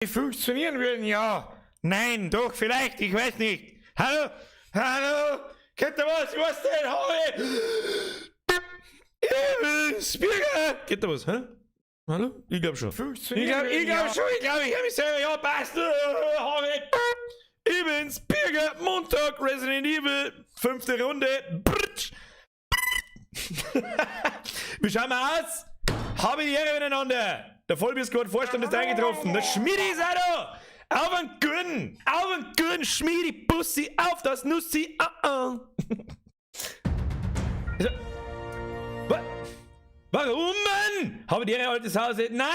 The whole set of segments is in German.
funktionieren würden, ja. Nein, doch, vielleicht, ich weiß nicht. Hallo? Hallo? Kennt ihr was? Was denn? Speaker! Geht da was, hä? Hallo? Ich glaub schon. Funktionieren Ich glaub schon, ich hab mich selber, ja, passt. Ich bin Speaker, Montag, Resident Evil, 5. Runde. Wie schauen wir aus? Habe die Ehre miteinander. Der Vollbiersquad-Vorstand ist eingetroffen. Der Schmiedi ist auch da. Auf den guten Schmiedi, Bussi, auf das Nussi. Also, warum, Mann? Habe die Ehre, altes Haus. Na!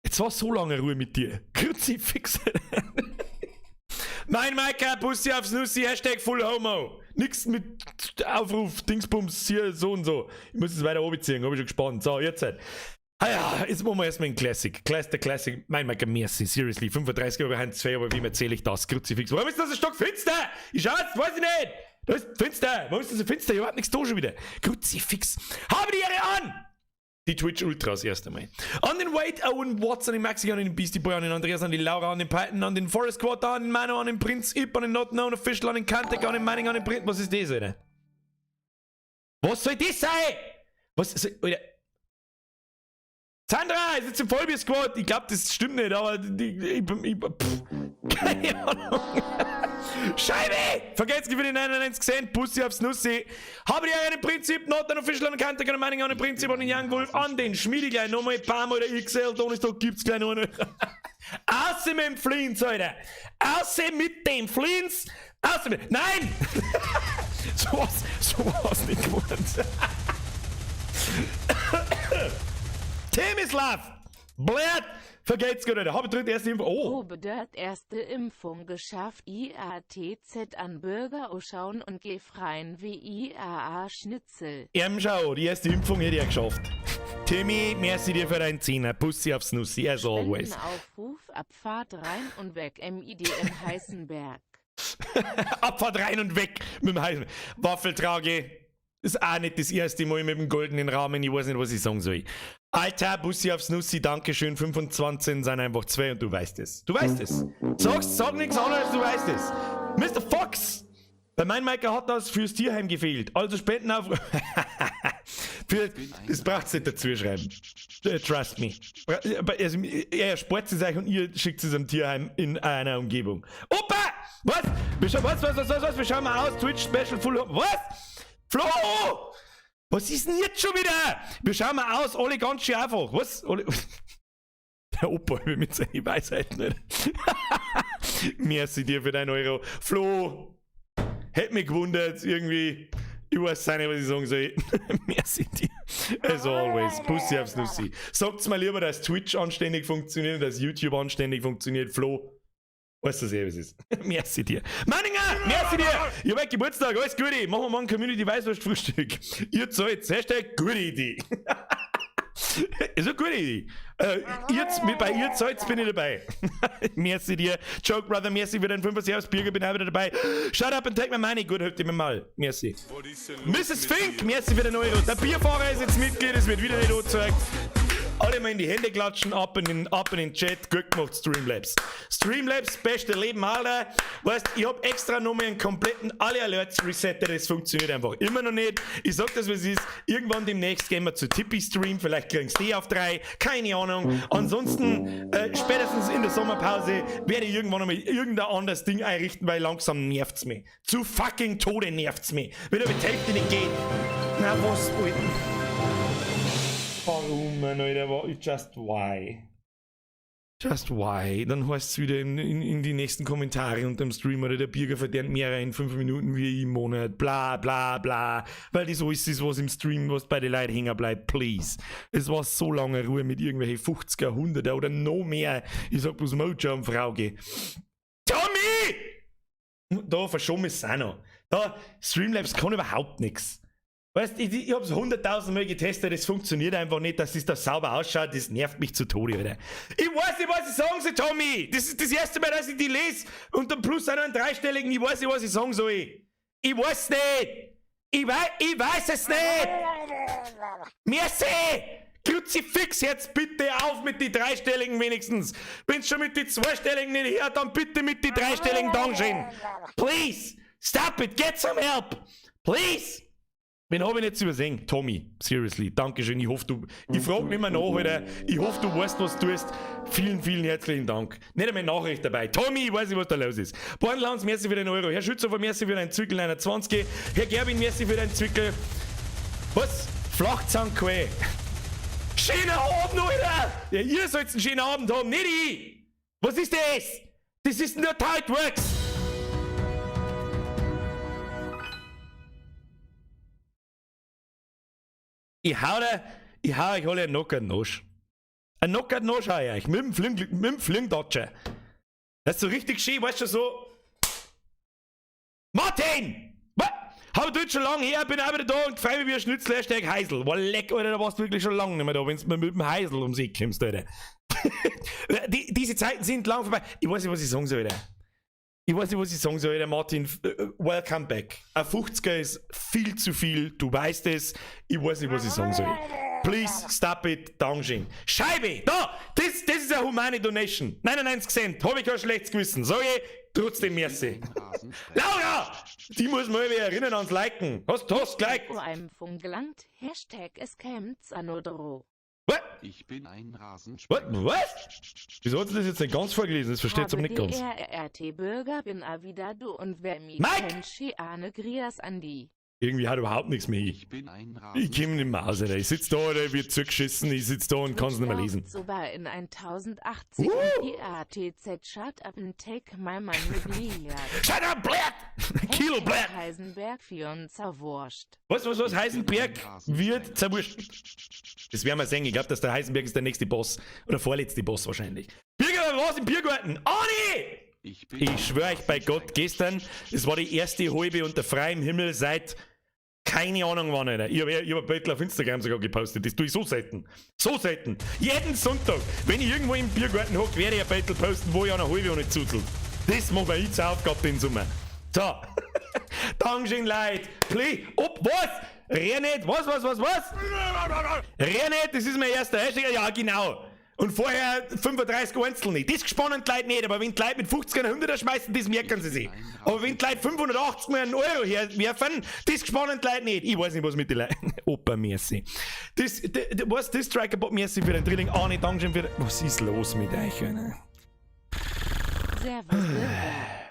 Jetzt war so lange Ruhe mit dir. Kruzifix. Mein Maika, Bussi aufs Nussi, Hashtag Full Homo. Nix mit Aufruf, Dingsbums, hier, so und so. Ich muss es weiter oben ziehen, hab ich schon gespannt. So, jetzt halt. Ah ja, jetzt machen wir erstmal einen Classic. Der Classic. Mein Maika, merci, seriously. 35 Euro Hand 2, aber wie erzähle ich das? Kruzifix. Warum ist das ein Stock finster? Ich schau's, weiß ich nicht. Da ist finster. Warum ist das so finster? Ich hab nichts da schon wieder. Kruzifix. Habe die Ehre an! Die Twitch Ultras erst einmal. An den Wade, Owen, Watts, an den Maxi, an den Beastie Boy, an den Andreas, an den Laura, an den Python, an den Forest Squad, an den Mano, an den Prinz Ip, an den Not Known Official, an den Kantek, an den Manning, an den Prinz. Was ist das, Alter? Was soll das sein? Was soll, Alter? Sandra, ist jetzt im Vollbier Squad. Ich glaube, das stimmt nicht, aber keine Ahnung. Scheibe! Vergesst für den 99 gesehen, Pussy aufs Nussi. Habe die einen Prinzip, Not an Official, an den Kantek, an den Manning, an den Prinzip, an den Young Wolf, an den Schmiedi gleich nochmal, Palm oder XL, Donnerstag gibt's gleich noch. Außer mit dem Fleens, Alter. Außer mit dem Fleens. Außer mit. Nein! sowas nicht gewohnt. Temislav! Blöd! Vergeht's gut, Alter. Hab ich dritte erste Impfung. Oh! Robert erste Impfung geschafft. IATZ an Bürger schauen und gefreien wie IAA Schnitzel. Schau, die erste Impfung hätte ich geschafft. Timmy, merci dir für deinen Zehner. Pussy aufs Nussi, as always. Aufruf, Abfahrt rein und weg, MID im Heißenberg. Abfahrt rein und weg mit dem Heißenberg. Waffeltrage. Ist auch nicht das erste Mal mit dem goldenen Rahmen. Ich weiß nicht, was ich sagen soll. Alter, Bussi aufs Nussi, Dankeschön. 25 sind einfach 2 und du weißt es. Du weißt es. Sag nichts anderes, du weißt es. Mr. Fox! Bei meinem Maker hat das fürs Tierheim gefehlt. Also Spenden auf. Das braucht's nicht dazu schreiben. Trust me. Also, er spart es euch und ihr schickt es am Tierheim in einer Umgebung. Opa! Was? Wir schauen mal aus. Twitch Special Full. Was? Flo! Was ist denn jetzt schon wieder? Wir schauen mal aus, alle ganz schön einfach. Was? Alle... Der Opa mit seinen Weisheiten. Nicht? Merci dir für deinen Euro. Flo! Hätte mich gewundert, irgendwie. Ich weiß nicht, was ich sagen soll. Merci dir. As always. Pussy aufs Nussi. Sagt's mal lieber, dass Twitch anständig funktioniert, dass YouTube anständig funktioniert. Flo. Weißt du, was ist? Merci dir. Manninger, merci dir. Ich hab heute Geburtstag, alles Gute. Machen wir morgen Community Weißwurst-Frühstück. Ihr zahlt. Hashtag gute Idee. Ist eine gute Idee. Bei ihr zahlt, bin ich dabei. Merci dir. Joke Brother, merci für deinen 5er Servus. Birger, bin auch wieder dabei. Shut up and take my money. Gut, hört ihr mir mal. Merci. Mrs. Fink, merci für den Euro. Der Bierfahrer ist jetzt Mitglied, es wird wieder nicht angezeigt. Alle mal in die Hände klatschen, ab in den Chat, gut gemacht, Streamlabs. Streamlabs, beste Leben, Alter. Weißt, ich hab extra nochmal einen kompletten alle Alerts resettet, das funktioniert einfach immer noch nicht. Ich sag das, was es ist. Irgendwann demnächst gehen wir zu Tippy-Stream, vielleicht kriegst du die auf 3, keine Ahnung. Ansonsten, spätestens in der Sommerpause werde ich irgendwann nochmal irgendein anderes Ding einrichten, weil langsam nervt's mich. Zu fucking Tode nervt's mich. Wenn er mit der Hälfte nicht geht. Na was, Alter. Warum, Alter? Just why? Just why? Dann heißt es wieder in die nächsten Kommentare unter dem Stream, oder der Birger verdient mehr in 5 Minuten wie im Monat. Bla bla bla. Weil das alles ist, was im Stream, was bei den Leuten hängen bleibt. Please. Es war so lange Ruhe mit irgendwelchen 50er, 100er oder noch mehr. Ich sag bloß Mojo am Frauge. Tommy! Da verschoben ist es auch noch. Da, Streamlabs kann überhaupt nichts. Weißt du, ich hab's 100.000 Mal getestet, das funktioniert einfach nicht, dass es da sauber ausschaut, das nervt mich zu Tode, Alter. Ich weiß nicht, was ich sagen soll, Tommy! Das ist das erste Mal, dass ich die lese und dann plus einen dreistelligen, ich weiß nicht, was ich sagen soll. Ich weiß nicht! Ich weiß es nicht! Merci! Kruzifix, jetzt bitte auf mit die dreistelligen wenigstens. Wenn's schon mit die zweistelligen nicht hört, dann bitte mit die dreistelligen Dankeschön. Please! Stop it! Get some help! Please! Wen hab ich jetzt übersehen? Tommy, seriously, Dankeschön. Ich hoffe, ich frag nicht mehr nach, Alter. Ich hoffe, du weißt, was du tust. Vielen, vielen herzlichen Dank. Nicht einmal Nachricht dabei. Tommy, ich weiß nicht, was da los ist. Bornlands, merci für den Euro. Herr Schützofer, merci für deinen Zwickel 21. Herr Gerbin, merci für deinen Zwickel. Was? Flachzahnquä. Schöner Abend, Alter! Ja, ihr sollt einen schönen Abend haben, nicht ich! Was ist das? Das ist nur how it works! Ich hau euch alle einen knockerten Nosch. Einen knockerten Nosch hau ich euch, mit dem Flingdatscher. Das ist so richtig schön, weißt du, so... Martin! Was? Hab ich schon lange her, bin auch wieder da und freu mich wie ein Schnitzel, Hashtag Heisel. War leck, Alter, da warst du wirklich schon lange nicht mehr da, wenn du mit dem Heisel ums Eck kommst, Alter. Diese Zeiten sind lang vorbei. Ich weiß nicht, was ich sagen soll, Alter. Martin. Welcome back. Ein 50er ist viel zu viel, du weißt es. Ich weiß nicht, was ich sagen soll. Please, stop it, Dankeschön. Scheibe, da! Das ist eine humane Donation. 99 Cent, hab ich kein schlechtes Gewissen. Sag ich, trotzdem merci. Laura! Die muss mal wieder erinnern ans Liken. Hast gleich. Impfung gelangt. Hashtag es kämt's anodro. Was? Ich bin ein Rasensprenger. Was? Wieso hat sie das jetzt nicht ganz vorgelesen? Das versteht sie aber nicht ganz. RT-Bürger bin wieder du und wer mich Mike! kennt, Scheane Grias Andi. Irgendwie hat überhaupt nichts mehr. Ich bin ein Ich komm nicht mehr aus, Alter. Ich sitz da, Alter, wird zugeschissen, ich sitz da und kann's nicht mehr lesen. Sogar in 1080 und PATZ Shut Up and Take My Money Bliat. Shut up, Blatt! Kilo Blatt! Heisenberg für uns zerwurscht. Was? Heisenberg wird zerwurscht. Das werden wir sehen. Ich glaube, dass der Heisenberg ist der nächste Boss. Oder vorletzte Boss wahrscheinlich. Biergarten, was im Biergarten? Ani! Ich schwöre euch bei Gott, gestern, es war die erste halbe unter freiem Himmel seit... Keine Ahnung wann, Alter. Ich hab ein Bild auf Instagram sogar gepostet. Das tue ich so selten. So selten. Jeden Sonntag, wenn ich irgendwo im Biergarten hocke, werde ich ein Bild posten, wo ich an einer halbe und nicht zuzelt. Das machen wir jetzt Aufgabe in Summe. So. Dankeschön, Leute. Play. Was? Renet. Was? Renet, das ist mein erster Hashtag. Ja, genau. Und vorher 35 Einzel nicht. Das gespannen die Leute nicht, aber wenn die Leute mit 50 und 100er schmeißen, das merken sie sich. Aber wenn die Leute 580 mal einen Euro herwerfen, das gespannen die Leute nicht. Ich weiß nicht, was mit den Leuten... Opa, merci. Was? Das Striker-Bot, merci für den Drilling. Arne, Dankeschön für... Was ist los mit euch, Alter? Servus, Bürger.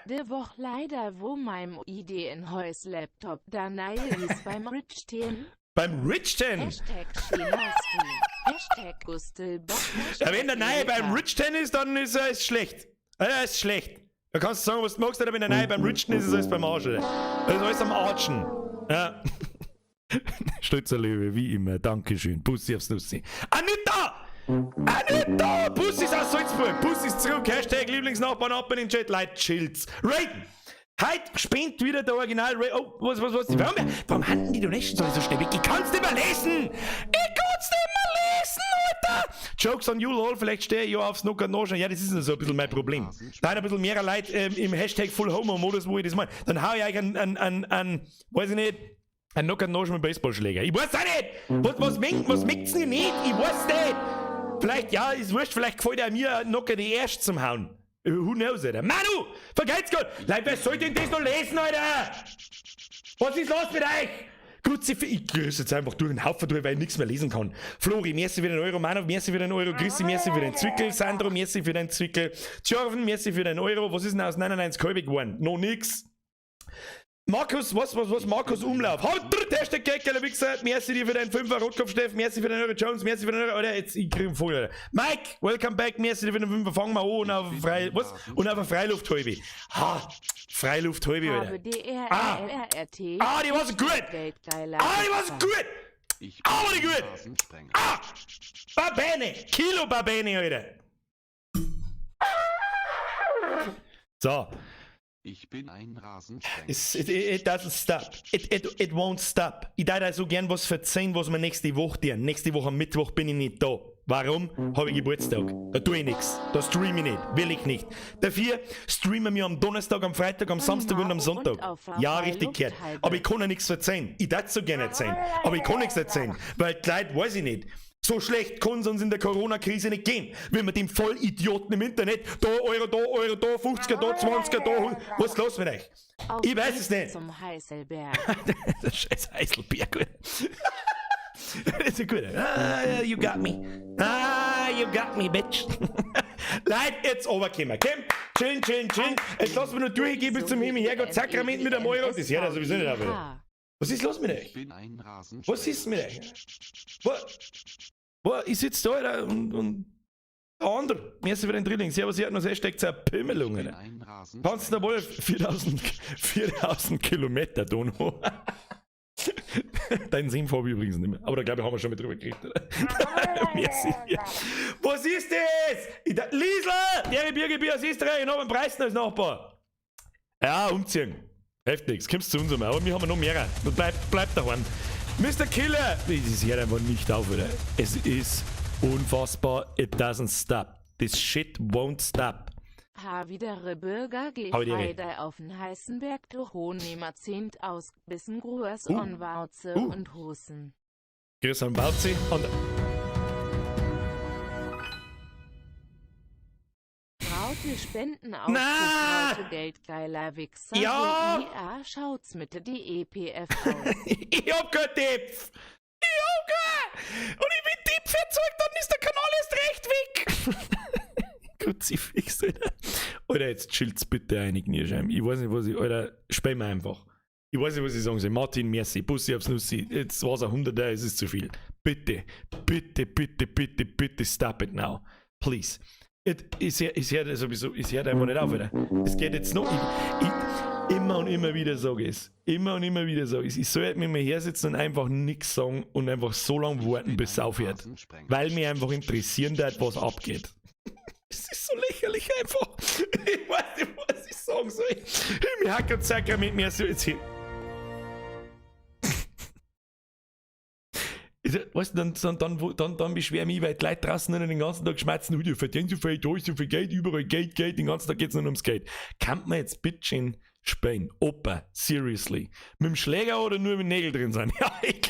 Der Woche leider, wo meinem ID in Heus Laptop da nahe ist beim Rich-Team. Beim Rich-Ten? Hashtag Schienasti. Hashtag Gustel Bock. Ja, wenn der Neue beim Rich-Ten ist, dann ist er schlecht. Er ist schlecht. Da kannst du sagen, was du magst, aber wenn der Neue beim Rich-Ten ist, ist alles beim Arsch. Das ist alles am Arschen. Ja. Stützerlöwe, wie immer. Dankeschön. Pussy aufs Nussi. Anita! Pussy ist aus Salzburg. Pussy ist zurück. Hashtag Lieblingsnachbarn ab in den Chat. Leute, chillt's. Raiden! Heute spinnt wieder der Original Ray. Oh, was? Warum haben die Donations so schnell weg? Ich kann's nicht mehr lesen! Alter! Jokes on you, lol. Vielleicht stehe ich ja aufs Snooker nachschauen. Ja, das ist so ein bisschen mein Problem. Da hat ein bisschen mehr Leute im Hashtag Full Homo Modus, wo ich das meine. Dann hau ich euch weiß ich nicht, einen Knocker nachschauen mit Baseballschläger. Ich weiß auch nicht! Was meckt's denn nicht? Ich weiß nicht! Vielleicht, ja, ist wurscht, vielleicht gefällt er mir einen Knocker die erst zum Hauen. Who knows, Alter? Manu! Vergeht's Gott! Leute, wer soll denn das noch lesen, Alter? Was ist los mit euch? Kruzifix. Ich grüße jetzt einfach durch den Haufen durch, weil ich nichts mehr lesen kann. Flori, merci für den Euro. Manu, merci für den Euro. Chrissy, merci für den Zwickel. Sandro, merci für den Zwickel. Tjorven, merci für den Euro. Was ist denn aus 99 Kolbig geworden? Noch nix. Markus, was? Markus Umlauf. Hashtag Geckerle Wichser. Merci dir für deinen 5er Rotkopfsteff. Merci für den Euro Jones. Merci für den Euro. Alter, jetzt, ich krieg einen Vogel, Alter. Mike, welcome back. Merci dir für den 5er. Fangen wir an und auf eine Freilufthalbe. Ha, Freilufthalbe, Alter. Die war so gut. Die war so gut. Aber die gut. Babene. Kilo Babene, Alter. So. Ich bin ein Rasensprenger. It doesn't stop. It won't stop. Ich darf so gern was verzeihen, was wir nächste Woche tun. Nächste Woche am Mittwoch bin ich nicht da. Warum? Habe ich Geburtstag. Da tue ich nichts. Da streame ich nicht. Will ich nicht. Dafür streamen wir am Donnerstag, am Freitag, am Samstag und am Sonntag. Ja, richtig gehört. Aber ich kann ja nichts erzählen. Ich darf so gerne erzählen. Aber ich kann nichts erzählen. Weil die Leute, weiß ich nicht. So schlecht kann es uns in der Corona-Krise nicht gehen. Wenn wir dem Vollidioten im Internet da Euro, da 50er, da 20er, da 100. Was ist los mit euch? Ich weiß es nicht. Zum Heißelberg. Der scheiß Heißelberg. Das ist gut. You got me. You got me, bitch. Leute, jetzt runterkommen. Komm, chillen. Jetzt lassen wir nur durchgehen bis zum Himmel. Herrgott, Sakrament mit einem Euro. Das hört ja sowieso nicht auf. Was ist los mit euch? Ich bin ein Rasensprenger. Was ist mit euch? Ich sitze da, Alter, und der andere. Merci für den Drilling. Servus, ihr habt noch sehr steckt eine Pimmelung, Alter. Kannst du da wohl 4000 Kilometer, Dono? Deinen Sinn habe ich übrigens nicht mehr. Aber da glaube ich, haben wir schon mit drüber geredet. Merci. Was ist das? Liesl! Der Biergebier aus Österreich und haben einen Preis als Nachbar. Ja, umziehen. Heftig, kommst zu uns einmal. Aber wir haben noch mehr. Bleib daheim. Mr. Killer! Das hört einfach nicht auf, oder? Es ist unfassbar. It doesn't stop. This shit won't stop. Widere Bürger Gefreide auf den Heißenberg durch Hohnehmer 10 ausgebissen Gruß und Wauze und Husen. Grüß an Wauze und... Traute Spenden auf traute geldgeiler Wichser. Ja! Schaut's mit die EPF aus. Ich hab keinen Tipp! Und ich bin Tipp erzeugt, dann ist der Kanal erst recht weg! Kruzifix, Alter. Alter, jetzt chillt's bitte einig, Nierscheim. Ich weiß nicht, was ich... Alter, spell mir einfach. Ich weiß nicht, was ich sagen soll. Martin, merci. Bussi aufs Nussi. Jetzt war's ein 100er, es ist zu viel. Bitte, stop it now. Please. Ich hör das sowieso, ich hör einfach nicht auf, Alter. Es geht jetzt noch... Ich immer und immer wieder sage es. Ich soll mit mir hersitzen und einfach nichts sagen und einfach so lange warten, bis es aufhört. Weil mich einfach interessieren wird, was abgeht. Es ist so lächerlich einfach. Ich weiß nicht, was ich sagen soll. Mir hat gerade Sakrament mehr so jetzt hin. Weißt du, dann beschwer ich mich, weil die Leute draußen den ganzen Tag schmerzen, du verdienst so viel, da ist so viel Geld, überall Geld, den ganzen Tag geht es nur ums Geld. Kann man jetzt bitteschön spielen? Opa, seriously. Mit dem Schläger oder nur mit Nägel drin sein? Ja, ein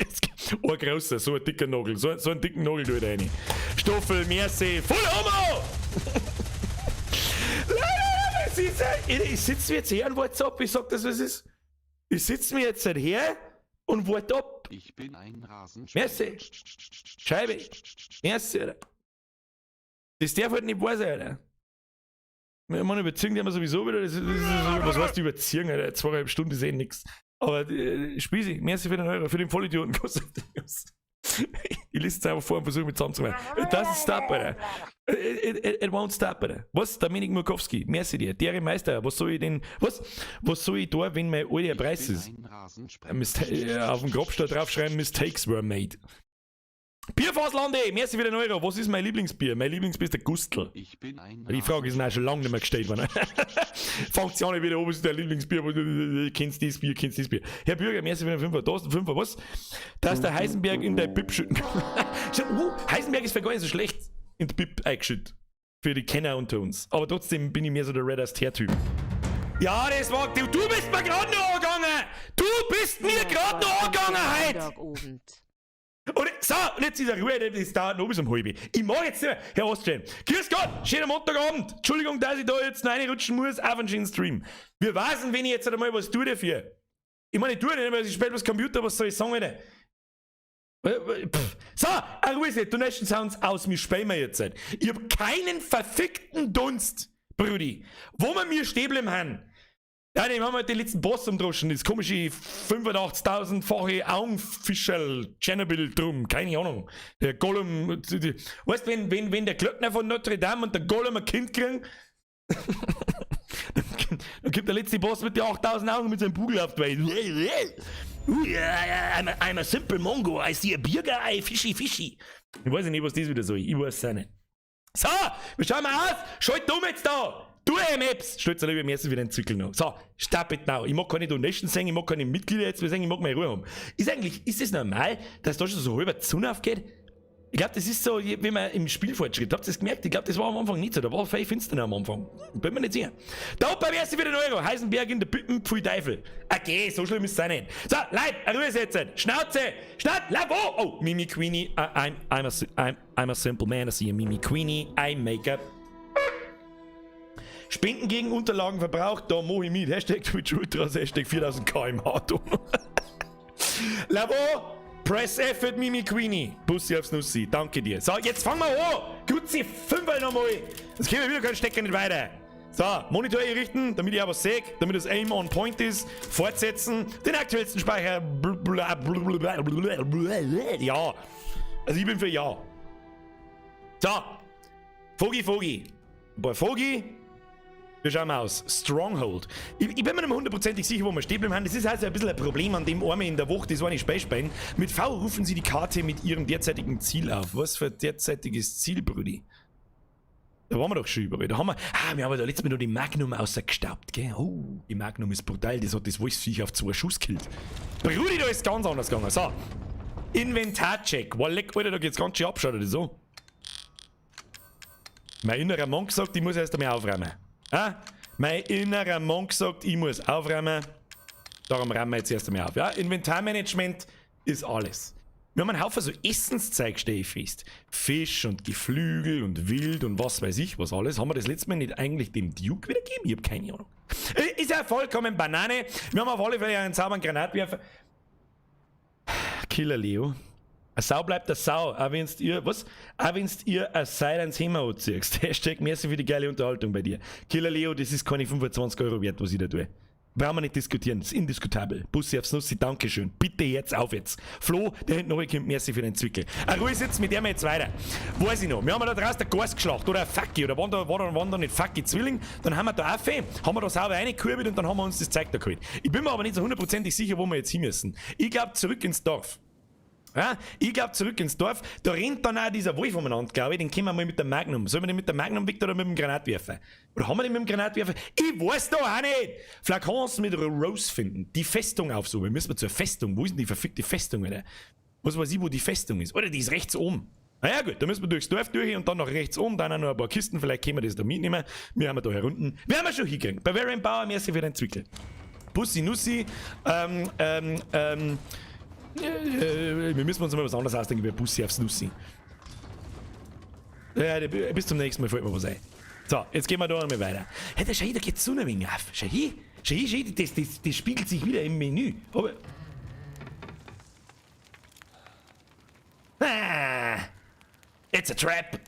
großer, so ein dicker Nagel, so einen dicken Nagel tue ich rein. Stoffel, merci, voll Homo! Ich sitze mir jetzt her und warte ab, ich sag das, was ist. Ich sitze mir jetzt her und warte ab. Ich bin ein Rasensprenger. Merci. Scheibe. Merci, Alter. Das darf halt nicht wahr sein, Alter. Man überziehen die immer sowieso wieder. Was heißt überziehen, Alter? 2,5 Stunden ist eh nix. Aber Spießi, merci für den Euro, für den Vollidioten. Ich lese es einfach vor und versuche mit zusammenzumachen. It doesn't stop, Alter. It won't stop, Alter. Was? Dominik Murkowski, merci dir. Dere Meister, was soll ich denn, was soll ich da, wenn mein alter Preis ist? Auf dem Grabstein draufschreiben, Mistakes were made. Bierfasslande, merci für den Euro. Was ist mein Lieblingsbier? Mein Lieblingsbier ist der Gustl. Die Frage ist mir schon lange nicht mehr gestellt worden. Fangt sich an wieder, ob es der Lieblingsbier, kennst dieses Bier, Herr Bürger, merci für den Fünfer. Da ist ein Fünfer, was? Da ist der Heisenberg in der Bib schütten. Heisenberg ist für gar nicht so schlecht in der Bib eingeschüttet. Für die Kenner unter uns. Aber trotzdem bin ich mehr so der Red as Tear-Typ. Ja, das war... Du bist mir gerade noch angegangen! Du bist mir gerade noch angegangen heute! Und so, und jetzt ist er Ruhe, das dauert noch bis um halb. Ich mag jetzt nicht mehr, Herr Oststein. Grüß Gott, schöner Montagabend. Entschuldigung, dass ich da jetzt reinrutschen muss auf einen schönen Stream. Wir wissen, wenn ich jetzt einmal was tue dafür. Ich meine, ich tue nicht, weil ich spiele das Computer, was soll ich sagen, Alter? So, Ruhe, Donation Sounds aus, wir spielen wir jetzt. Ich hab keinen verfickten Dunst, Brudi. Wo wir mir stehen bleiben haben. Ja, die haben halt den letzten Boss umdroschen, das komische 85.000-fache Augenfischerl Chernobyl drum, keine Ahnung. Der Gollum, weißt du, wenn der Glöckner von Notre Dame und der Gollum ein Kind kriegen, dann gibt der letzte Boss mit den 8.000 Augen mit seinem Bugel auf die Weise. I'm a simple Mongo, I see a beer guy, fishy. Ich weiß nicht, was das wieder soll, ich weiß es nicht. So, wir schauen mal aus, schalt um jetzt da! Du Maps! Stellt euch lieber mehr für den Zirkel noch. So, stop it now. Ich mag keine Donations singen, ich mag keine Mitglieder jetzt sagen, ich mag meine Ruhe haben. Ist es normal, dass da schon so halber die Sonne aufgeht? Ich glaube, das ist so, wie man im Spielfortschritt, habt ihr das gemerkt? Ich glaube, das war am Anfang nicht so, da war viel finster am Anfang. Bin mir nicht sicher. Da oben wärst du wieder ein Euro, Heisenberg in der Bütten, pfui Teufel. Okay, so schlimm ist es auch nicht. So, Leute, Ruhe setzen, Schnauze, Leib, oh, Mimi Queenie, I'm a simple man, I see a Mimi Queenie, I make up. Spenden gegen Unterlagenverbrauch, da mach ich mit. Hashtag Twitch Ultras, Hashtag 4000 km/h. Labo, press F at Mimi Queenie. Bussi aufs Nussi, danke dir. So, jetzt fangen wir an. Gutzi, 5 nochmal. Jetzt können wir wieder keinen Stecker nicht weiter. So, Monitor einrichten, damit ich auch was sehe, damit das Aim on Point ist. Fortsetzen, den aktuellsten Speicher. Ja. Also ich bin für Ja. So. Fogi. Bei Fogi. Wir schauen mal aus. Stronghold. Ich bin mir nicht mehr hundertprozentig sicher, wo wir stehen bleiben. Das ist also ein bisschen ein Problem an dem Arme in der Woche, das war nicht Space. Mit V rufen Sie die Karte mit Ihrem derzeitigen Ziel auf. Was für ein derzeitiges Ziel, Brudi? Da waren wir doch schon überall. Da haben wir. Wir haben da letztes Mal noch die Magnum ausgestaubt, gell? Oh, die Magnum ist brutal. Das hat das Wolfsviech auf 2 Schuss gekillt. Brudi, da ist ganz anders gegangen. So. Inventarcheck. Walleck, Alter, da geht's ganz schön abschauen, oder so. Mein innerer Monk sagt, ich muss erst einmal aufräumen. Mein innerer Monk sagt, ich muss aufräumen. Darum räumen wir jetzt erst einmal auf. Ja? Inventarmanagement ist alles. Wir haben einen Haufen so Essenszeug, stehe ich fest. Fisch und Geflügel und Wild und was weiß ich was alles. Haben wir das letzte Mal nicht eigentlich dem Duke wiedergegeben? Ich habe keine Ahnung. Ist ja vollkommen Banane. Wir haben auf alle Fälle einen sauberen Granatwerfer. Killer Leo. Eine Sau bleibt eine Sau, auch wenn's ihr, was? Auch wenn's ihr ein Seil ans Hemd anziehst. Hashtag merci für die geile Unterhaltung bei dir. Killer Leo, das ist keine 25 Euro wert, was ich da tue. Brauchen wir nicht diskutieren, das ist indiskutabel. Bussi aufs Nussi, Dankeschön. Bitte jetzt auf jetzt. Flo, der hinten runterkommt, merci für den Zwickel. Ruhe sitzt, mit dem jetzt weiter. Weiß ich noch, wir haben da draußen ein Gas geschlacht oder ein Facki, oder waren da nicht Facki Zwilling, dann haben wir da Affe, haben wir da sauber reingekurbelt und dann haben wir uns das Zeug da geholt. Ich bin mir aber nicht so hundertprozentig sicher, wo wir jetzt hin müssen. Ich glaube, zurück ins Dorf. Ja, ich glaube zurück ins Dorf, da rennt dann auch dieser Wolf umeinander, glaube ich, den können wir mal mit der Magnum. Sollen wir den mit der Magnum weg oder mit dem Granatwerfer? Oder haben wir den mit dem Granatwerfer? Ich weiß doch auch nicht! Flakons mit Rose finden, die Festung aufsuchen, müssen wir zur Festung. Wo ist denn die verfickte Festung, Alter? Was weiß ich, wo die Festung ist? Oder die ist rechts oben. Na ja gut, da müssen wir durchs Dorf durch und dann nach rechts oben, dann auch noch ein paar Kisten, vielleicht können wir das da mitnehmen. Wir haben da herunten. Wir haben schon hingekriegt. Bei Varian Bauer, merci für den Zwickel. Bussi Nussi, wir müssen uns mal was anderes ausdenken wie Bussi aufs Nussi. Ja, bis zum nächsten Mal fällt mir was ein. So, jetzt gehen wir da einmal weiter. Hey, da schau hier, da geht's so ein wenig auf. Schau hier, das spiegelt sich wieder im Menü. Aber it's a trap.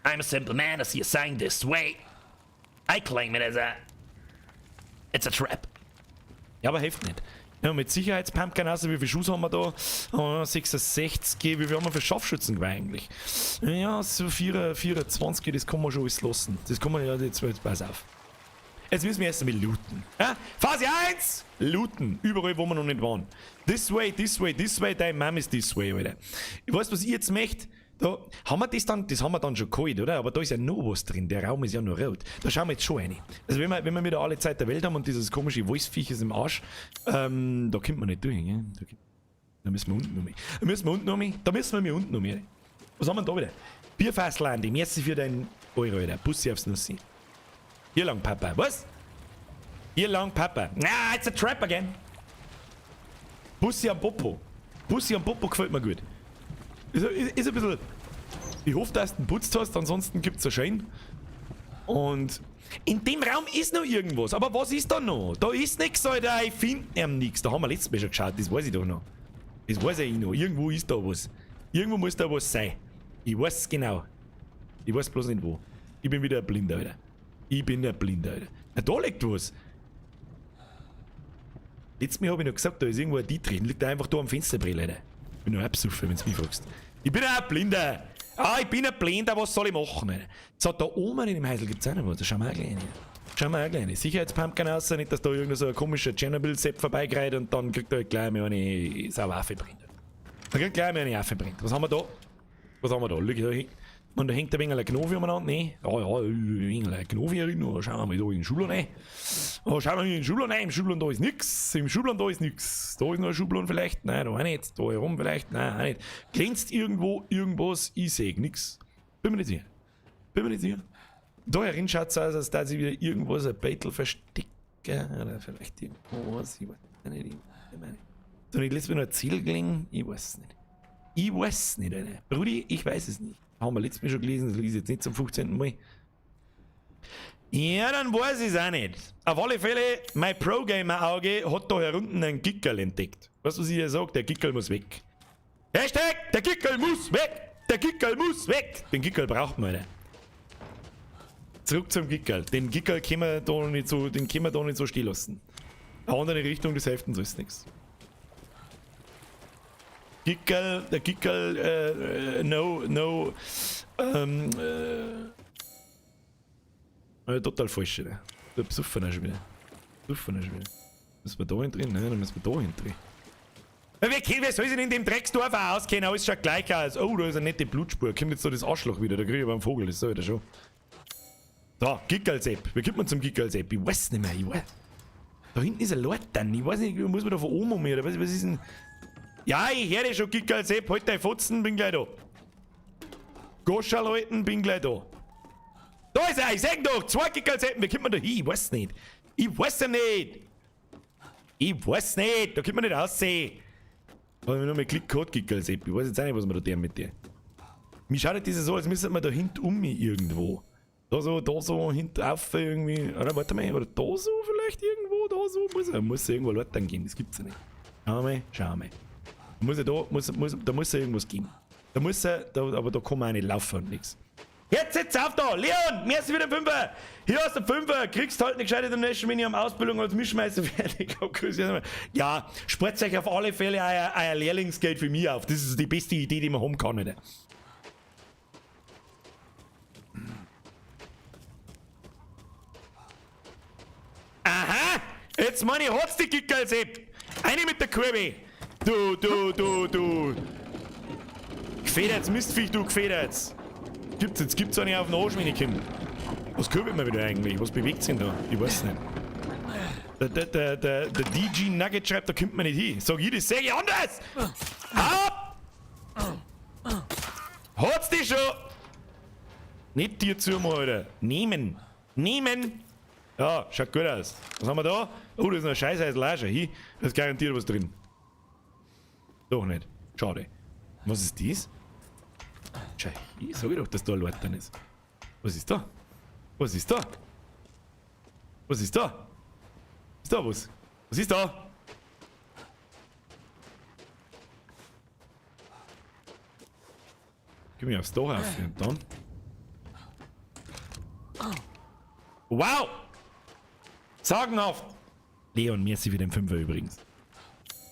I'm a simple man, I see a sign this way. I claim it as it's a trap. Ja, aber hilft nicht. Ja, mit Sicherheitspumpgun, also wie viele Schuss haben wir da? 66, wie viel haben wir für Scharfschützengewehr eigentlich? Ja, so 24, das kann man schon alles lassen. Das kann man ja jetzt pass auf. Jetzt müssen wir erst einmal looten. Ja? Phase 1! Looten. Überall, wo wir noch nicht waren. This way, dein Mom is this way, Alter. Ich weiß, was ich jetzt möchte. Da haben wir das haben wir dann schon geholt, oder? Aber da ist ja noch was drin. Der Raum ist ja noch rot. Da schauen wir jetzt schon rein. Also wenn wir wieder alle Zeit der Welt haben und dieses komische Wolfsviech ist im Arsch, da kommt man nicht durch, gell? Da müssen wir unten um. Da müssen wir unten um. Was haben wir da wieder? Bierfasslandi, merci für deinen Euro, Alter. Bussi aufs Nussi. Hier lang, Papa. Was? Hier lang, Papa. Ah, it's a trap again. Bussi am Popo. Bussi am Popo gefällt mir gut. Ist ein bisschen. Ich hoffe, dass du einen putzt hast, ansonsten gibt es einen Schein. Und in dem Raum ist noch irgendwas. Aber was ist da noch? Da ist nichts, Alter. Ich finde nichts. Da haben wir letztes Mal schon geschaut, das weiß ich doch noch. Das weiß ich noch. Irgendwo ist da was. Irgendwo muss da was sein. Ich weiß es genau. Ich weiß bloß nicht wo. Ich bin wieder ein Blinder, Alter. Na, da liegt was. Letztes Mal habe ich noch gesagt, da ist irgendwo ein Die drin. Liegt da einfach da am Fensterbrill, Alter. Ich bin nur absuffen, wenn du mich fragst. Ich bin ein Blinder. Ich bin ein Blinder, was soll ich machen? Alter? So, da oben in dem Häusl gibt es auch noch was. Da schauen wir auch gleich rein. Sicherheitspumpgun raus, nicht, dass da irgendein so ein komischer Chernobyl-Sepp vorbeigreitet und dann kriegt er halt gleich mal eine Sauaffe brennt. Dann kriegt gleich mal eine Affe brennt. Was haben wir da? Schau da hin. Und da hängt ein wenig ein Knovi umeinander. Nee. Ja, ein wenig ein Knovi rein. Und schauen wir mal da in den Schubladen rein. Oh, schauen wir in den Schubladen rein. Im Schubladen da ist nix. Im Schubladen da ist nix. Da ist noch ein Schubladen vielleicht. Nein, da auch nicht. Da herum vielleicht. Nein, auch nicht. Glänzt irgendwo irgendwas? Ich sehe nix. Bin mir nicht sicher. Da herin schaut es aus, als dass ich wieder irgendwas ein Beitel verstecke. Oder vielleicht irgendwas. Ich weiß nicht. Ich meine. So, ich lese mir noch ein Ziel gelingen. Ich weiß nicht. Alter. Brudi, ich weiß es nicht. Haben wir letztes Mal schon gelesen, das lese ich jetzt nicht zum 15. Mal. Ja, dann weiß ich es auch nicht. Auf alle Fälle, mein Pro-Gamer-Auge hat da herunten einen Gickel entdeckt. Weißt du, was ich hier sage? Der Gickel muss weg. Hashtag, der Gickel muss weg! Der Gickel muss weg! Den Gickel braucht man nicht. Zurück zum Gickel. Den Gickel können wir da nicht so stehen lassen. Eine andere Richtung des Heften ist nichts. Der Gickel, no, total falsch, ne? Der besoffen ist schon wieder. Müssen wir da hindrehen? Nein, dann müssen wir da hindrehen. Wer soll sich in dem Drecksdorf auch auskennen? Alles schaut gleich aus. Oh, da ist eine nette Blutspur. Kommt jetzt da das Arschloch wieder. Da kriege ich aber einen Vogel, das soll ich da schon. Da, Gickel-Sepp. Wie kommt man zum Gickel-Sepp? Ich weiß nicht mehr. Da hinten ist ein Lordan. Ich weiß nicht, muss man da von oben um mir, oder was ist denn... Ja, ich höre schon, Gickel-Sepp. Halt dein Fotzen, bin gleich da. Goschal halten, bin gleich da. Da ist er, ich sag doch, 2 Gickel-Seppen. Wie kommt man da hin? Ich weiß nicht. Da kommt man nicht aussehen. Aber ich noch mal Klick gehabt, Gickel-Sepp. Ich weiß jetzt auch nicht, was wir da tun mit dir. Mir schaut das so, als müsste man da hinten um mich irgendwo. Da so, hinten auf irgendwie. Oder warte mal, oder da so vielleicht irgendwo, da so. Muss irgendwo Leute dann gehen, das gibt's ja nicht. Schau mal. Da muss ja irgendwas geben. Aber da kann man auch nicht laufen und nix. Jetzt sitzt auf da! Leon! Mir ist wieder ein Fünfer! Hier hast du 5er! Kriegst halt nicht gescheit am nächsten, wenn ich am Ausbildung als Mischmeister fertig habe. Ja, spart euch auf alle Fälle euer Lehrlingsgeld für mich auf. Das ist die beste Idee, die man haben kann, nicht? Aha! Jetzt meine ich, hat's die Gickel-Sepp! Eine mit der Kurve! Du! Gefedert's, Mistviech, du gefedert's! Gibt's eine auf den Arsch, wenn ich komm. Was kurbelt man wieder eigentlich? Was bewegt sich denn da? Ich weiß nicht. Der DG Nugget schreibt, da kommt man nicht hin. Sag ich, das sehe ich anders! Ab! Hat's die schon! Nicht dir zu, Alter. Nehmen! Ja, schaut gut aus. Was haben wir da? Oh, da ist noch ein scheiß Lager. Hier, da ist garantiert was drin. Doch nicht. Schade. Was ist das? Schau, ich sag doch, dass da ein Lordan ist. Was ist da? Ist da was? Was ist da? Gib mir aufs Dach auf und dann. Wow! Sagenhaft! Leon, merci für den 5er übrigens.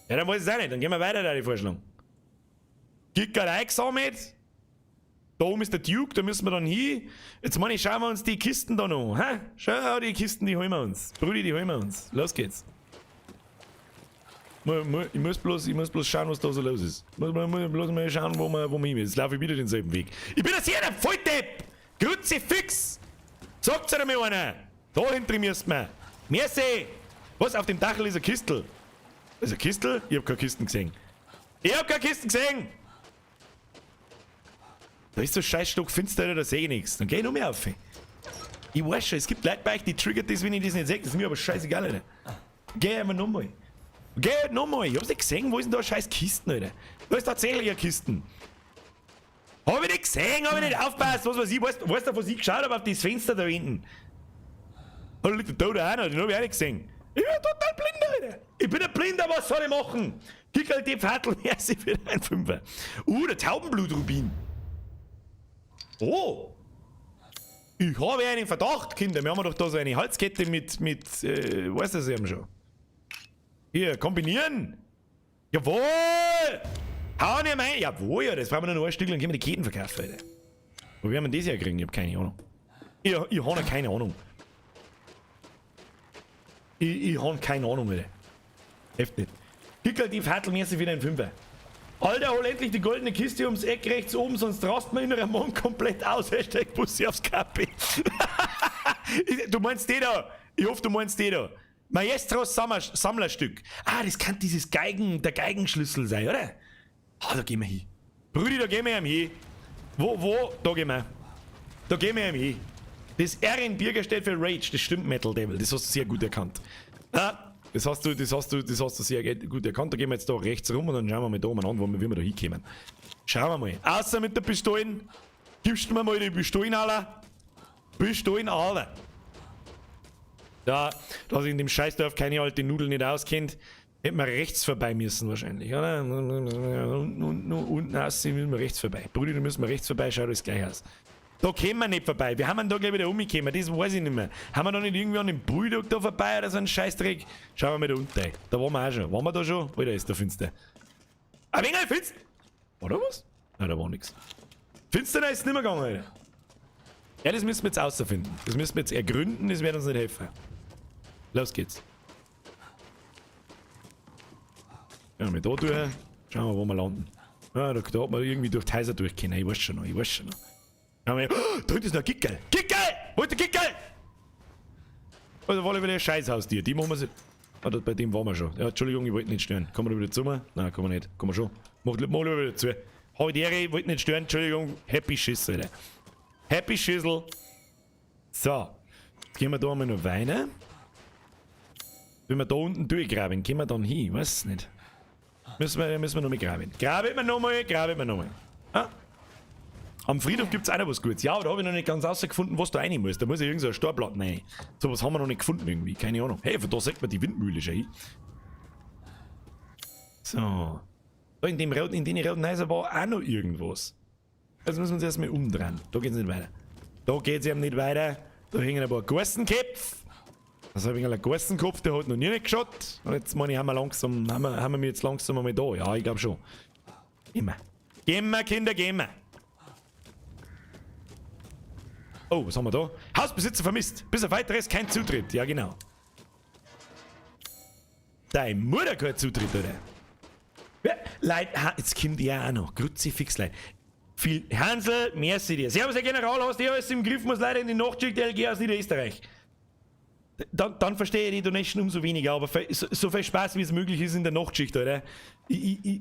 Ja, dann weiß ich es auch nicht. Dann gehen wir weiter, deine Vorstellung. Gickel eingesammelt. Da oben ist der Duke, da müssen wir dann hin. Jetzt meine ich, schauen wir uns die Kisten da noch. Hä? Schau, die Kisten, die holen wir uns. Brudi, die holen wir uns. Los geht's. Ich muss bloß schauen, was da so los ist. Ich muss bloß mal schauen, wo wir hin müssen. Jetzt laufe ich wieder denselben Weg. Ich bin das hier, der Volldepp! Kruzifix! Sagt's mir einer! Da hinten müssen wir. Merci! Was, auf dem Dachel ist eine Kistel? Ist eine Kistel? Ich hab keine Kisten gesehen. Da ist so ein Scheißstock finster, da sehe ich nichts. Dann geh ich noch mehr auf. Ich weiß schon, es gibt Leute bei euch, die triggert das, wenn ich das nicht sehe. Das ist mir aber scheißegal, Alter. Geh einfach nochmal. Ich hab's nicht gesehen. Wo ist denn da scheiß Kisten, Alter? Da ist tatsächlich eine Kisten. Hab ich nicht gesehen, hab ich nicht aufgepasst. Was weiß ich, weißt du, was ich geschaut habe auf das Fenster da hinten? Da liegt der Tote einer, den hab ich auch nicht gesehen. Ich bin total blind, Alter. Ich bin ein Blinder, was soll ich machen? Gickel die Pfadl, merci für einen 5er. Der Taubenblutrubin. Oh! Ich habe einen Verdacht, Kinder. Wir haben doch da so eine Halskette mit weißt du das eben schon? Hier, kombinieren! Jawohl! Hauen wir mal! Jawohl, ja, das brauchen wir noch ein Stück, dann können wir die Ketten verkaufen, Alter. Wo werden wir das herkriegen? Ich hab keine Ahnung. Ich habe keine Ahnung. Ich habe keine Ahnung, Alter. Heftig. Gickel die Viertel, merci für den 5er. Alter, hol endlich die goldene Kiste ums Eck rechts oben, sonst rast man in einem Mond komplett aus. Hashtag Bussi aufs Kappi. Du meinst die da? Ich hoffe, du meinst die da. Maestros Sammlerstück. Ah, das kann der Geigenschlüssel sein, oder? Ah, da gehen wir hin. Brüdi, da gehen wir hin. Wo? Da gehen wir. Da gehen wir hin. Das R in Birger steht für Rage, das stimmt, Metal Devil. Das hast du sehr gut erkannt. Ah, das hast du sehr gut erkannt. Da gehen wir jetzt da rechts rum und dann schauen wir mal da oben an, wie wir da hinkommen. Schauen wir mal. Außer mit der Pistolen. Gibst du mir mal die Pistolen alle? Pistolen alle. Da sich in dem Scheißdorf keine alte Nudel nicht auskennt, hätten wir rechts vorbei müssen wahrscheinlich, oder? Unten aussehen müssen wir rechts vorbei. Brudi, da müssen wir rechts vorbei, schaut das gleich aus. Da kommen wir nicht vorbei. Wir haben da gleich wieder umgekommen, das weiß ich nicht mehr. Haben wir da nicht irgendwie an dem Bulldog da vorbei oder so einen Scheißdreck? Schauen wir mal da unten rein. Da waren wir auch schon. Waren wir da schon? Alter, ist da finster. Ein wenig finster! Oder was? Nein, da war nichts. Finsterner ist es nicht mehr gegangen, Alter. Ja, das müssen wir jetzt rausfinden. Das müssen wir jetzt ergründen, das wird uns nicht helfen. Los geht's. Ja, wir da durch. Schauen wir, wo wir landen. Ja, da hat man irgendwie durch die Häuser durchkennen. Ich weiß schon noch. Oh, da hinten ist noch ein Kickel. Kickel! Wo ist der Kickel? Also, war wieder ein Scheißhaustier. Die machen wir sich. Ah, bei dem waren wir schon. Ja, Entschuldigung, ich wollte nicht stören. Kann man da wieder zu mir? Nein, kann man nicht. Kann man schon. Mach lieber wieder zu. Habe die Ehre, ich wollte nicht stören. Entschuldigung. Happy Schiss, Alter. Happy Schissel. So. Jetzt gehen wir da einmal noch weinen. Wenn wir da unten durchgraben, gehen wir dann hin. Weiß nicht. Müssen wir noch mal graben. Graben wir nochmal. Ah. Am Friedhof gibt es auch noch was Gutes. Ja, aber da habe ich noch nicht ganz rausgefunden, was da rein muss. Da muss ja irgend so ein Steuerplatten rein. So was haben wir noch nicht gefunden irgendwie. Keine Ahnung. Hey, von da sieht man die Windmühle schon hin. So. Da in den roten Häusern war auch noch irgendwas. Also müssen wir uns erstmal umdrehen. Da geht's nicht weiter. Da geht's eben nicht weiter. Da hängen ein paar Gassenköpfe. Also ein wenig Gassenkopf, der hat noch nie nicht geschaut. Und jetzt meine ich, haben wir jetzt langsam einmal da. Ja, ich glaube schon. Immer. Gehen wir, Kinder, gehen wir. Oh, was haben wir da? Hausbesitzer vermisst. Bis auf weiteres kein Zutritt. Ja, genau. Deine Mutter kein Zutritt, oder? Ja, Leute, jetzt kommt ja auch noch. Kruzifix, Leute. Hansel, merci dir. Servus, Herr General, hast du alles im Griff, muss leider in die Nachtschicht LG aus Niederösterreich. Dann verstehe ich die Donation umso weniger, aber so viel Spaß wie es möglich ist in der Nachtschicht, oder? I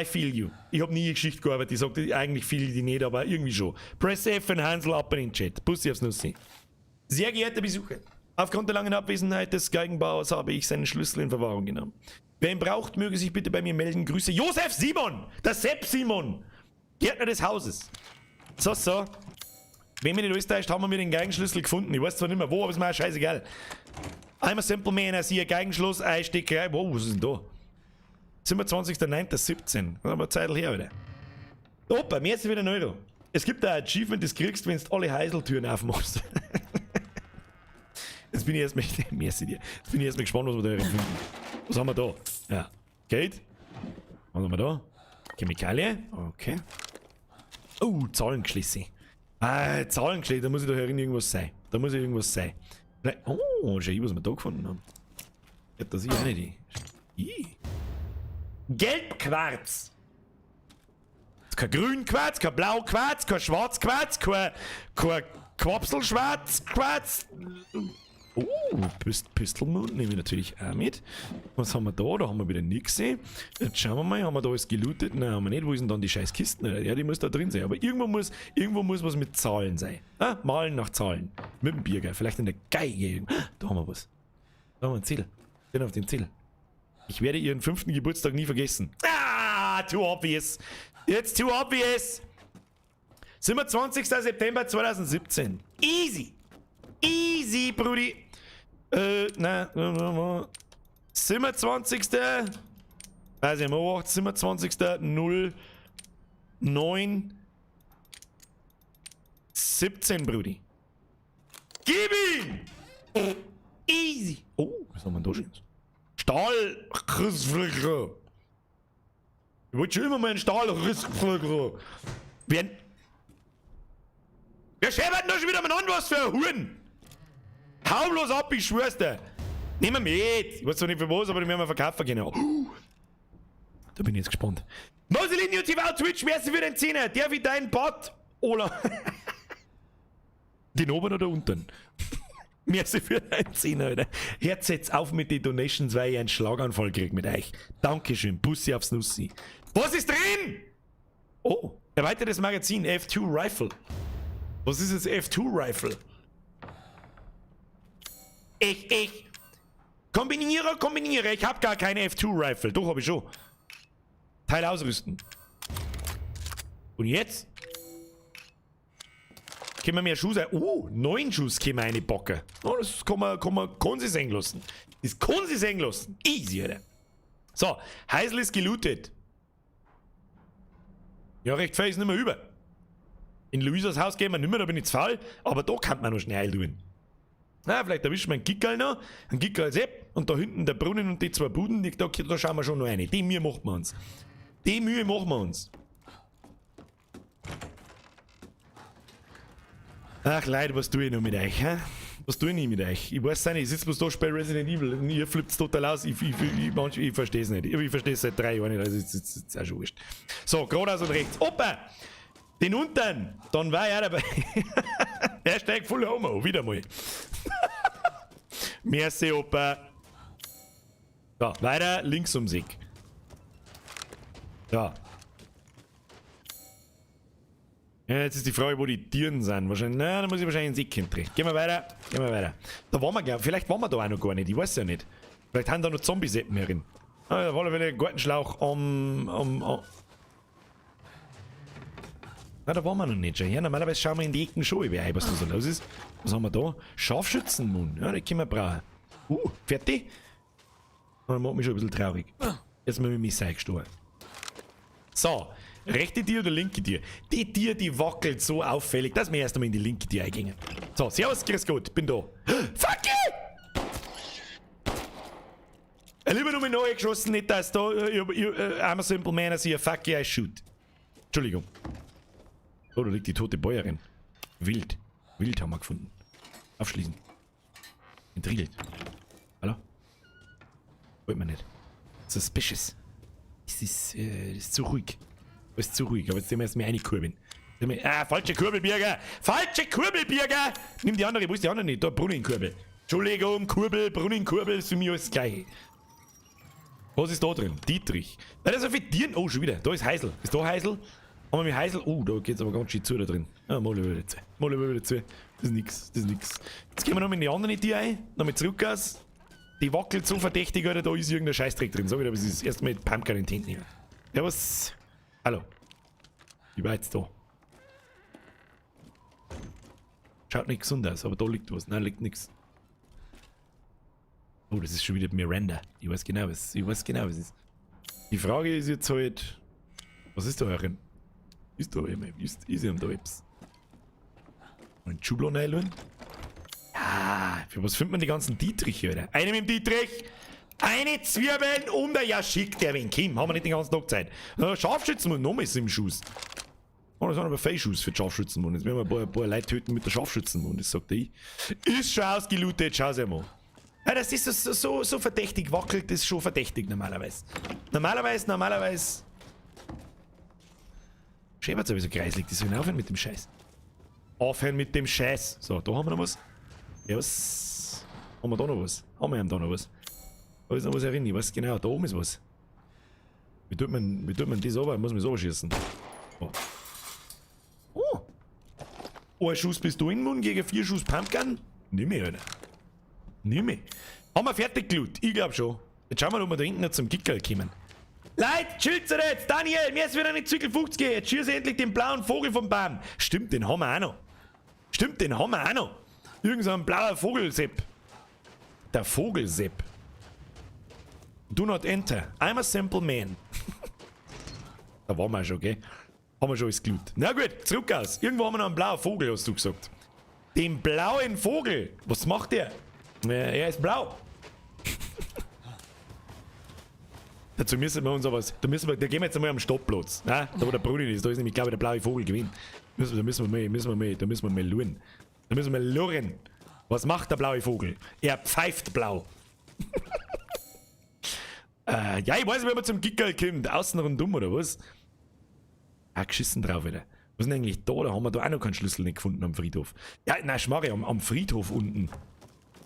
feel you. Ich habe nie in Geschichte gearbeitet, ich sage eigentlich feel ich die nicht, aber irgendwie schon. Press F und Hansel ab in den Chat. Bussi aufs Nussi. Sehr geehrter Besucher, aufgrund der langen Abwesenheit des Geigenbauers habe ich seinen Schlüssel in Verwahrung genommen. Wer ihn braucht, möge sich bitte bei mir melden. Grüße Josef Simon, der Sepp Simon, Gärtner des Hauses. So. Wenn mir nicht alles täuscht, haben wir den Geigenschlüssel gefunden. Ich weiß zwar nicht mehr wo, aber ist mir auch scheißegal. I'm a simple man, I see a Geigenschloss, Einsteckerei. Wow, was ist denn da? 27.09.17. Das haben wir Zeit her, wieder. Opa, mehr ist wieder ein Euro. Es gibt ein Achievement, das kriegst du, wenn du alle Heiseltüren aufmachst. Jetzt bin ich erstmal gespannt, was wir da finden. Was haben wir da? Ja. Geld. Was haben wir da? Chemikalien. Okay. Oh, Zahlengeschlüsse. Ah, Zahlengeschlüsse, da muss ich doch irgendwas sein. Oh, schau, was wir da gefunden haben. Ja, das ist ja nicht die. Gelbquarz. Kein Grünquarz, kein Blauquarz, kein Schwarzquarz, kein Quapselschwarzquarz. Oh, Pistolmund nehmen wir natürlich auch mit. Was haben wir da? Da haben wir wieder nichts gesehen. Jetzt schauen wir mal, haben wir da alles gelootet? Nein, haben wir nicht. Wo sind denn dann die scheiß Kisten? Ja, die muss da drin sein. Aber irgendwo muss was mit Zahlen sein. Ah, malen nach Zahlen. Mit dem Bierger. Vielleicht in der Geige. Da haben wir was. Da haben wir ein Ziel. Bin auf dem Ziel. Ich werde ihren 5. Geburtstag nie vergessen. Ah, too obvious. Jetzt too obvious. 27. September 2017. Easy. Easy, Brudi. Nein. 27. Weiß ich mal, 27. 09. 17, Brudi. Gib ihn! Easy. Oh, was haben wir da schon? Stahlrissflicker. Ich wollte schon immer mal einen Stahlrissflicker. Wir scheppern da schon wieder mal an, was für ein Huren. Hau bloß ab, ich schwör's dir. Nehmen wir mit. Ich weiß zwar nicht für was, aber den werden wir verkaufen können. Da bin ich jetzt gespannt. Moselinho TV Twitch, merci für den Zehner. Der wie dein Bot. Oder? Den oben oder unten? Merci für deinen Zehner, Alter. Hört jetzt auf mit den Donations, weil ich einen Schlaganfall krieg mit euch. Dankeschön. Bussi aufs Nussi. Was ist drin? Oh, erweitertes Magazin. F2 Rifle. Was ist das F2 Rifle? Ich. Kombiniere. Ich hab gar keine F2 Rifle. Doch, hab ich schon. Teil ausrüsten. Und jetzt? Können wir mehr Schuss ein? 9 Schuss können wir reinpacken. Oh, das kann man sich sehen lassen. Das kann sich sehen lassen. Easy, Alter. So, Heisel ist gelootet. Ja, recht viel ist nicht mehr über. In Luisas Haus gehen wir nicht mehr, da bin ich zu faul. Aber da kann man noch schnell tun. Na, vielleicht erwischen wir einen Gickerl noch. Einen Gickerl Sepp. Und da hinten der Brunnen und die 2 Buden, da schauen wir schon noch eine. Die Mühe machen wir uns. Ach Leute, was tue ich noch mit euch, hä? Was tue ich mit euch? Ich weiß nicht, ich sitze bloß da, spiele Resident Evil und ihr flippt total aus. Ich verstehe es nicht. Ich verstehe es seit 3 Jahren nicht, also ist auch schon wurscht. So, geradeaus und rechts. Opa! Den unten! Dann war ich auch dabei. Hashtag Full Homo, wieder mal. Merci, Opa. So, weiter, links um sich. Ja. Ja, jetzt ist die Frage, wo die Tieren sind. Wahrscheinlich, da muss ich wahrscheinlich ins Eck hinten. Gehen wir weiter. Da waren wir, vielleicht waren wir da auch noch gar nicht, ich weiß ja nicht. Vielleicht haben da noch Zombie-Seppen herin. Ah, da war wieder ein Gartenschlauch Na, da waren wir noch nicht schon. Ja, normalerweise schauen wir in die Ecken schon, was da so los ist. Was haben wir da? Scharfschützenmund. Ja, den können wir brauchen. Fertig? Das macht mich schon ein bisschen traurig. Jetzt mal mit mir eingestoßen. So. Rechte Tür oder linke Tür? Die Tür, die wackelt so auffällig, dass wir erst einmal in die linke Tür eingingen. So, servus, grüß Gott, bin da. Fuck you! Lieber nur mit neu geschossen, nicht dass da, I'm a simple man, I see a fuck you, I shoot. Entschuldigung. Oh, da liegt die tote Bäuerin. Wild haben wir gefunden. Aufschließen. Entriegelt. Hallo? Wollt man nicht. Suspicious. Das ist zu ruhig. Das ist zu ruhig, aber jetzt sehen wir erstmal eine Kurbeln. Falsche Kurbelbirger! Falsche Kurbelbirger! Nimm die andere, wo ist die andere nicht? Da, Brunnenkurbel. Entschuldigung, Kurbel, Brunnenkurbel, ist für mich alles gleich. Was ist da drin? Dietrich. Da ist so viel Tieren. Oh, schon wieder. Da ist Heisel. Ist da Heisel? Haben wir mit Heisel? Oh, da geht's aber ganz schön zu da drin. Ah, mal wieder zu. Das ist nix. Jetzt gehen wir noch mit die andere Tier ein. Nochmal zurück aus. Die wackelt so verdächtig, Alter, da ist irgendein Scheißdreck drin. Sag ich dir, was ist. Erst mit Pumpkin in die Hände nehmen. Ja, was? Hallo. Wie war jetzt da? Schaut nicht gesund aus, aber da liegt was. Nein, liegt nichts. Oh, das ist schon wieder Miranda. Ich weiß genau, was ist. Die Frage ist jetzt halt. Was ist da euren? Ist da jemand? Ist ihm da etwas? Ein Schubladen einladen? Ja, für was findet man die ganzen Dietriche, Alter? Eine mit dem Dietrich! Eine Zwiebeln und ja schickt der wen Kim. Haben wir nicht den ganzen Tag Zeit. Scharfschützenmund, nochmal ist im Schuss. Oh, das sind aber Fehlschuss für die Scharfschützenmund. Jetzt werden wir ein paar Leute töten mit der Scharfschützenmund, das sagt ich. Ist schon ausgelootet, schau's einmal. Ja, das ist so verdächtig, wackelt das schon verdächtig normalerweise. Normalerweise. Schäbert sowieso kreislig, die sollen aufhören mit dem Scheiß. So, da haben wir noch was. Ja, was? Haben wir da noch was? Da ist noch was herin, ich weiß genau, da oben ist was. Wie tut man das aber? Muss man so schießen. Oh. Ein Schuss Pistolenmund gegen 4 Schuss Pumpgun? Nimm ich, Alter. Haben wir fertig geloot? Ich glaub schon. Jetzt schauen wir, ob wir da hinten noch zum Kickerl kommen. Leute, chillt's jetzt! Daniel, mir ist wieder nicht Zügel 50 gehen. Jetzt schieß endlich den blauen Vogel vom Baum. Stimmt, den haben wir auch noch. Irgend so ein blauer Vogelsepp. Der Vogelsepp. Do not enter. I'm a simple man. Da waren wir schon, gell? Haben wir schon alles geloot. Na gut, zurück aus. Irgendwo haben wir noch einen blauen Vogel, hast du gesagt. Den blauen Vogel. Was macht der? Er ist blau. Dazu müssen wir uns aber da gehen wir jetzt einmal am Stoppplatz. Da wo der Brunnen ist, da ist nämlich, glaube ich, der blaue Vogel gewinnt. Da müssen wir mal lurren. Was macht der blaue Vogel? Er pfeift blau. Ja, ich weiß nicht, wenn man zum Gickerl kommt. Außen rundum oder was? Ah, geschissen drauf wieder. Was ist denn eigentlich da? Da haben wir da auch noch keinen Schlüssel nicht gefunden am Friedhof. Ja, nein, Schmarre, am Friedhof unten.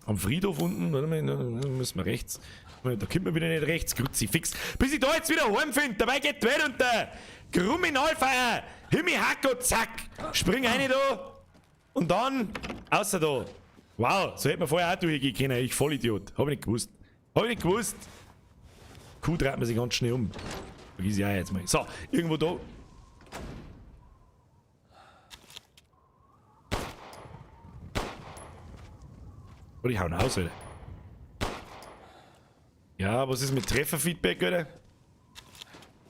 Am Friedhof unten, warte mal, da müssen wir rechts. Da kommt man wieder nicht rechts, Kruzifix. Bis ich da jetzt wieder heimfinde, dabei geht die Welt unter. Kriminalfeier, Himmel, Hack und zack. Spring rein da. Und dann, außer da. Wow, so hätte man vorher auch durchgehen können. Ich Vollidiot. Hab ich nicht gewusst. Hab ich nicht gewusst. Kuh dreht man sich ganz schnell um. Vergiss ich auch jetzt mal. So, irgendwo da. Oder die hauen aus, Alter. Ja, was ist mit Trefferfeedback, oder?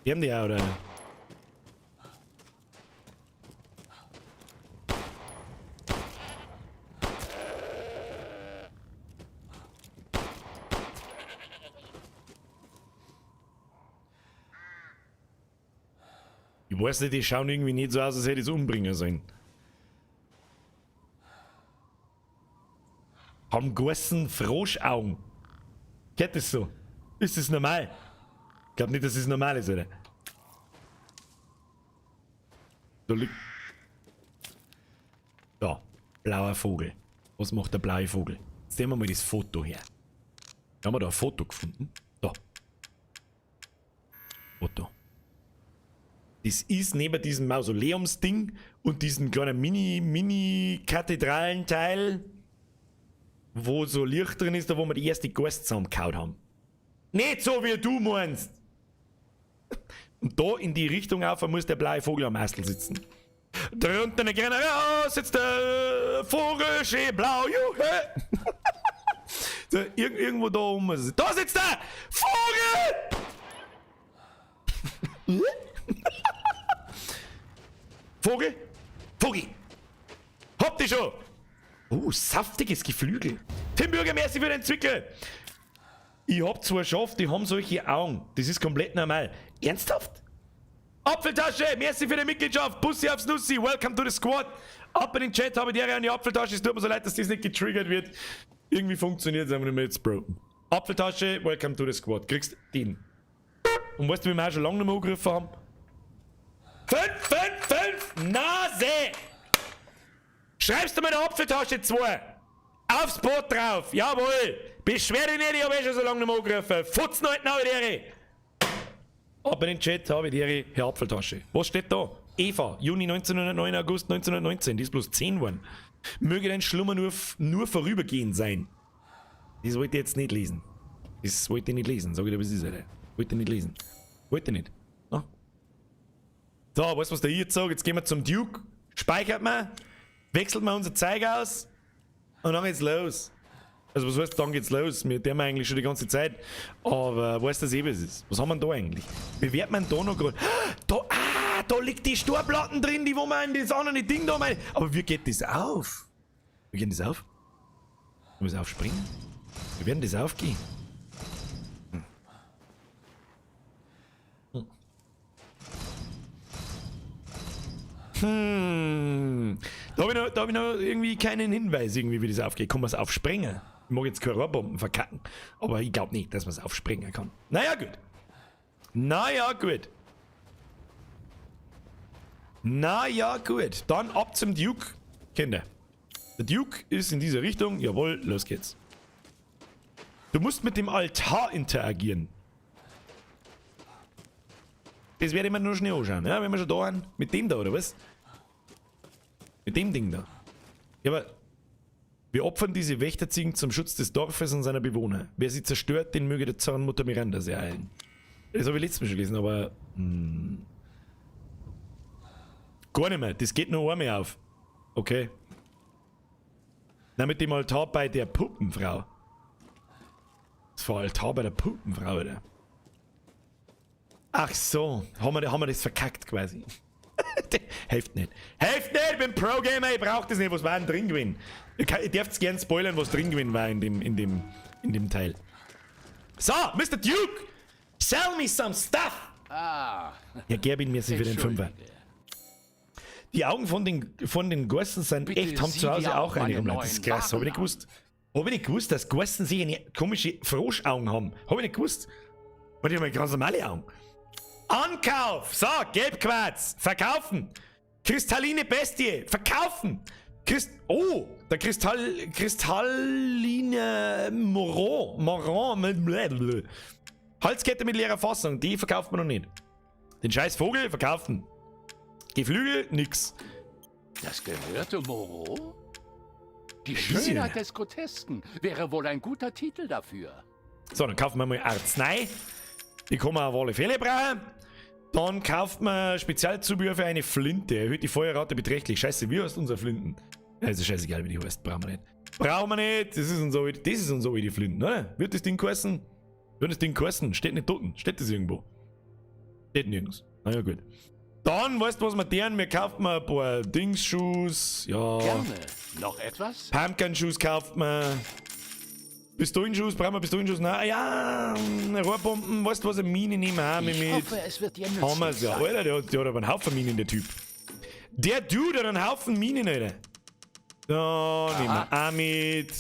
Die haben die auch, oder? Ich weiß nicht, die schauen irgendwie nicht so aus, als hätte ich es umbringen sollen. Haben großen Froschaugen. Geht das so? Ist das normal? Ich glaube nicht, dass es normal ist, oder? Da liegt. Da, blauer Vogel. Was macht der blaue Vogel? Jetzt nehmen wir mal das Foto her. Haben wir da ein Foto gefunden? Da. Foto. Das ist neben diesem Mausoleumsding und diesem kleinen Mini-Kathedralenteil, wo so Licht drin ist, da wo wir die erste Gast zusammengehauen haben. Nicht so wie du meinst! Und da in die Richtung auf muss der blaue Vogel am Astel sitzen. Drunter eine Grenze sitzt der Vogel, schön blau, juhe! So, irgendwo da oben. Da sitzt der Vogel! Vogel? Vogel! Habt ihr schon! Saftiges Geflügel. Tim Bürger, merci für den Zwickel. Ich hab zwar Schafe, die haben solche Augen. Das ist komplett normal. Ernsthaft? Apfeltasche, merci für die Mitgliedschaft. Bussi aufs Nussi, welcome to the squad. Ab in den Chat, habe ich dir an die Apfeltasche. Es tut mir so leid, dass das nicht getriggert wird. Irgendwie funktioniert es einfach nicht mehr jetzt, Bro. Apfeltasche, welcome to the squad. Kriegst den. Und weißt du, wie wir auch schon lange nicht mehr angegriffen haben? 5, Nase! Schreibst du mir eine Apfeltasche 2? Aufs Boot drauf, jawohl! Beschwer dich nicht, ich hab schon so lange nicht mehr angegriffen. Futzen heute noch die. Ab in den Chat habe ich die Apfeltasche. Was steht da? Eva, Juni 1909, August 1919, die ist bloß 10 geworden. Möge dein Schlummer nur vorübergehend sein. Das wollte ich jetzt nicht lesen. Das wollte ich nicht lesen, sag ich dir, was ist, Alter. Wollte ich nicht lesen. Wollte ich nicht. No. So, weißt du, was der hier jetzt sagt? Jetzt gehen wir zum Duke, speichert man, wechselt man unser Zeug aus und dann geht's los. Also was heißt, dann geht's los? Wir haben eigentlich schon die ganze Zeit. Aber weißt du, was ist? Was haben wir da eigentlich? Wie wird man da noch gerade? Da liegt die Storplatten drin, die wo man in das andere Ding da meint. Aber wie geht das auf? Wie geht das auf? Ich muss aufspringen. Wie werden das aufgehen? Da hab ich noch irgendwie keinen Hinweis, irgendwie, wie das aufgeht. Kann man es aufspringen? Ich mag jetzt keine Rohrbomben verkacken, aber ich glaube nicht, dass man es aufspringen kann. Naja, gut. Naja, gut. Dann ab zum Duke. Kinder. Der Duke ist in diese Richtung. Jawohl, los geht's. Du musst mit dem Altar interagieren. Das werde ich mir nur schnell anschauen, ja, wenn wir schon da sind. Mit dem da, oder was? Mit dem Ding da. Ja, aber wir opfern diese Wächterziegen zum Schutz des Dorfes und seiner Bewohner. Wer sie zerstört, den möge der Zornmutter Miranda sehr eilen. Das habe ich letztes Mal schon gelesen, aber... Gar nicht mehr, das geht nur einmal auf. Okay. Na, mit dem Altar bei der Puppenfrau. Das war Altar bei der Puppenfrau, oder? Ach so, haben wir das verkackt quasi. Hilft nicht. Hilft nicht, ich bin Pro-Gamer, ich brauch das nicht, was war denn drin gewesen? Ihr dürft gerne spoilern, was drin gewesen war in dem Teil. So, Mr. Duke! Sell me some stuff! Ah. Ja, Gerbin, mir sind für den Fünfer. Die Augen von den Gorsten sind Bitte echt, haben sieh zu Hause dir auch auch eine meine rumlaufen. Das ist krass, hab ich nicht gewusst. Hab ich nicht gewusst, dass Gorsten sich eine komische Froschaugen haben. Hab ich nicht gewusst. Warte mal, ganz normale Augen. Ankauf! So, Gelbquarz. Verkaufen. Kristalline Bestie. Verkaufen. Der kristalline Moron. Holzkette mit leerer Fassung. Die verkauft man noch nicht. Den scheiß Vogel verkaufen. Geflügel, nix. Das gehörte Moreau? Die Easy. Schönheit des Grotesken wäre wohl ein guter Titel dafür. So, dann kaufen wir mal Arznei. Die kann man auf alle Fälle brauchen. Dann kauft man Spezialzubehör für eine Flinte. Erhöht die Feuerrate beträchtlich. Scheiße, wie heißt unsere Flinten? Ja, ist scheißegal, wie die heißt. Brauchen wir nicht. Brauchen wir nicht. Das ist uns so wie die Flinten, oder? Wird das Ding kosten? Wird das Ding kosten? Steht nicht dort. Steht das irgendwo? Steht nirgends. Na ja, gut. Dann, weißt du, was wir deren? Wir kaufen ein paar Dingsschuss. Ja. Gerne. Noch etwas? Pumpkin-Schuss kauft man. Pistolenschuss, brauchen wir Pistolenschuss? Na ja, Rohrbomben, weißt du was, eine Mine nehmen wir auch mit. Ich hoffe, es wird dir Haben wir's nützlich ja. sein. Alter, der hat aber einen Haufen Minen, der Typ. Der Dude hat einen Haufen Minen, Alter. Da nehmen wir auch mit.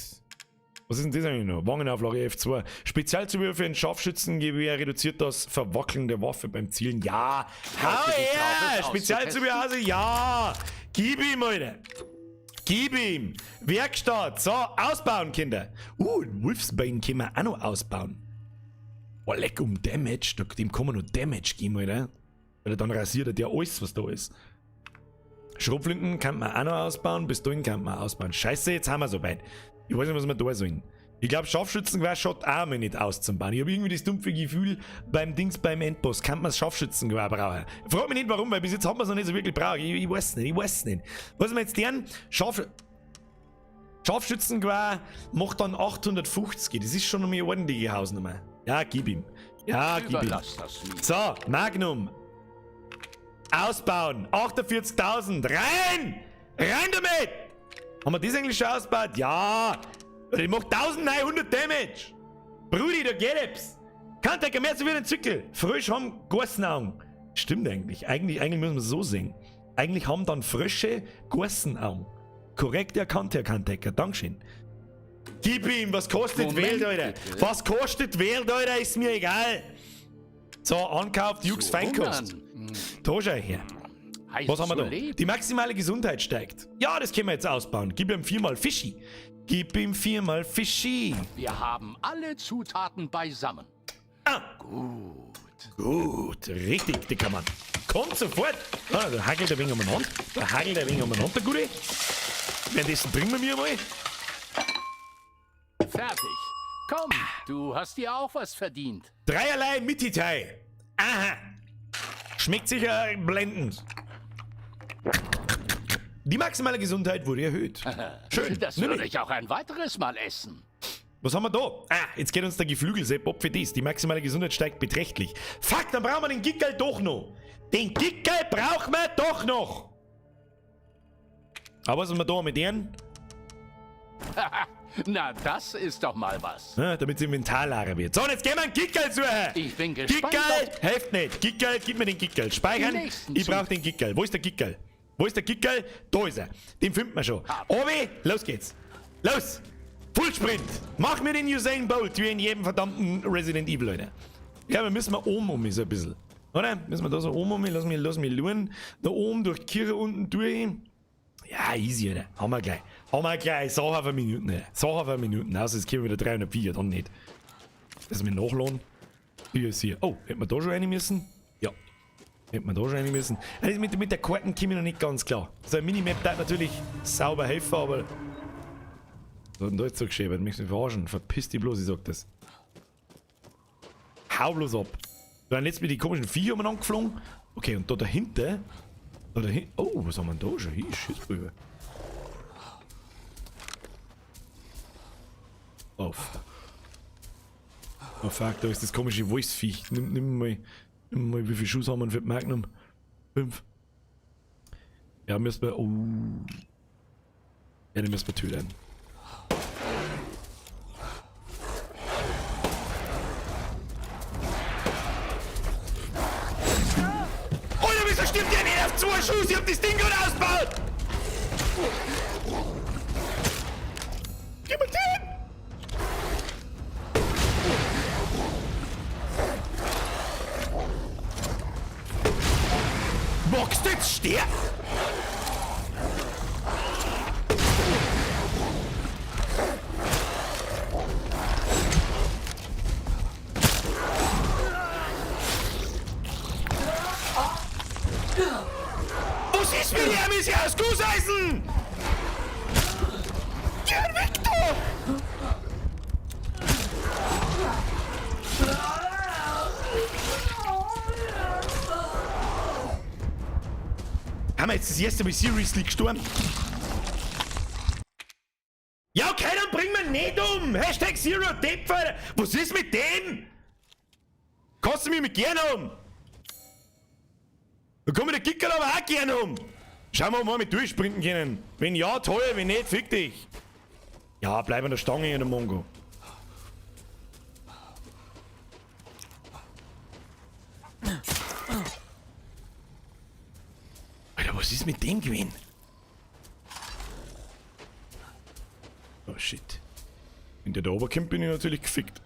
Was ist denn das eigentlich noch? Wangenauflage F2. Spezialzubehör für ein Scharfschützengewehr reduziert das Verwackeln der Waffe beim Zielen. Ja! Hau du dich her! drauf, es Spezialzubehör, also ja! Gib ihm, Alter! Gib ihm! Werkstatt! So, ausbauen, Kinder! Wolfsbein können wir auch noch ausbauen. Oh, leck um Damage. Dem kann man noch Damage geben, Alter. Weil dann rasiert er dir alles, was da ist. Schrotflinten kann man auch noch ausbauen, Pistolen kann man auch ausbauen. Scheiße, jetzt haben wir soweit. Ich weiß nicht, was wir da sollen. Ich glaube, Scharfschützengewehr schaut auch mal nicht aus zum Bauen. Ich habe irgendwie das dumpfe Gefühl, beim Endboss kann man das Scharfschützengewehr brauchen. Frag mich nicht warum, weil bis jetzt haben wir es noch nicht so wirklich braucht. Ich weiß nicht. Was wir jetzt deren? Scharfschützengewehr macht dann 850. Das ist schon noch eine ordentliche Hausnummer. Ja, gib ihm. Ja, gib ihm. Überlass das mir. So, Magnum. Ausbauen. 48.000. Rein! Rein damit! Haben wir das eigentlich schon ausgebaut? Ja! Die macht 1900 Damage! Brudi, da geht etwas! Kann der mehr so wie ein Zückel! Frisch haben Gassenaugen. Stimmt eigentlich. Eigentlich müssen wir es so sehen. Eigentlich haben dann Frösche Gassenaugen. Korrekt erkannt, Herr Kantecker. Dankeschön. Gib ihm, was kostet Moment, Welt, Alter? bitte. Was kostet Welt, Alter? Ist mir egal. So, ankauft Jux Feinkost. Da schau her. Was haben wir da? Die maximale Gesundheit steigt. Ja, das können wir jetzt ausbauen. Gib ihm 4-mal Fischi. Gib ihm 4-mal Fischi. Wir haben alle Zutaten beisammen. Ah, Gut. richtig, dicker Mann. Kommt sofort. Ah, da hagelt ein wenig umeinander. Der Gute. Währenddessen trinken wir mal. Fertig. Komm, du hast dir auch was verdient. Dreierlei Mittitei. Aha. Schmeckt sicher blendend. Die maximale Gesundheit wurde erhöht. Schön. Das Nimm würde ich. ich auch ein weiteres Mal essen. Was haben wir da? Ah, jetzt geht uns der Geflügelsepp ab für das. Die maximale Gesundheit steigt beträchtlich. Fuck, dann brauchen wir den Gickel doch noch. Den Gickel brauchen wir doch noch. Aber was haben wir da mit denen? Na, das ist doch mal was. Ja, damit das Inventar leer wird. So, und jetzt gehen wir einen Gickel suchen. Ich bin gespannt. Gickel, helft nicht. Gickel, gib mir den Gickel. Speichern. Den nächsten Ich brauche Zug. den Gickel. Wo ist der Gickel? Wo ist der Gickel? Da ist er. Den finden wir schon. Obi, los geht's. Los. Fullsprint. Mach mir den Usain Bolt, wie in jedem verdammten Resident Evil, Leute. Ja, wir müssen mal oben um so ein bisschen. Oder? Müssen wir da so oben um? Lass mich luren. Da oben durch die Kirche unten durch. Ja, easy, Alter. Haben wir gleich. Sache für Minuten, Alter. Sache für Minuten. Also, jetzt können wir wieder 300 Viecher, dann nicht. Lass mich nachladen. Hier ist hier. Oh, hätten wir da schon rein müssen? Ja. Hätten wir da schon rein müssen. Also mit der Karten komme ich noch nicht ganz klar. So ein Minimap darf natürlich sauber helfen, aber. Was hat denn da jetzt so geschrieben? Du möchtest mich verarschen. Verpiss dich bloß, ich sag das. Hau bloß ab. Da sind jetzt mit die komischen Viecher umeinander geflogen. Okay, und da dahinter. Oh, was haben wir denn da schon? Hier, Schissbrühe. Oh, fuck. Oh, fuck, da ist das komische Voice-Viech. Nimm mal, wie viele Schuss haben wir für die Magnum? 5. Ja, müssen wir. Oh. Ja, den müssen wir töten. Oder wieso stimmt der nicht auf 2 Schuss? Ich hab das Ding gut ausgebaut! Gib mir den! Magst du jetzt sterben? Was ist mit ihm? Ist ja aus Gusseisen! Geh weg da! Haben wir jetzt das erste Mal seriously gestorben? Ja, okay, dann bring wir nicht um! Hashtag Zero Depfer! Was ist mit dem? Kannst du mich mit gerne um? Da kann mir der Kicker aber auch gerne um! Schauen wir mal, mit durchsprinten können. Wenn ja, toll, wenn nicht, fick dich! Ja, bleib an der Stange in der Mongo. Alter, was ist mit dem gewesen? Oh shit. Wenn der da oben bin ich natürlich gefickt.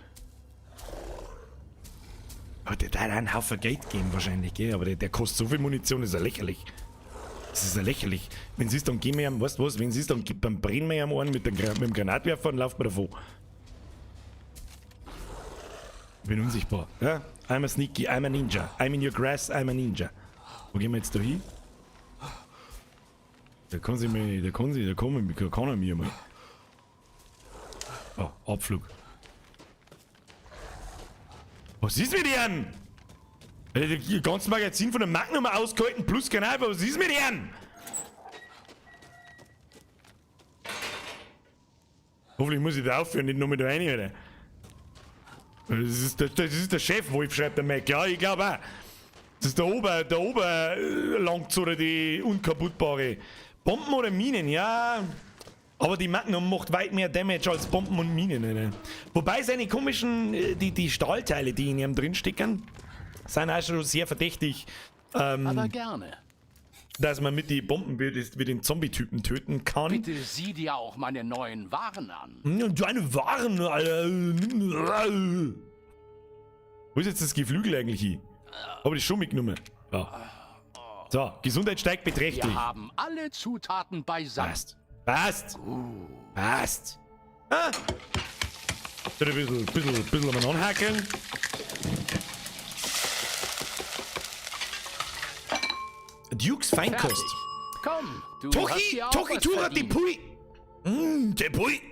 Aber der hat einen Haufen Geld geben wahrscheinlich, gell? Aber der kostet so viel Munition, ist ja lächerlich. Das ist ja lächerlich. Wenn sie es dann gehen wir ihm, weißt du was, wenn sie es dann gibt, dann brennen wir ihm einen mit dem Granatwerfer und laufen wir davon. Ich bin unsichtbar. Ja? I'm a sneaky, I'm a ninja. I'm in your grass, I'm a ninja. Wo gehen wir jetzt da hin? Da kann er mir mal. Oh, Abflug. Was ist mit ihm? Das ganze Magazin von der Magnum ausgehalten plus Kanal, was ist mit ihm? Hoffentlich muss ich da aufhören, nicht nur mit rein, Alter. Das ist der Chef, Wolf, schreibt der Mac. Ja, ich glaube auch. Das ist der Oberlangt oder die unkaputtbare. Bomben oder Minen, ja. Aber die Magnum macht weit mehr Damage als Bomben und Minen, Alter. Wobei seine komischen, die Stahlteile, die in ihm drinstecken, sind auch schon sehr verdächtig. Aber gerne. Dass man mit den Bomben wie den Zombie-Typen töten kann. Bitte sieh dir auch meine neuen Waren an. Deine Waren, Alter. Wo ist jetzt das Geflügel eigentlich hin? Habe ich schon mitgenommen. Ja. So, Gesundheit steigt beträchtlich. Wir haben alle Zutaten beisammen. Passt. Passt. Ah. Ein bisschen mal anhackeln. Dukes Feinkost. Fertig. Komm, du hast dir auch Toki was Tura verdient. Depui. Depui.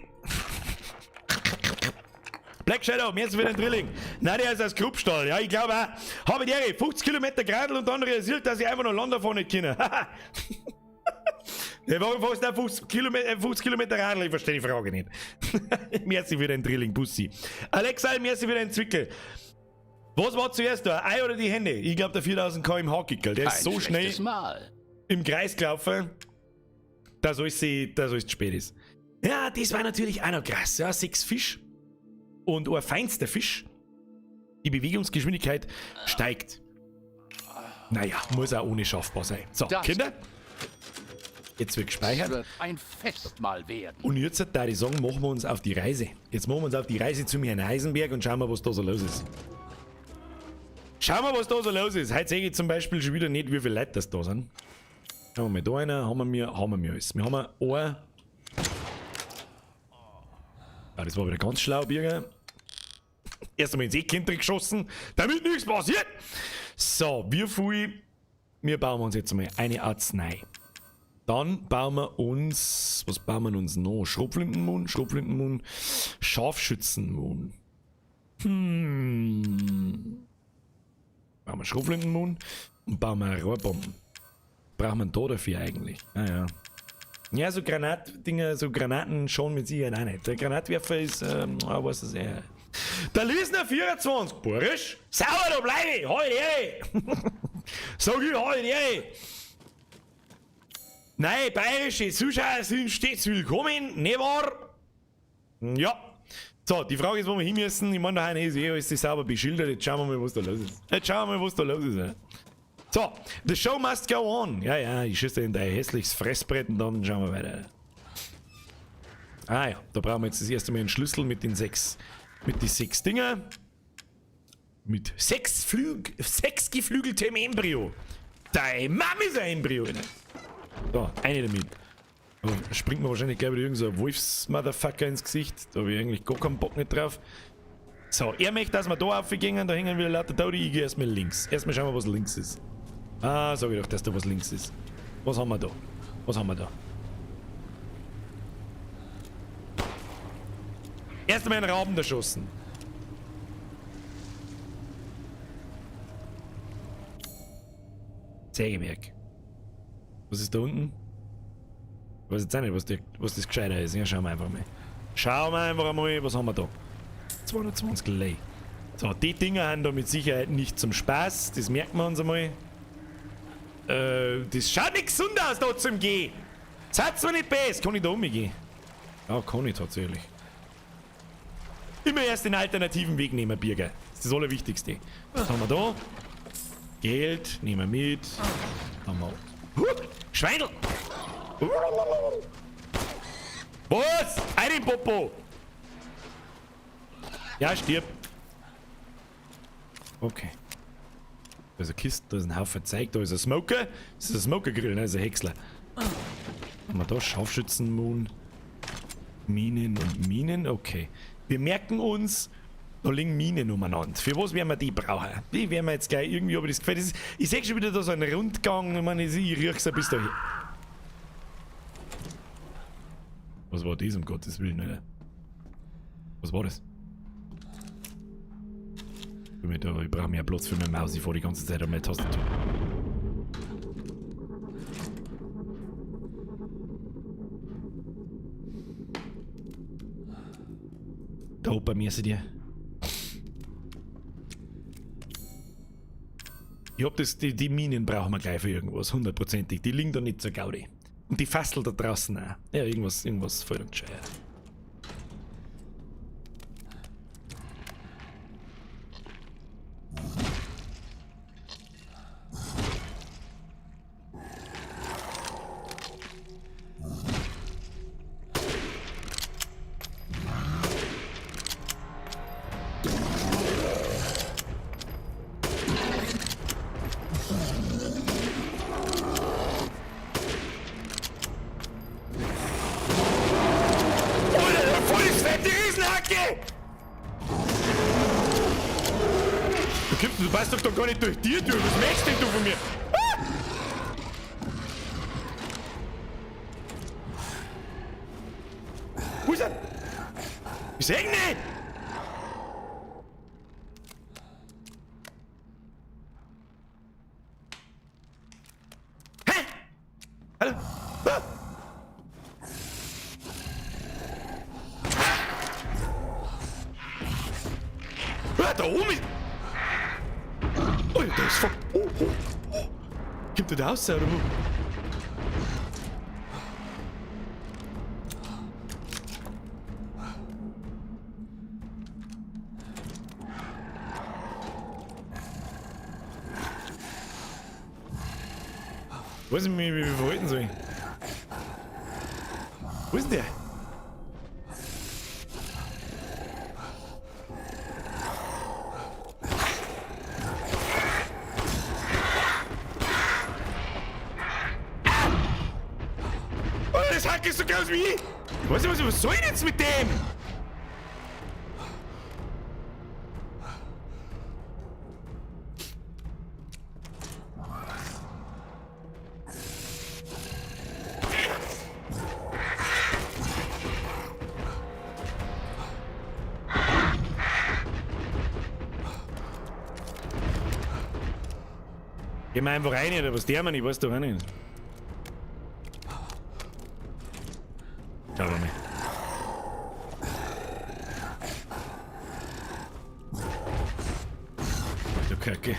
Black Shadow, merci für den Drilling. Nein, der ist aus Kruppstall. Ja, ich glaube auch. Habe die Ehre, 50 Kilometer Gradl und dann realisiert, dass ich einfach noch Land davon nicht kenne. Der war fast auch 50 Kilometer Radl, ich verstehe die Frage nicht. Merci für den Drilling, Bussi. Alexa, merci für den Zwickel. Was war zuerst da? Ei oder die Hände? Ich glaube der 4000 km/h Kickel. Der ist so schnell Mal. im Kreis gelaufen, dass alles zu spät ist. Ja, das war natürlich auch noch krass. Ja, 6 Fisch und ein feinster Fisch. Die Bewegungsgeschwindigkeit steigt. Naja, muss auch ohne schaffbar sein. So, Das Kinder. Jetzt wird Es gespeichert. wird ein Festmahl werden. Und jetzt würde ich sagen, machen wir uns auf die Reise. Jetzt machen wir uns auf die Reise zu mir in Heisenberg und schauen wir, was da so los ist. Schauen wir, was da so los ist. Heute sehe ich zum Beispiel schon wieder nicht, wie viele Leute das da sind. Schauen wir mal da rein, haben wir alles. Wir haben ein... Ah, das war wieder ganz schlau, Birger. Erst einmal ins Eckkind geschossen, damit nichts passiert. So, wie viel... Wir bauen uns jetzt mal eine Arznei. Dann bauen wir uns... Was bauen wir uns noch? Schrotflintenmund, Scharfschützenmund. Bauen wir Schrotflintenmund und bauen wir Rohrbomben. Braucht man da dafür eigentlich? Ja. Ja, so Granatdinger, so Granaten schon mit Sicherheit auch nicht. Der Granatwerfer ist, was ist er? Der Liesner 24, Borisch. Sauer, da bleib ich, halt her! Sag ich, halt her! Nein, bayerische Zuschauer sind stets willkommen, nicht wahr? Ja. So, die Frage ist, wo wir hin müssen. Ich meine, da ist alles sauber beschildert. Jetzt schauen wir mal, was da los ist. Ja. So, the show must go on. Ja, ich schieße in dein hässliches Fressbrett und dann schauen wir weiter. Ah ja, da brauchen wir jetzt das erste Mal einen Schlüssel mit den 6 Dinger. Mit 6 geflügeltem Embryo. Deine Mami ist ein Embryo, Alter. So, eine damit. Aber springt mir wahrscheinlich gleich wieder irgend so ein Wolfs-Motherfucker ins Gesicht. Da habe ich eigentlich gar keinen Bock nicht drauf. So, er möchte, dass wir da raufgehen, da hängen wieder lauter Tode. Ich gehe erstmal links. Erstmal schauen wir, was links ist. Ah, sag ich doch, dass da was links ist. Was haben wir da? Was haben wir da? Erstmal einen Rauben erschossen. Sägewerk. Was ist da unten? Ich weiß jetzt auch nicht, was das gescheiter ist. Ja, schauen wir einfach mal. Schauen wir einfach mal, was haben wir da? 220 Lei. So, die Dinger haben da mit Sicherheit nicht zum Spaß. Das merken wir uns einmal. Das schaut nicht gesund aus, da zum Gehen. Seid's mir nicht besser. Kann ich da umgehen? Ja, kann ich tatsächlich. Immer erst den alternativen Weg nehmen, Birger. Das ist das Allerwichtigste. Was haben wir da? Geld, nehmen wir mit. Haben wir. Schweindel! Was? Einen Popo! Ja, stirb. Okay. Da ist eine Kiste, da ist ein Haufen Zeug, da ist ein Smoker. Das ist ein Smoker-Grill, ne? Das ist ein Häcksler. Haben wir da Scharfschützen-Moon? Minen und Minen? Okay. Wir merken uns, da liegen Minen umeinander. Für was werden wir die brauchen? Die werden wir jetzt gleich irgendwie, aber das gefällt. Ich sehe schon wieder da so einen Rundgang. Ich meine, ich riech's ein bis dahin. Was war das, um Gottes Willen, Alter? Was war das? Ich brauche mehr Platz für meine Maus. Ich fahre die ganze Zeit an meine Tastatur. Da oben bei mir seht ihr. Ich hab die Minen brauchen wir gleich für irgendwas, hundertprozentig. Die liegen da nicht zur Gaudi. Und die Fassel da draußen auch. Ja, irgendwas voll und gescheit. Du weißt doch gar nicht durch die Tür. Was möchtest denn du von mir? Ah! Wo ist er? Ich seh ihn nicht! Hä? Hallo? Ah! Ah, da oben ist... Oh, da ist fuck. Oh. Kommt der da raus, oder wo? Weiß ich nicht, wie wir verhalten sollen. Wo ist denn der? Das Hack ist so groß wie ich! Ich weiß nicht, was soll ich jetzt mit dem? Geh mal einfach rein, oder was der man? Ich weiß doch auch nicht. Schau mal. Du Kacke.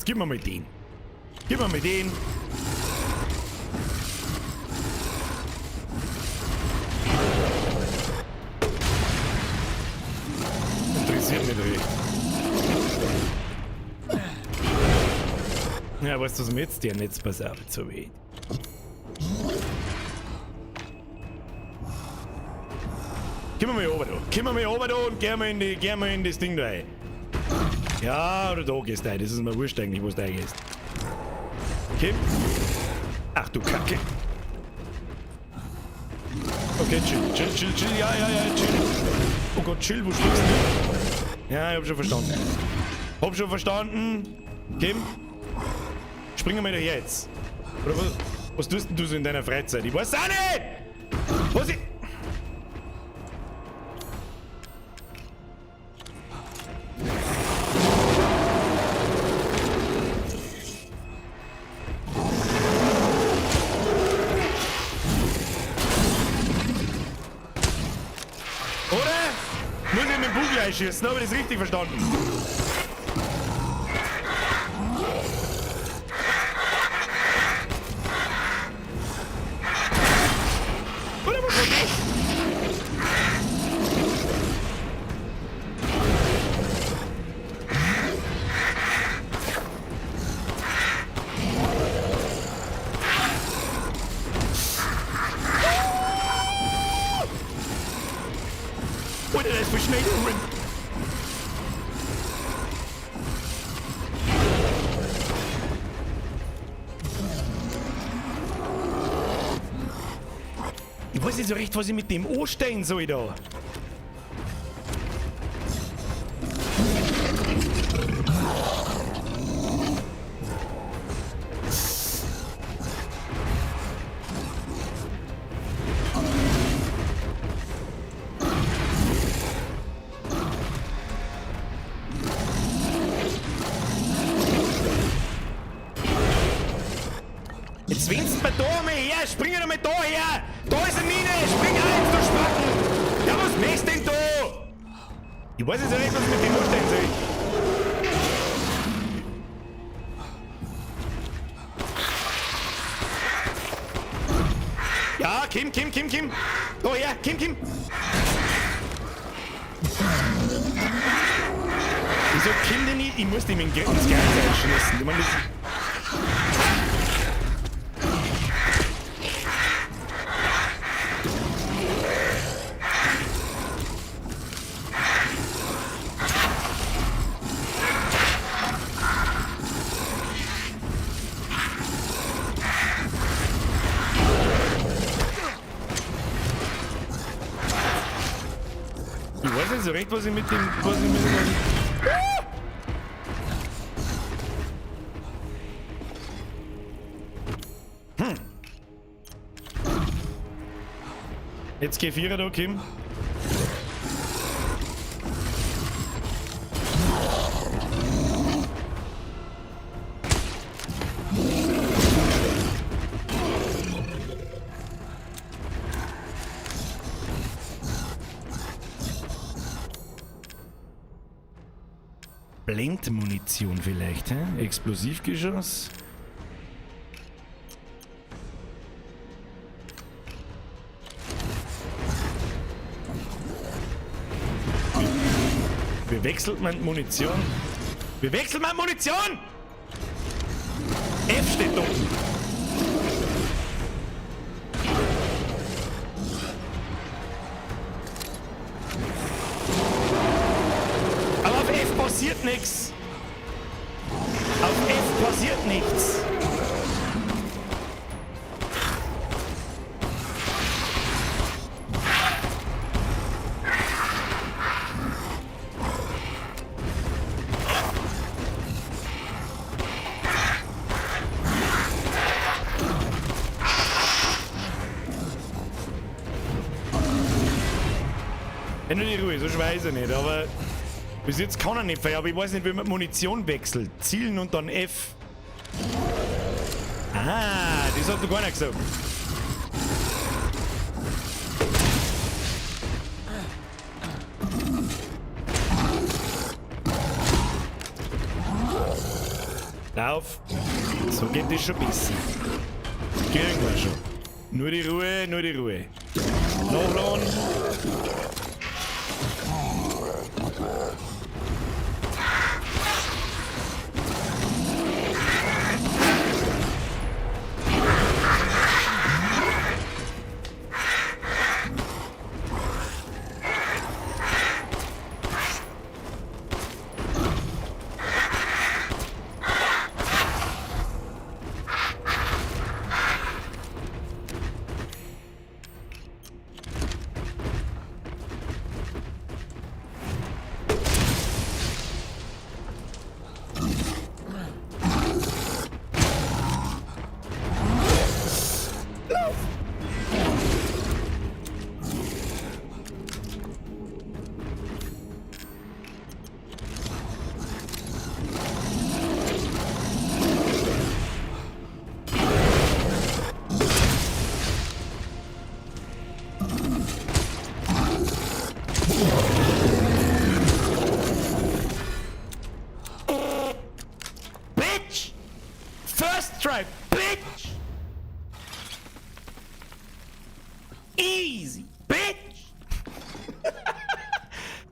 Gib mir mal den. Gib mir mal den. passiert nicht recht. Ja, weißt du, was mir jetzt der Netz pass auf, so weh. Gehen wir mal oben da. Gehen wir mal oben da und gehen wir in das Ding da rein. Ja, oder da gehst du rein. Das ist mir wurscht eigentlich, wo du reingehst. Okay. Ach du Kacke. Okay, chill. Ja, chill. Oh Gott, chill, wo steckst du? Ja, ich hab schon verstanden. Kim? Springen wir doch jetzt. Oder was tust denn du so in deiner Freizeit? Ich weiß auch nicht! Was ich... Muss ich mit dem Bugel einschießen, habe ich das richtig verstanden? Oder was war das? Oder das ist für schnell geholt. Ich weiß nicht so recht, was ich mit dem anstellen soll da. Jetzt winst mir da mal her, spring doch mal da her! Da ist eine Mine, spring ein, du Spacken! Ja, was machst denn da? Ich weiß jetzt nicht, was ich mit dem anstellen soll. Ja, Kim! Da her, Kim! Wieso Kim denn nicht? Ich muss dem ins Gehirn einschießen. Ich meine, das... Ich weiß nicht so recht, was ich mit dem... Jetzt G4 da, Kim. Blendmunition vielleicht, hä? Explosivgeschoss? Wechselt man Munition? Wechselt man Munition? F steht unten. Aber auf F passiert nichts. Auf F passiert nichts. Ja, nur die Ruhe, so weiß ich nicht, aber bis jetzt kann er nicht, aber ich weiß nicht, wie man Munition wechselt. Zielen und dann F. Ah, das hat du gar nicht gesagt. Lauf. So geht das schon ein bisschen. Kriegen wir schon. Nur die Ruhe, nur die Ruhe. Nachladen.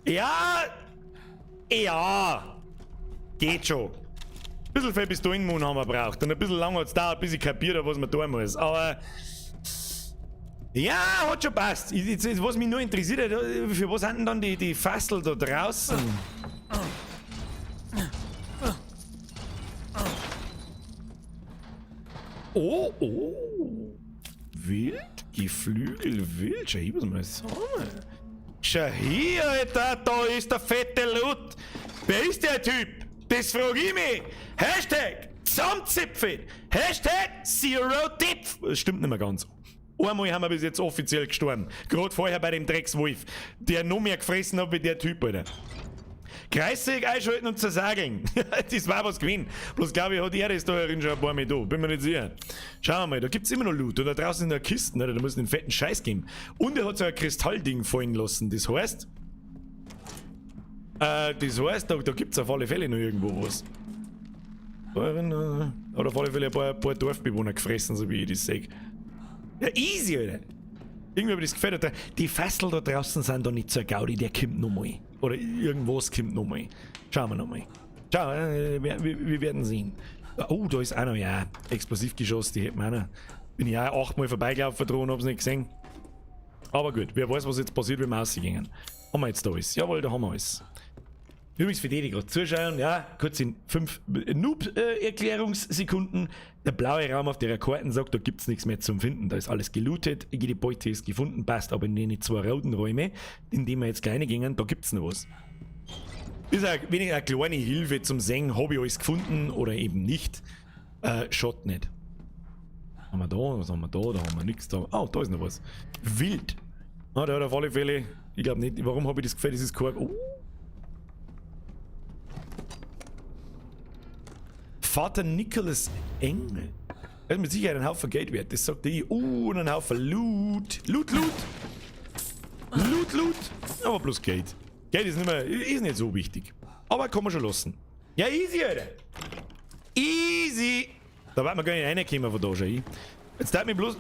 Ja! Ja! Geht schon. Ein bisschen viel Pistolenmund haben wir braucht. Und ein bisschen lang hat es dauert, bis ich kapiert habe, was man tun muss. Aber... Ja, hat schon passt. Was mich nur interessiert, für was sind denn dann die Fassel da draußen? Oh, oh. Wild, Geflügel, wild. Schau, ich muss mal sagen. Schau hier, Alter, da ist der fette Lut. Wer ist der Typ? Das frage ich mich. Hashtag Zusammenzipfel. Hashtag Zero Dip. Das stimmt nicht mehr ganz. Einmal haben wir bis jetzt offiziell gestorben. Gerade vorher bei dem Dreckswolf, der noch mehr gefressen hat wie der Typ, Alter. Kreissäge einschalten und zersageln. Das war was gewesen. Bloß glaube ich, hat er das da herin schon ein paar Mal da. Bin mir nicht sicher. Schauen wir mal, da gibt es immer noch Loot. Und da draußen in der Kiste, da muss es einen fetten Scheiß geben. Und er hat so ein Kristallding fallen lassen. Das heißt, da gibt es auf alle Fälle noch irgendwo was. Hat auf alle Fälle ein paar Dorfbewohner gefressen, so wie ich das sehe. Ja, easy, Alter. Irgendwie habe ich das Gefühl, die Fassel da draußen sind da nicht so ein Gaudi, der kommt nochmal. Oder irgendwas kommt nochmal. Schauen wir nochmal. Schau, wir werden sehen. Oh, da ist einer, ja. Explosivgeschoss, die hätten wir auch noch. Bin ich auch 8-mal vorbeigelaufen und hab's nicht gesehen. Aber gut, wer weiß, was jetzt passiert, wenn wir rausgehen. Haben wir jetzt da alles? Jawohl, da haben wir alles. Übrigens für die, die gerade zuschauen, ja, kurz in 5 Noob-Erklärungssekunden. Der blaue Raum auf der Karten sagt, da gibt es nichts mehr zum Finden. Da ist alles gelootet, jede Beute ist gefunden, passt. Aber in den 2 roten Räume, in denen wir jetzt kleine gingen, da gibt es noch was. Ist auch weniger eine kleine Hilfe zum Sehen, habe ich alles gefunden oder eben nicht. Schaut nicht. Haben wir da, was haben wir da? Da haben wir nichts da. Oh, da ist noch was. Wild. Ah, der hat auf alle Fälle, ich glaube nicht, warum habe ich das Gefühl, das ist kein... Oh. Vater Nicholas Engel. Er hat mit Sicherheit einen Haufen Geld wert. Das sagt er. Und einen Haufen Loot. Loot. Aber bloß Geld. Geld ist nicht so wichtig. Aber kann man schon lassen. Ja, easy, Alter. Easy. Da wird man gar nicht reinkommen von da schon. Jetzt darf mich bloß...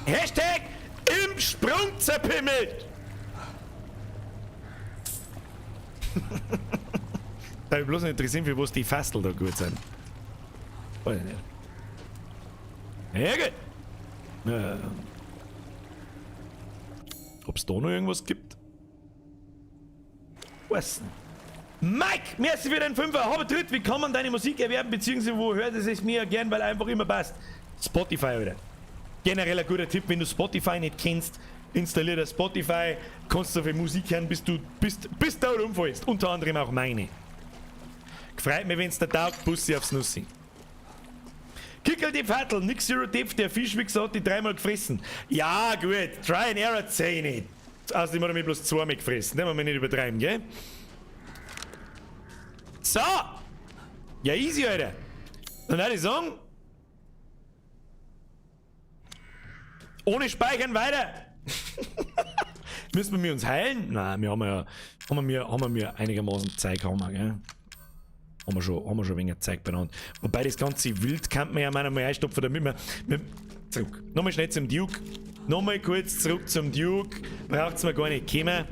Hashtag im Sprung zerpimmelt! Da habe ich bloß nicht interessiert, für was die Fassel da gut sind. Weiß ich nicht. Ja, gut. Ob es da noch irgendwas gibt? Was denn? Mike, merci für den 5er. Habe Tritt, wie kann man deine Musik erwerben, beziehungsweise wo hört es mir gern, weil einfach immer passt. Spotify, oder? Generell ein guter Tipp, wenn du Spotify nicht kennst, installier das Spotify, kannst du für Musik hören, bis du da rumfällst. Unter anderem auch meine. Gefreut mich, wenn es dir taugt, Bussi aufs Nussi. Kickel die Vattel, nix Zero Depth, der Fischwichser hat die 3-mal gefressen. Ja, gut, Try and Error 10 nicht. Außerdem hat er mich bloß 2-mal gefressen, den wollen wir nicht übertreiben, gell? So! Ja, easy, Alter. Und dann würde ich sagen, ohne Speichern weiter! Müssen wir uns heilen? Nein, haben wir einigermaßen Zeug haben wir, gell? Haben wir schon ein wenig Zeug benannt. Wobei das ganze Wild kann man ja mal einstopfen, damit wir zurück. Nochmal schnell zum Duke. Nochmal kurz zurück zum Duke. Braucht's mir gar nicht kommen.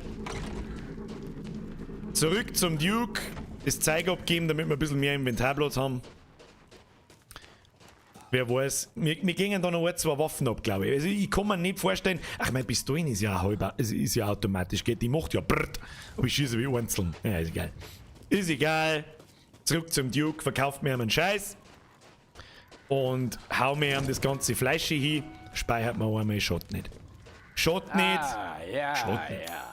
Zurück zum Duke. Das Zeug abgeben, damit wir ein bisschen mehr Inventarplatz haben. Wer weiß, wir gingen da noch 2 Waffen ab, glaube ich. Also ich kann mir nicht vorstellen, ach mein Pistolen ist ja ist ja automatisch, geht, die macht ja brrrt, aber ich schieße wie einzeln. Ja, ist egal. Ist egal. Zurück zum Duke, verkauft mir einen Scheiß und hau mir das ganze Fleisch hin, speichert man einmal, schaut nicht. Schaut nicht. Ja, Schaut nicht. ja.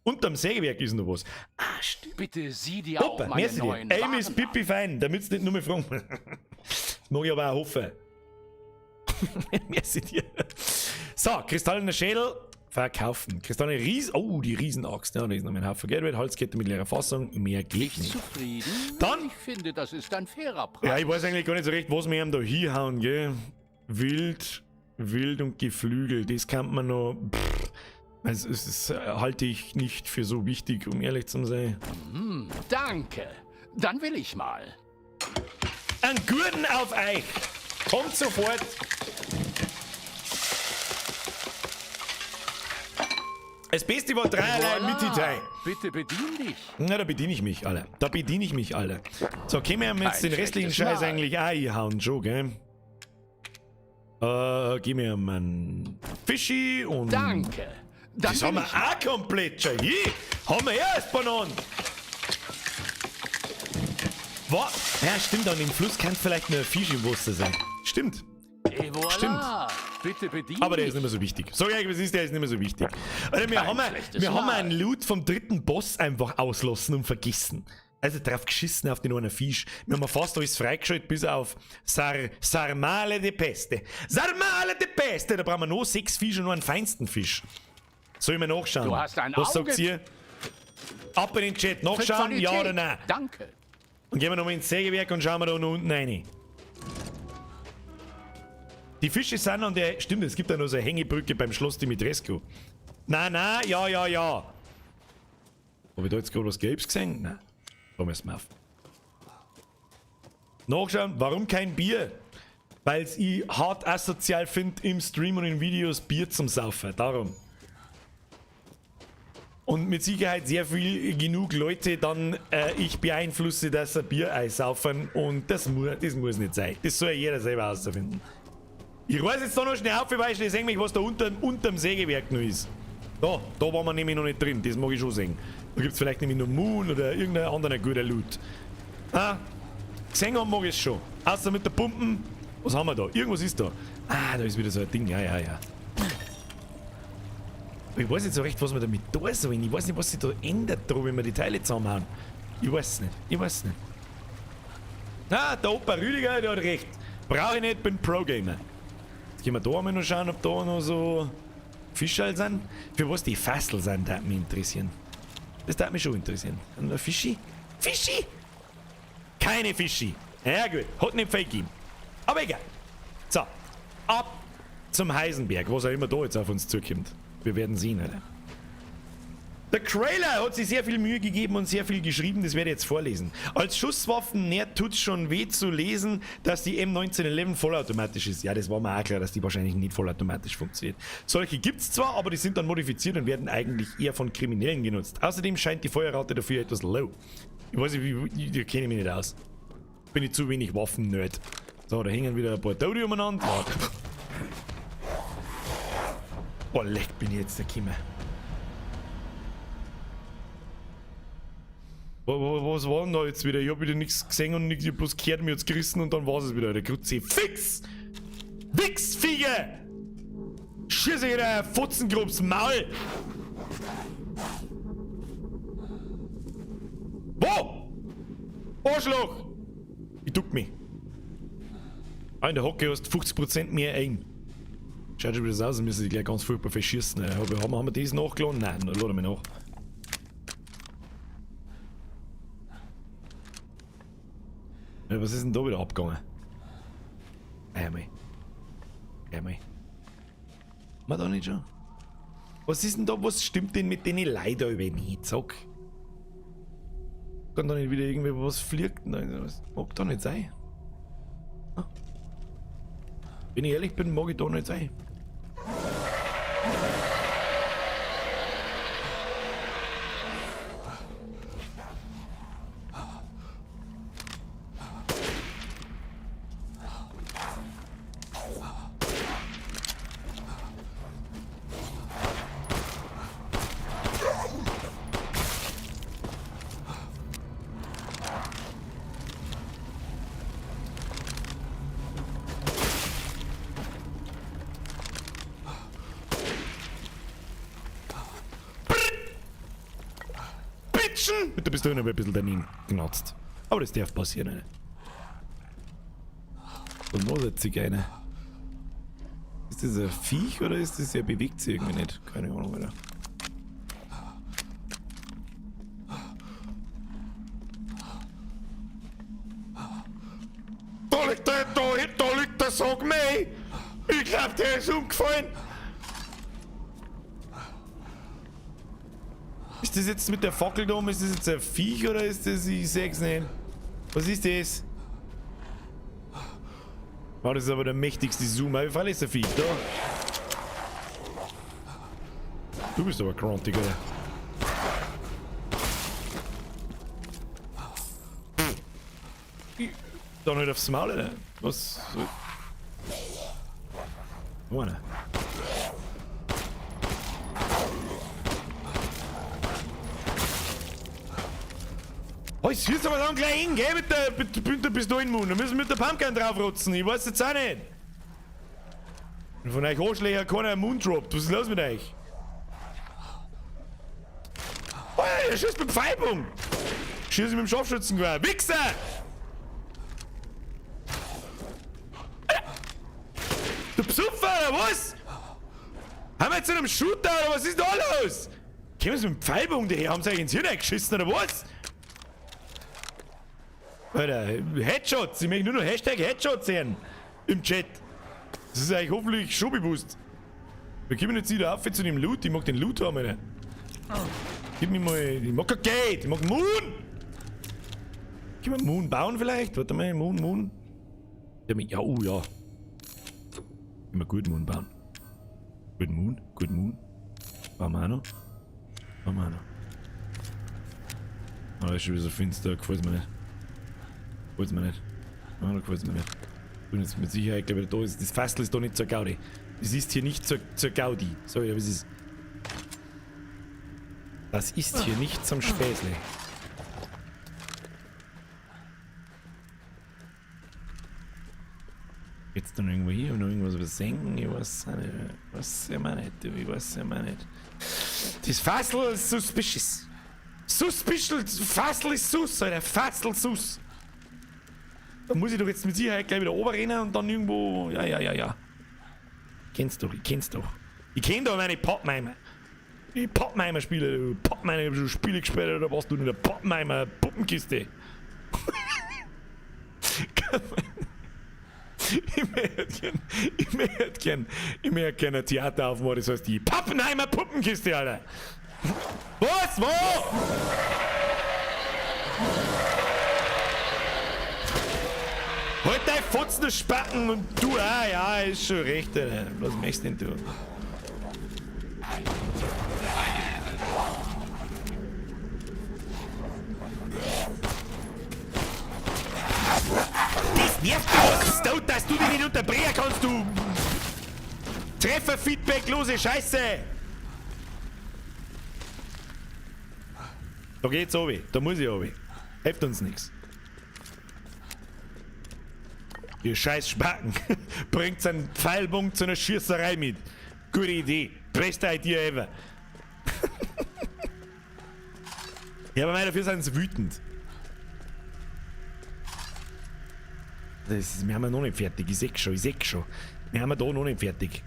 Unterm Sägewerk ist noch was. Ah, stimmt. Bitte sieh dir Hoppa, auch meine merci dir. neuen Aim ist Waren Pippi fein, damit du nicht nur mehr fragen. Mag ich aber auch hoffen. Merci dir. So, kristallener Schädel. Verkaufen. Kristallene Oh, die Riesenaxt. Ja, da ist noch ein Haufen Geld. Halskette mit leerer Fassung. Mehr geht nicht. zufrieden? Dann- Ich finde, das ist ein fairer Preis. Ja, ich weiß eigentlich gar nicht so recht, was wir ihm da hinhauen, gell? Wild und Geflügel. Das kann man noch... Also, halte ich nicht für so wichtig, um ehrlich zu sein. Danke. Dann will ich mal. Einen guten auf euch! Kommt sofort! Das Beste war dreierlei Mitteilung. Bitte bedien dich. Na, da bediene ich mich alle. So, können wir jetzt den restlichen schlechtes Scheiß Mal. eigentlich auch einhauen, schon, gell? Gib mir einen Fischi und... Danke. Dann Das haben will wir ich auch komplett schon. Hier, haben wir erst Bananen. Was? Ja, stimmt, an dem Fluss kann vielleicht nur ein Fisch im Wasser sein. Stimmt. Et voilà. Stimmt. Bitte bedien Aber der ist dich. nicht mehr so wichtig. Sag ich euch, was ist, der ist nicht mehr so wichtig. Alter, wir haben Mal. einen Loot vom dritten Boss einfach auslassen und vergessen. Also drauf geschissen auf den einen Fisch. Wir haben fast alles freigeschaltet, bis auf Sarmale de Peste. Sarmale de Peste! Da brauchen wir noch 6 Fische und nur einen feinsten Fisch. Soll ich mal nachschauen? Du hast ein Was Auge sagt ihr? Ab in den Chat. Für Nachschauen, ja Qualität. oder nein? Danke. Und gehen wir nochmal ins Sägewerk und schauen wir da unten rein. Die Fische sind an der... Stimmt, es gibt da noch so eine Hängebrücke beim Schloss Dimitrescu. Nein, ja. Habe ich da jetzt gerade was Gelbes gesehen? Nein. Da müssen wir auf. Nachschauen, warum kein Bier? Weil ich hart asozial finde, im Stream und in Videos Bier zum Saufen. Darum. Und mit Sicherheit sehr viel genug Leute dann ich beeinflusse, dass sie Bier einsaufen. Und das muss nicht sein. Das soll ja jeder selber herausfinden. Ich reiß jetzt da noch schnell auf, weil ich nicht sehen, was da unterm Sägewerk noch ist. Da waren wir nämlich noch nicht drin. Das mag ich schon sehen. Da gibt es vielleicht nämlich noch Moon oder irgendeinen anderen guten Loot. Ah, gesehen haben mag ich es schon. Außer mit der Pumpen. Was haben wir da? Irgendwas ist da. Ah, da ist wieder so ein Ding. Ja. Ich weiß nicht so recht, was wir damit da sollen. Ich weiß nicht, was sich da ändert, wenn wir die Teile zusammenhauen. Ich weiß nicht. Ah, der Opa Rüdiger, der hat recht. Brauche ich nicht, bin Pro-Gamer. Jetzt gehen wir da einmal noch schauen, ob da noch so Fischerl sind. Für was die Fassel sind, das mich interessieren. Das darf mich schon interessieren. Haben wir Fischi? Fischi? Keine Fischi. Ja gut, hat nicht viel gegeben. Aber egal. So, ab zum Heisenberg, was auch immer da jetzt auf uns zukommt. Wir werden sehen, Alter. Der Krayler hat sich sehr viel Mühe gegeben und sehr viel geschrieben, das werde ich jetzt vorlesen. Als Schusswaffen-Nerd tut's schon weh zu lesen, dass die M1911 vollautomatisch ist. Ja, das war mir auch klar, dass die wahrscheinlich nicht vollautomatisch funktioniert. Solche gibt's zwar, aber die sind dann modifiziert und werden eigentlich eher von Kriminellen genutzt. Außerdem scheint die Feuerrate dafür etwas low. Ich weiß nicht, die kenne ich mich nicht aus. Bin ich zu wenig Waffen-Nerd. So, da hängen wieder ein paar Tote umeinander. Boah, leck bin ich jetzt der Kimmer. Was war denn da jetzt wieder? Ich hab wieder nichts gesehen und nichts, ich hab bloß gehört, mir hat's gerissen und dann war's es wieder. Der Grutze. Fix! Wichsfiege! Schieße ich dir Futzengrubs Maul! Wo? Arschloch! Ich duck mich. Ah, in der Hocke hast 50% mehr ein. Schaut schon wieder so aus, als müssen sie gleich ganz furchtbar verschießen. Haben wir das nachgeladen? Nein, dann laden wir nach. Ja, was ist denn da wieder abgegangen? Einmal. Mal da nicht schon? Was ist denn da? Was stimmt denn mit denen Leuten über nicht? Sag. Kann da nicht wieder irgendwie was fliegt? Nein, das mag da nicht sein. Ah. Wenn ich ehrlich bin, mag ich da nicht sein. Da bist du noch ein bisschen daneben genatzt. Aber das darf passieren. Ne? Und was hat sich eine? Ist das ein Viech oder ist das ja bewegt sich irgendwie nicht? Keine Ahnung, Alter. Da liegt der Sog mehr. Ich glaub, der ist umgefallen. ist das jetzt mit der Fackel da oben? Ist das jetzt ein Viech oder ist das... Ich seh's nicht. Was ist das? Oh, das ist aber der mächtigste Zoom. Wie viel ist der Viech da? Du bist aber grantig, oder? Da nicht aufs Maul, oder? Was? Wo einer? Oh, ich schieß aber dann gleich hin, geh mit der Pistolenmund. Da müssen wir mit der Pumpgun draufrotzen. Ich weiß jetzt auch nicht. Und von euch Arschlöcher keiner einen Mund droppt. Was ist los mit euch? Oh, er schießt mit Pfeilbogen. Schieß mit dem Scharfschützengewehr. Wichser! Du Psuffer, oder was? Haben wir jetzt einen Shooter, oder was ist da los? Kommen Sie mit dem Pfeilbogen daher? Haben Sie euch ins Hirn geschissen, oder was? Alter, Headshots. Ich möchte nur noch Hashtag Headshots sehen. Im Chat. Das ist eigentlich hoffentlich schon bewusst. Wir kommen jetzt wieder auf zu dem Loot. Ich mag den Loot haben, Alter. Gib mir mal... Ich mag kein Geld. Ich mag Moon. Können wir Moon bauen vielleicht? Warte mal, Moon. Ja, oh ja. Können wir gut Moon bauen. Gut Moon. Bauen wir auch noch. Ah, das ist schon wieder so finster. Gefällt mir nicht. Da gefällt mir nicht. Und jetzt mit Sicherheit, glaube ich, da ist, das Fassel ist da nicht zur Gaudi. Das ist hier nicht zur Gaudi. Sorry, aber es ist... Das ist hier nicht zum Späßle. Jetzt dann irgendwo hier und noch irgendwas versenken? Ich weiß nicht. Ich weiß nicht. Das Fassel ist suspicious. Fassel ist sus, Alter. Fassel sus. Da muss ich doch jetzt mit Sicherheit gleich wieder oberrennen und dann irgendwo... Ja. Kennst doch. Ich kenn doch meine Popmeimer. Die Popmeimer-Spiele. Popmeimer, ich hab schon Spiele gespielt, oder warst du in der Popmeimer-Puppenkiste? Ich möchte gern ein Theater aufmachen, das heißt die Pappenheimer-Puppenkiste, Alter. Was? Wo? Halt dein Fotzen Spacken und du, ja, ist schon recht, Alter. Was möchtest denn du? Das nervt mich, was dass du dich nicht unterbrechen kannst, du Treffer-Feedback-lose Scheiße! Da geht's runter, da muss ich runter. Hilft uns nichts. Ihr scheiß Spacken. Bringt einen Pfeilbogen zu einer Schießerei mit. Gute Idee. Beste Idee ever. Ja, aber dafür sind sie wütend. Wir haben ja noch nicht fertig. Ich seh's schon. Wir haben ja da noch nicht fertig.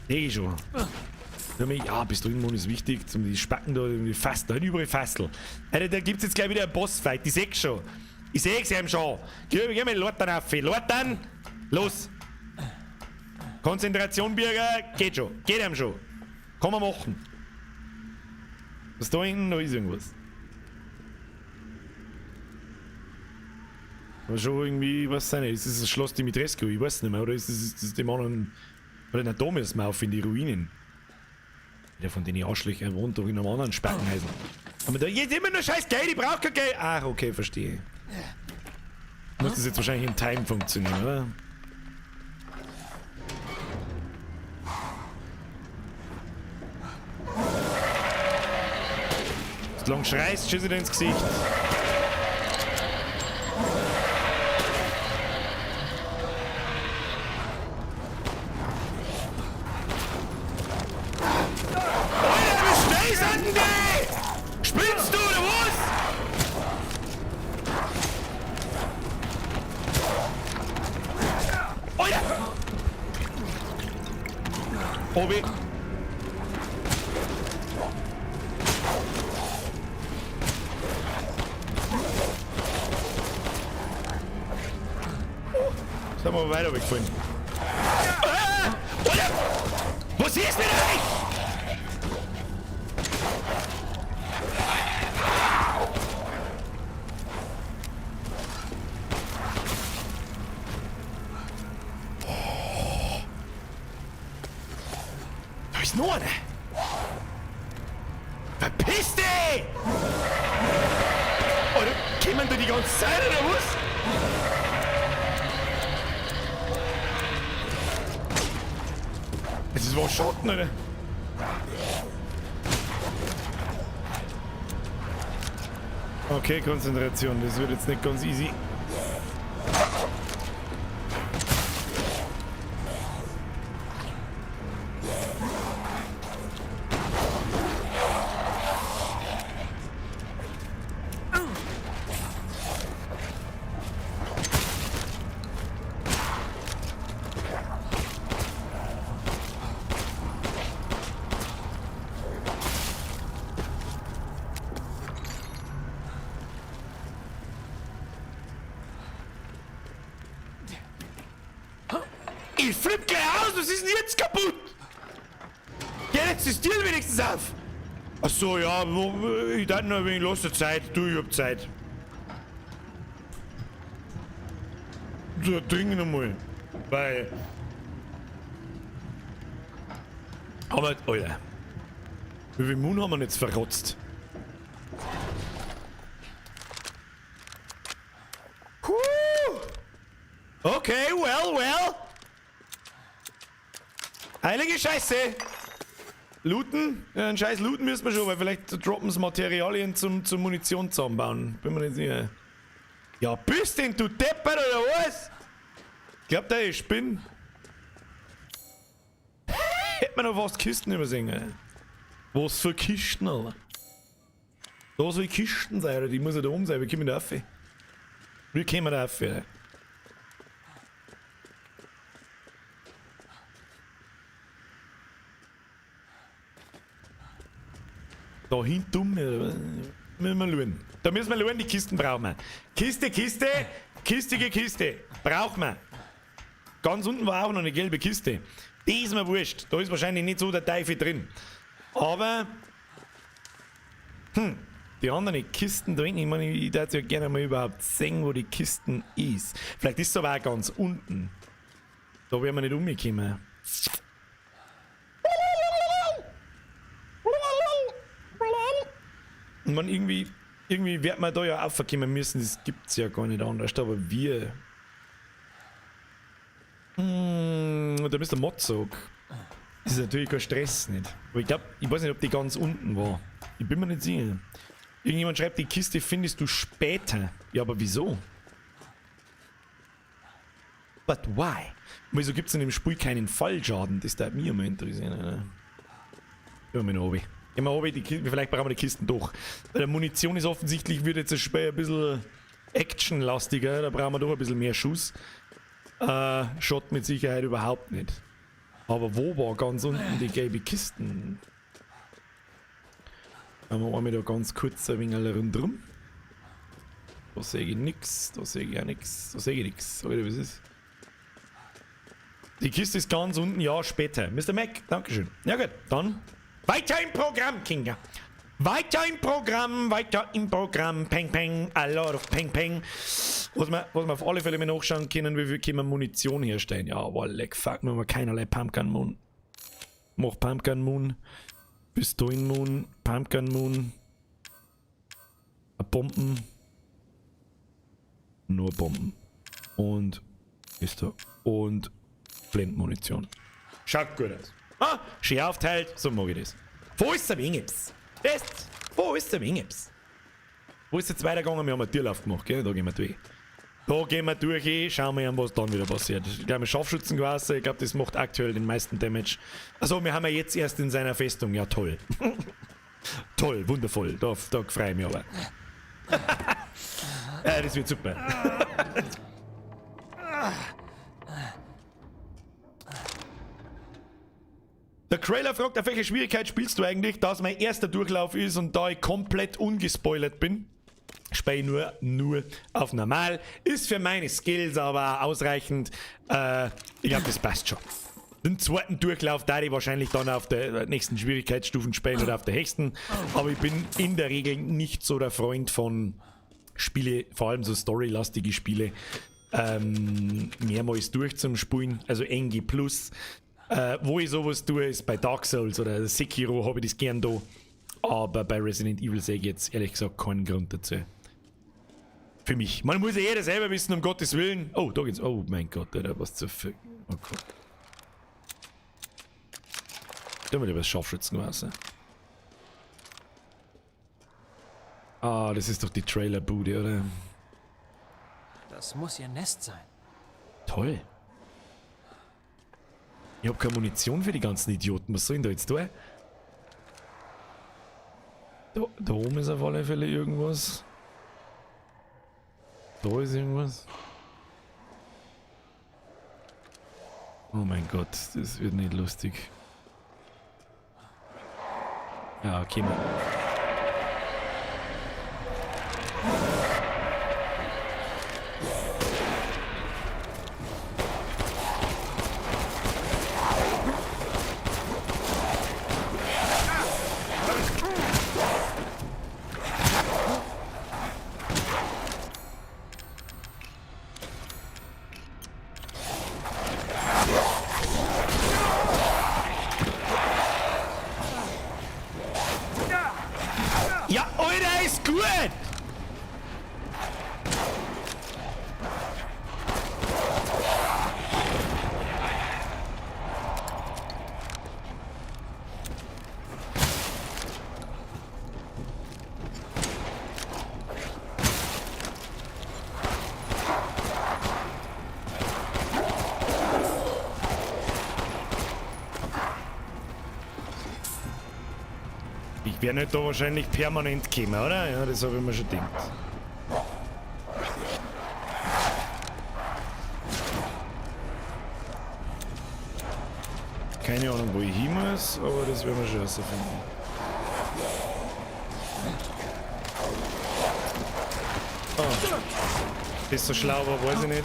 Seh ich schon. Ja, bis dahin ist wichtig, zum die Spacken da, die Fassel, halt überall Fassel. Alter, da gibt's jetzt gleich wieder einen Bossfight. Ich seh's schon. Ich seh's ihm schon. Geh mal Lortan auf. Lortan, los. Konzentration, Bürger. Geht schon. Geht ihm schon. Kann man machen. Was da hinten? Da ist irgendwas. Aber schon irgendwie, ich weiß nicht, ist das das Schloss Dimitrescu? Ich weiß nicht mehr. Oder ist das dem anderen. Oder der Thomas auf in die Ruinen? Der von den Arschlöchern wohnt doch in einem anderen Spackenhäusl. Aber da jetzt immer nur scheiß Geld, ich brauch kein Geld. Ach, okay, verstehe. Muss das jetzt wahrscheinlich in Time funktionieren, oder? Solange schreist, schieß ich dir ins Gesicht. Spinnst du, oder was? Alter! Obi! Jetzt haben wir weiter weggefallen. Alter! Was ist mit euch? ist noch einer. Verpiss dich! Oder kommen da die ganze Zeit oder was? Es ist wohl Schatten, oder? Okay, Konzentration, das wird jetzt nicht ganz easy. Ich flipp gleich aus, was ist denn jetzt kaputt? Geh jetzt das Stil wenigstens auf. Ach so, ja, ich dachte nur wegen loser Zeit. Du, ich hab Zeit. So, trink nochmal. Weil. Aber, Alter. Wie viel Mund haben wir jetzt verrotzt? Okay, well. Heilige Scheiße! Looten? Ja, einen scheiß Looten müssen wir schon, weil vielleicht droppen sie Materialien zum Munition zusammenbauen. Bin mir nicht sicher. Ja, bist denn du deppert oder was? Ich glaub, der ist Spinn. Hätte man noch fast Kisten übersehen, ey. Was für Kisten, Alter? Da soll Kisten sein, oder? Die muss ja da oben sein. Wie kommen wir da rauf? Wie kommen wir da rauf, ey? Da hinten müssen wir schauen. Da müssen wir schauen, die Kisten brauchen wir. Kiste. Brauchen wir. Ganz unten war auch noch eine gelbe Kiste. Die ist mir wurscht. Da ist wahrscheinlich nicht so der Teufel drin. Aber. Die anderen Kisten drin, ich meine, ich würde ja gerne mal überhaupt sehen, wo die Kisten ist. Vielleicht ist es aber auch ganz unten. Da werden wir nicht umgekommen. Und man irgendwie wird man da ja aufkommen müssen, das gibt's ja gar nicht anders, aber wir. Da ist der Motzog. Das ist natürlich kein Stress nicht. Aber ich weiß nicht, ob die ganz unten war. Ich bin mir nicht sicher. Irgendjemand schreibt, die Kiste findest du später. Ja, aber wieso? But why? Wieso gibt's in dem Spiel keinen Fallschaden? Das würde mich immer interessieren. Oder? Gehen wir noch oben. Gehen wir oben, vielleicht brauchen wir die Kisten doch. Weil der Munition ist offensichtlich, wird jetzt das Spiel ein bisschen actionlastiger. Da brauchen wir doch ein bisschen mehr Schuss. Shot mit Sicherheit überhaupt nicht. Aber wo war ganz unten die gelbe Kisten? Haben wir einmal da ganz kurz ein wenig rundherum. Da sehe ich nix, da sehe ich auch nix, da sehe ich nix. Oder was ist? Die Kiste ist ganz unten, ja, später. Mr. Mac, dankeschön. Ja gut, dann weiter im Programm, Kinder. Weiter im Programm, Peng Peng, a lot of Peng Peng. Was wir auf alle Fälle mal nachschauen können, wie viel können wir Munition herstellen. Ja, aber leck, fuck, wir haben keinerlei Pumpgun Moon. Mach Pumpgun Moon, Pistolen Moon, Pumpgun Moon, Bomben, nur Bomben. Und ist da. Und Blendmunition. Schaut gut aus. Ah, schön aufteilt, so mag ich das. Wo ist der Wingips? Wo ist der Wingips? Wo ist jetzt weitergegangen? Wir haben einen Türlauf gemacht, gell? Da gehen wir durch. Da gehen wir durch, schauen wir an, was dann wieder passiert. Ich glaube, Scharfschützengewehr, ich glaube, das macht aktuell den meisten Damage. Also, wir haben ja jetzt erst in seiner Festung, ja toll. Toll, wundervoll, da freue ich mich aber. Ja, das wird super. Der Krailer fragt, auf welche Schwierigkeit spielst du eigentlich, da es mein erster Durchlauf ist und da ich komplett ungespoilert bin. Spiele nur auf normal. Ist für meine Skills aber ausreichend. Ich glaube, das passt schon. Den zweiten Durchlauf da ich wahrscheinlich dann auf der nächsten Schwierigkeitsstufen spielen oder auf der höchsten. Aber ich bin in der Regel nicht so der Freund von Spiele, vor allem so storylastige Spiele, mehrmals durch zum Spielen. Also NG Plus. Wo ich sowas tue, ist bei Dark Souls oder Sekiro habe ich das gern da. Aber bei Resident Evil sehe ich jetzt ehrlich gesagt keinen Grund dazu. Für mich. Man muss ja jeder selber wissen, um Gottes Willen. Oh, da geht's. Oh mein Gott, Alter, was zur Fuck. Oh Gott. Da will ich was Scharfschützen gewesen. Ah, das ist doch die Trailer-Bude, oder? Das muss ihr Nest sein. Toll. Ich hab keine Munition für die ganzen Idioten. Was soll ich denn da jetzt tun? Da oben ist auf alle Fälle irgendwas. Da ist irgendwas. Oh mein Gott, das wird nicht lustig. Ja, okay, mal. Ja, Alter, ist gut! Ich werde nicht da wahrscheinlich permanent kommen, oder? Ja, das habe ich mir schon gedacht. Keine Ahnung, wo ich hin muss, aber das werden wir schon herausfinden. Oh. Ist so schlau, aber weiß ich nicht.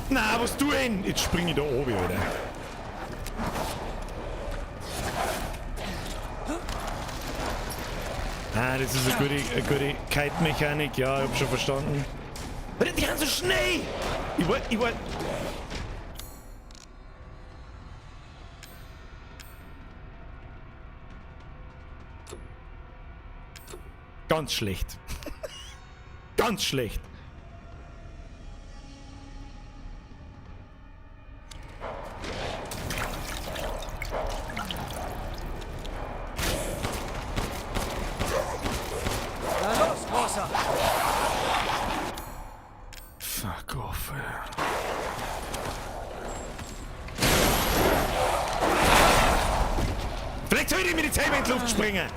Na, was du denn? Jetzt spring ich da oben, oder? Ah, das ist eine gute Kite-Mechanik. Ja, ich hab schon verstanden. Aber die sind so schnell! Ich wollte... Ganz schlecht. Ganz schlecht. Na los, Großer! Fuck off, Alter. Vielleicht soll ich mir die Zähne in die Luft springen.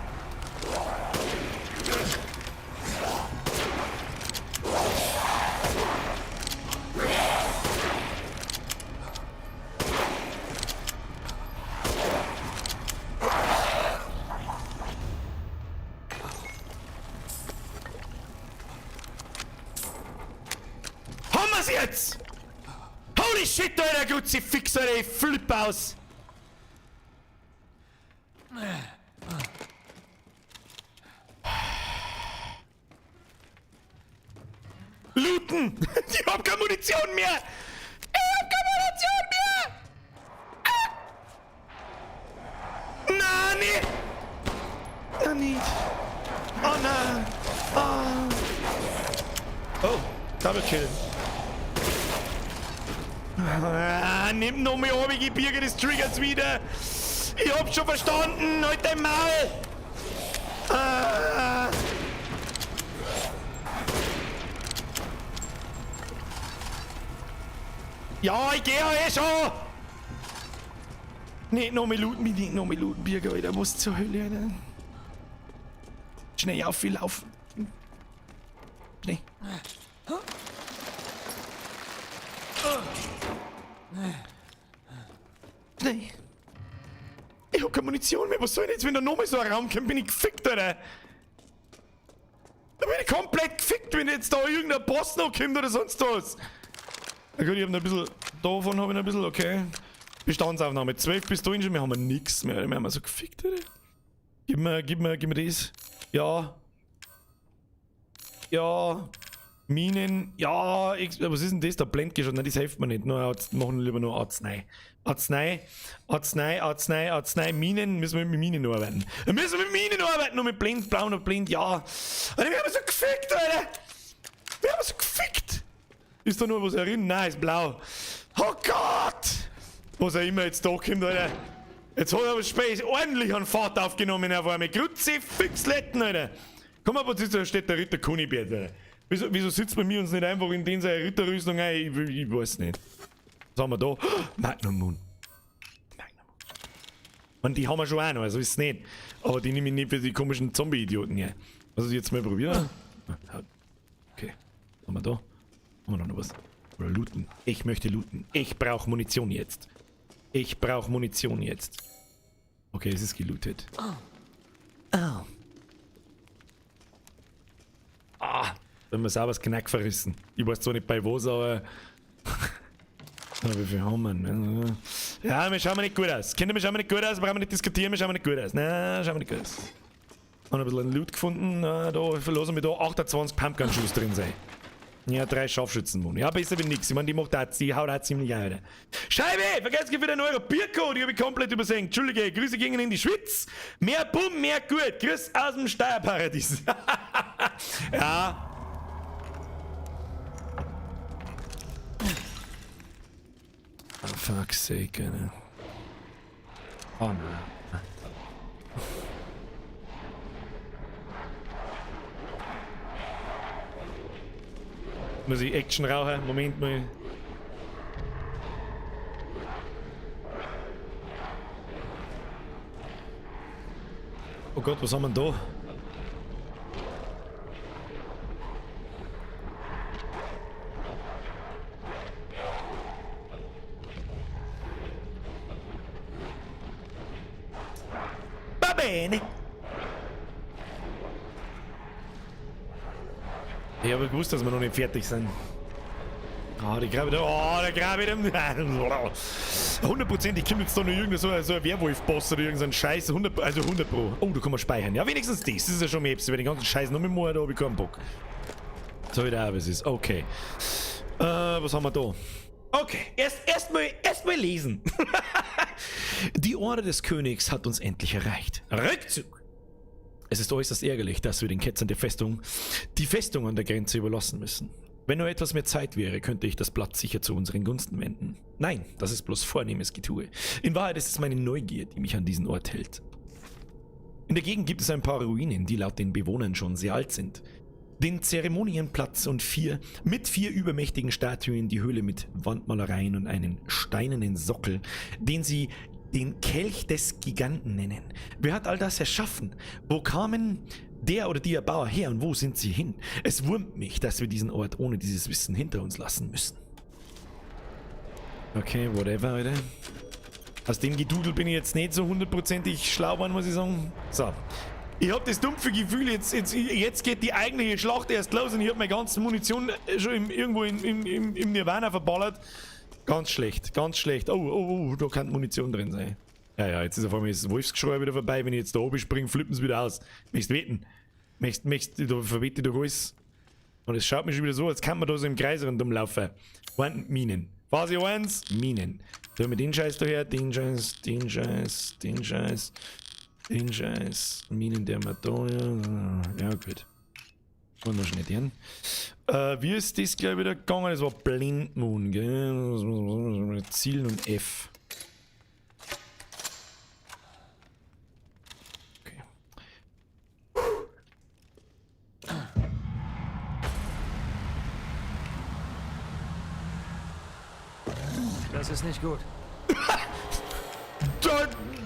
Haben wir's jetzt? Holy shit, Alter, Kruzifix, Alter, ich flipp aus. Looten! Ich hab keine Munition mehr! Ich hab keine Munition mehr! Nein, nicht! Nein, nicht! Oh nein! Oh, Double Kill. Ah, nimm noch mehr obige Birge des Triggers wieder! Ich hab's schon verstanden! Halt dein Maul! Ah. Ja, ich geh ja eh schon! Nicht noch mehr looten, Birge, Alter. Was zur Hölle, Alter? Schnell auf, viel laufen. Schnell. Schnell. Ich hab keine Munition mehr. Was soll denn jetzt, wenn da nochmal so ein Raum kommt? Bin ich gefickt, Alter? Da bin ich komplett gefickt, wenn jetzt da irgendein Boss noch kommt oder sonst was. Na gut, ich hab noch ein bisschen. Davon habe ich noch ein bisschen, okay. Bestandsaufnahme. 12 Pistolen schon, wir haben nix mehr. Wir haben so gefickt, Alter. Gib mir das. Ja. Ja. Minen. Ja. Was ist denn das? Der Blendgeschoss. Nein, das hilft mir nicht. Nur, machen wir lieber nur Arznei. Arznei. Minen. Müssen wir mit Minen arbeiten. Wir müssen mit Minen arbeiten und mit Blend, Blau und Blend. Ja. Alter, wir haben so gefickt, Alter. Wir haben so gefickt. Ist da nur was herin? Nein, ist blau. Oh Gott. Was auch immer jetzt da kommt, Alter. Jetzt hat aber Space ordentlich an Fahrt aufgenommen auf einmal. Grütze Füchsletten, Alter. Komm mal, da steht der Ritter Kunibert, Alter. Wieso sitzt bei mir uns nicht einfach in den seine Ritterrüstung ein? Ich weiß nicht. Was haben wir da? Magnum Moon. Und die haben wir schon auch noch, also ist es nicht. Aber die nehme ich nicht für die komischen Zombie-Idioten hier. Also jetzt mal probieren. Okay. Was haben wir da? Haben wir noch was? Oder looten. Ich möchte looten. Ich brauche Munition jetzt. Okay, es ist gelootet. Oh. Ah, da haben wir sauber das Knack verrissen. Ich weiß zwar nicht bei was, aber... Wie viel haben wir denn? Ja, wir schauen nicht gut aus. Kinder, wir schauen nicht gut aus, brauchen wir nicht diskutieren, wir schauen nicht gut aus. Nein, schauen wir nicht gut aus. Haben ein bisschen Loot gefunden. Da verlosen wir da 28 Pumpgun-Schuss drin sein. Ja, 3 Scharfschützenmuni. Ja, besser wie nix. Ich meine, die haut auch ziemlich ein. Scheibe! Vergesst wieder einen Euro Biercode, die habe ich komplett übersehen. Entschuldige, Grüße gingen in die Schweiz. Mehr Bumm, mehr gut. Grüß aus dem Steuerparadies. Ja. Oh, fuck's sake, Alter. Oh nein. Muss ich Action rauchen? Moment mal. Oh Gott, was haben wir denn da? Va bene. Ich habe gewusst, dass wir noch nicht fertig sind. Ah, die grabe wieder. Oh, der grabe wieder. 100%, ich komme jetzt da noch irgendein so ein Werwolf-Boss oder irgendein Scheiß. 100 Pro. Oh, da kann man speichern. Ja, wenigstens das. Das ist ja schon mehr. Wenn den ganzen Scheiß noch mit mir da habe ich keinen Bock. So wie der Arbeit ist. Okay. Was haben wir da? Okay, erstmal lesen. Die Order des Königs hat uns endlich erreicht. Rückzug! Es ist äußerst ärgerlich, dass wir den Ketzern der Festung die Festung an der Grenze überlassen müssen. Wenn nur etwas mehr Zeit wäre, könnte ich das Blatt sicher zu unseren Gunsten wenden. Nein, das ist bloß vornehmes Getue. In Wahrheit ist es meine Neugier, die mich an diesen Ort hält. In der Gegend gibt es ein paar Ruinen, die laut den Bewohnern schon sehr alt sind. Den Zeremonienplatz und 4 übermächtigen Statuen, die Höhle mit Wandmalereien und einen steinernen Sockel, den sie den Kelch des Giganten nennen. Wer hat all das erschaffen? Wo kamen der oder die Erbauer her und wo sind sie hin? Es wurmt mich, dass wir diesen Ort ohne dieses Wissen hinter uns lassen müssen. Okay, whatever, Alter. Aus dem Gedudel bin ich jetzt nicht so 100%ig schlau geworden, muss ich sagen. So. Ich hab das dumpfe Gefühl, jetzt geht die eigentliche Schlacht erst los und ich hab meine ganze Munition schon irgendwo im Nirvana verballert. Ganz schlecht, ganz schlecht. Oh, da kann Munition drin sein. Ja, jetzt ist auf einmal das Wolfsgeschrei wieder vorbei. Wenn ich jetzt da oben springe, flippen sie wieder aus. Möchtest wetten? Da verwette ich doch alles. Und es schaut mir schon wieder so, als kann man da so im Kreis rumlaufen. Minen. Phase 1, Minen. Da haben wir den Scheiß daher, den Scheiß. Minen der Madonna. Ja, gut. Wollen wir schnell den. Wie ist das gleich wieder gegangen? Das war Blend Moon, gell? Zielen und F. Okay. Das ist nicht gut.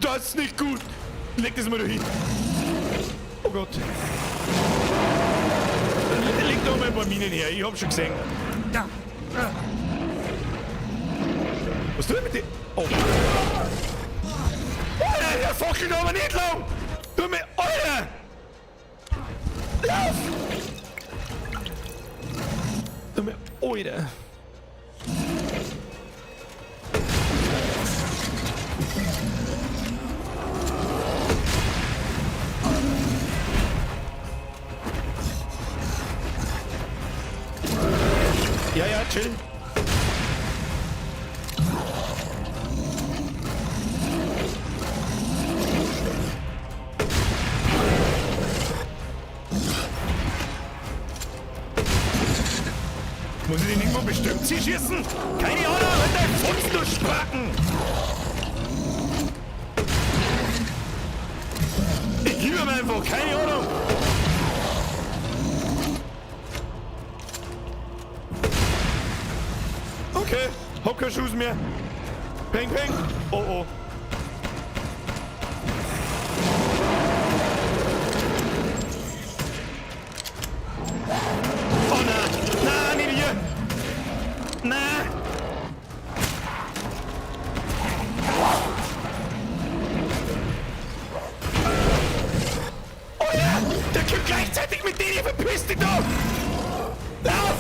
Das ist nicht gut. Leg das mal da hin. Oh Gott. Leg doch mal ein paar Minen her, ich hab schon gesehen. Was tut er mit dir? Oh. Alter, der fackelt aber nicht lang! Tu mir, Alter! Lauf! Tu mir, Alter! Ja, ja, chill. Muss ich den irgendwo bestimmt schießen? Keine Ahnung, wenn dein Fuchs nur Spacken! Ich gebe ihm einfach, keine Ahnung! Okay, hab keinen Schuss mehr. Peng, peng. Oh, oh. Oh, nein. Nein, nicht hier. Nein. Oh ja, der kommt gleichzeitig mit denen. Verpiss dich doch. Lauf.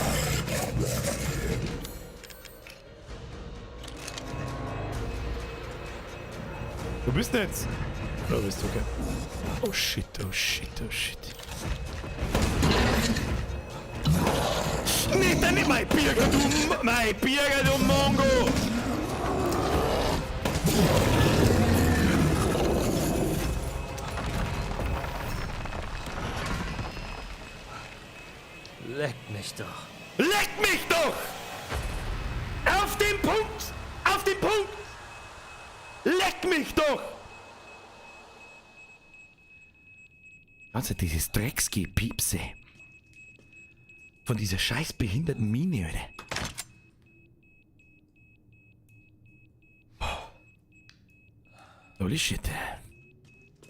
Wo bist du jetzt? Da bist du, okay. Oh shit, oh shit, oh shit. Nicht dein mein Birger, du Mongo! Leck mich doch. Leck mich doch! Auf den Punkt! Auf den Punkt! Leck mich doch! Also dieses Drecksgepiepse. Von dieser scheiß behinderten Mine, Alter. Holy shit.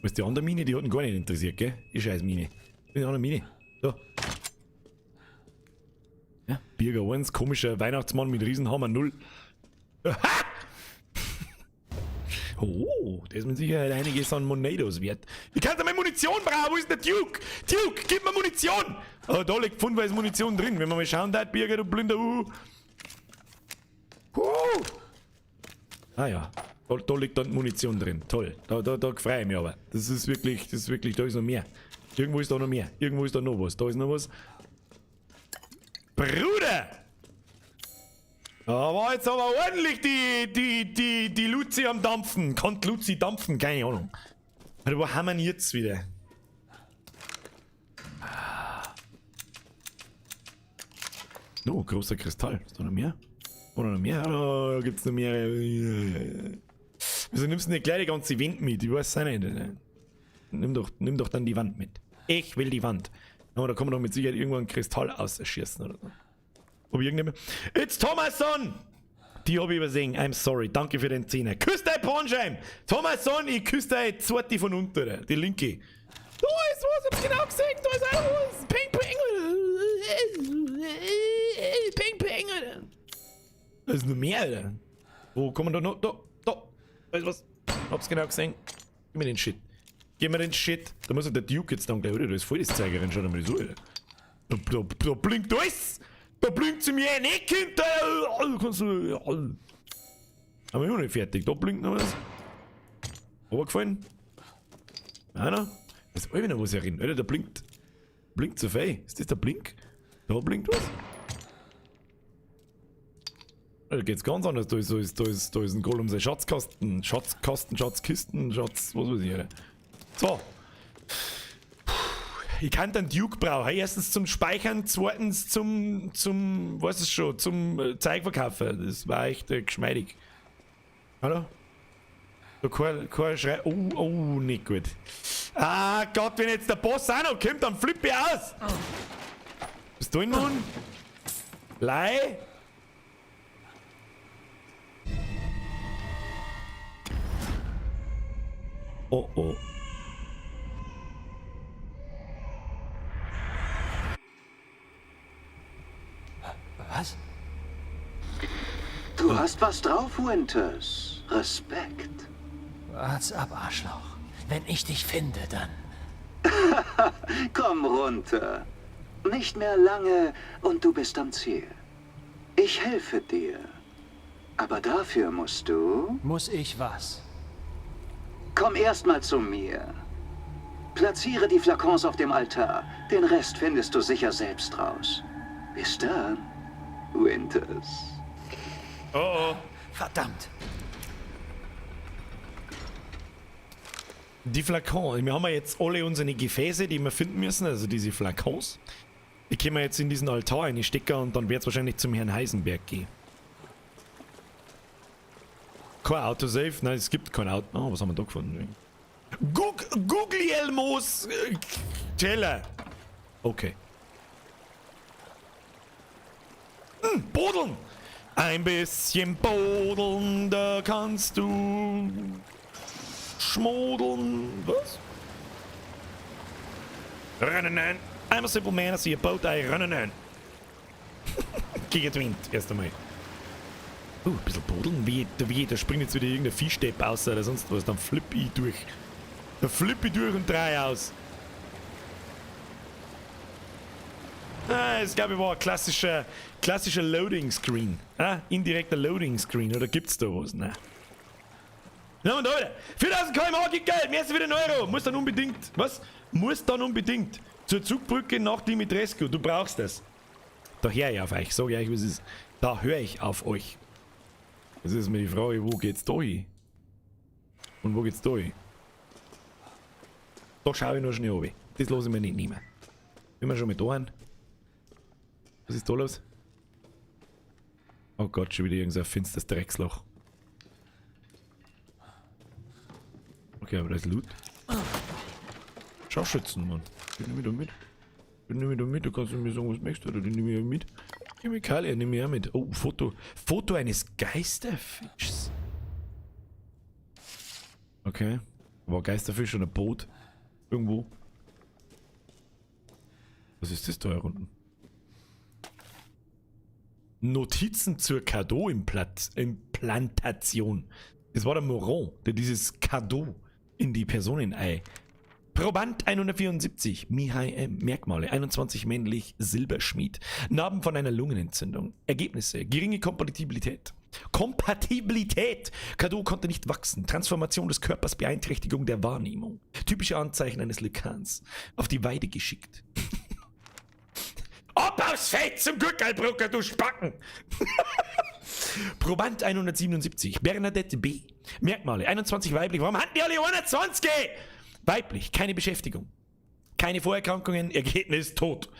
Was die andere Mine, die hat ihn gar nicht interessiert, gell? Die scheiß Mine. Die andere Mine. So. Ja, Birger 1, komischer Weihnachtsmann mit Riesenhammer 0. Aha! Oh, das ist mit Sicherheit einiges an Monados wert. Ich kann da mal Munition brauchen, wo ist der Duke? Duke, gib mir Munition! Oh, da liegt pfundweise Munition drin. Wenn wir mal schauen, da Birger, du blinder Ah ja, da liegt dann Munition drin. Toll, da freue ich mich aber. Das ist wirklich, da ist noch mehr. Irgendwo ist da noch mehr. Irgendwo ist da noch was. Da ist noch was. Bruder! Da war jetzt aber ordentlich die Luzi am Dampfen. Kann die Luzi dampfen? Keine Ahnung. Aber wo haben wir ihn jetzt wieder? Oh, großer Kristall. Ist da noch mehr? Oder noch mehr? Oh, da gibt's noch mehr. Wieso nimmst du nicht gleich die ganze Wand mit? Ich weiß es nicht. Nimm doch dann die Wand mit. Ich will die Wand. Aber da kann man doch mit Sicherheit irgendwo einen Kristall ausschießen oder so. Ob irgendjemand. It's Thomasson! Die habe ich übersehen. I'm sorry. Danke für den Zehner. Küss dein Pornschein! Thomasson, ich küsse deine zweite von unten. Die linke. Da ist was, ich hab's genau gesehen. Da ist auch was. Ping, ping. Ping, ping. Da ist noch mehr, Alter. Wo kommen da noch? Da ist was. Hab's genau gesehen. Gib mir den Shit. Gib mir den Shit. Da muss ja der Duke jetzt dann gleich, oder? Da ist voll das Zeigerin. Schau mal so, Alter. Da blinkt alles. Da blinkt sie mir ein Eck hinter. Kannst du. Aber ich noch nicht fertig. Da blinkt noch was. Runtergefallen. Einer. Da ist auch wieder was herin. Alter, da blinkt. Blinkt so viel. Ist das der Blink? Da blinkt was. Da geht's ganz anders. Da ist ein Golem, sein Schatzkasten. Schatzkisten, was weiß ich, Alter. So. Ich kann den Duke brauchen. Erstens zum Speichern, zweitens zum was ist schon, zum Zeugverkaufen. Das war echt geschmeidig. Hallo? Da kein Schrei. Oh, nicht gut. Ah Gott, wenn jetzt der Boss auch noch kommt, dann flippe ich aus. Bist du nun? Lei? Oh. hast was drauf, Winters. Respekt. Wart's ab, Arschloch. Wenn ich dich finde, dann... Komm runter. Nicht mehr lange und du bist am Ziel. Ich helfe dir. Aber dafür musst du... Muss ich was? Komm erst mal zu mir. Platziere die Flakons auf dem Altar. Den Rest findest du sicher selbst raus. Bis dann, Winters. Oh oh. Verdammt. Die Flakons. Wir haben ja jetzt alle unsere Gefäße, die wir finden müssen, also diese Flakons. Die können wir jetzt in diesen Altar reinstecken und dann wird es wahrscheinlich zum Herrn Heisenberg gehen. Kein Autosave? Nein, es gibt kein Auto. Oh, was haben wir da gefunden? Guglielmos Teller. Okay. Bodeln! Ein bisschen bodeln, da kannst du schmodeln. Was? Rennen. I'm a simple man, I see a boat, I rennen. Gegen den Wind, erst einmal. Ein bisschen bodeln. Wie, da springt jetzt wieder irgendein Viehstepp aus oder sonst was. Dann flipp ich durch. Dann flipp ich durch und drei aus. Ah, es glaube ich war ein klassischer Loading Screen. Ah, indirekter Loading Screen. Oder gibt's da was? Nein. Ja, und Leute, 4000 km/h gibt Geld, mehr als wieder ein Euro. Muss dann unbedingt, was? Muss dann unbedingt zur Zugbrücke nach Dimitrescu. Du brauchst das. Da höre ich auf euch, sag ich euch, was ist. Da höre ich auf euch. Das ist mir die Frage, wo geht's da hin? Und wo geht's da hin? Da schaue ich noch schnell runter. Das lasse ich mir nicht nehmen. Wenn wir schon mit da haben. Was ist da los? Oh Gott, schon wieder irgendein finsteres Drecksloch. Okay, aber da ist Loot. Scharfschützen, Mann. Die nehme ich da mit. Die nehme ich da mit. Du kannst mir sagen, was möchtest du. Oder die nehme ich ja mit. Chemikalien nehme ich auch mit. Oh, Foto. Foto eines Geisterfischs. Okay. War Geisterfisch oder ein Boot? Irgendwo. Was ist das da hier unten? Notizen zur Cadeau-Implantation. Das war der Moron, der dieses Cadeau in die Personenei. Proband 174, Mihai M. Merkmale, 21 männlich, Silberschmied. Narben von einer Lungenentzündung. Ergebnisse, geringe Kompatibilität. Kompatibilität! Cadeau konnte nicht wachsen. Transformation des Körpers, Beeinträchtigung der Wahrnehmung. Typische Anzeichen eines Lykans. Auf die Weide geschickt. Ob aufs Feld zum Gürtelbrucker, du Spacken! Proband 177, Bernadette B. Merkmale, 21 weiblich. Warum hatten die alle 120? Weiblich, keine Beschäftigung. Keine Vorerkrankungen, Ergebnis tot.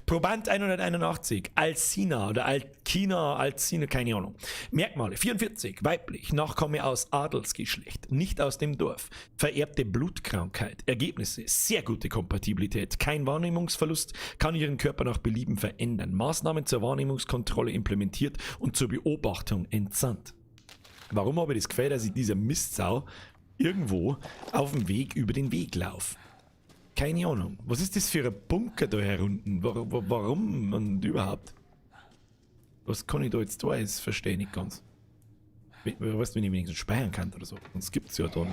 Proband 181, Alcina oder Alcina, keine Ahnung. Merkmale 44, weiblich, Nachkomme aus Adelsgeschlecht, nicht aus dem Dorf. Vererbte Blutkrankheit. Ergebnisse, sehr gute Kompatibilität. Kein Wahrnehmungsverlust, kann ihren Körper nach Belieben verändern. Maßnahmen zur Wahrnehmungskontrolle implementiert und zur Beobachtung entsandt. Warum habe ich das Gefühl, dass ich dieser Mistsau irgendwo auf dem Weg über den Weg laufe? Keine Ahnung. Was ist das für ein Bunker da herunten? Warum und überhaupt? Was kann ich da jetzt da? Das verstehe ich nicht ganz. Weißt du, wenn ich wenigstens speichern kann oder so? Sonst gibt es ja da nicht.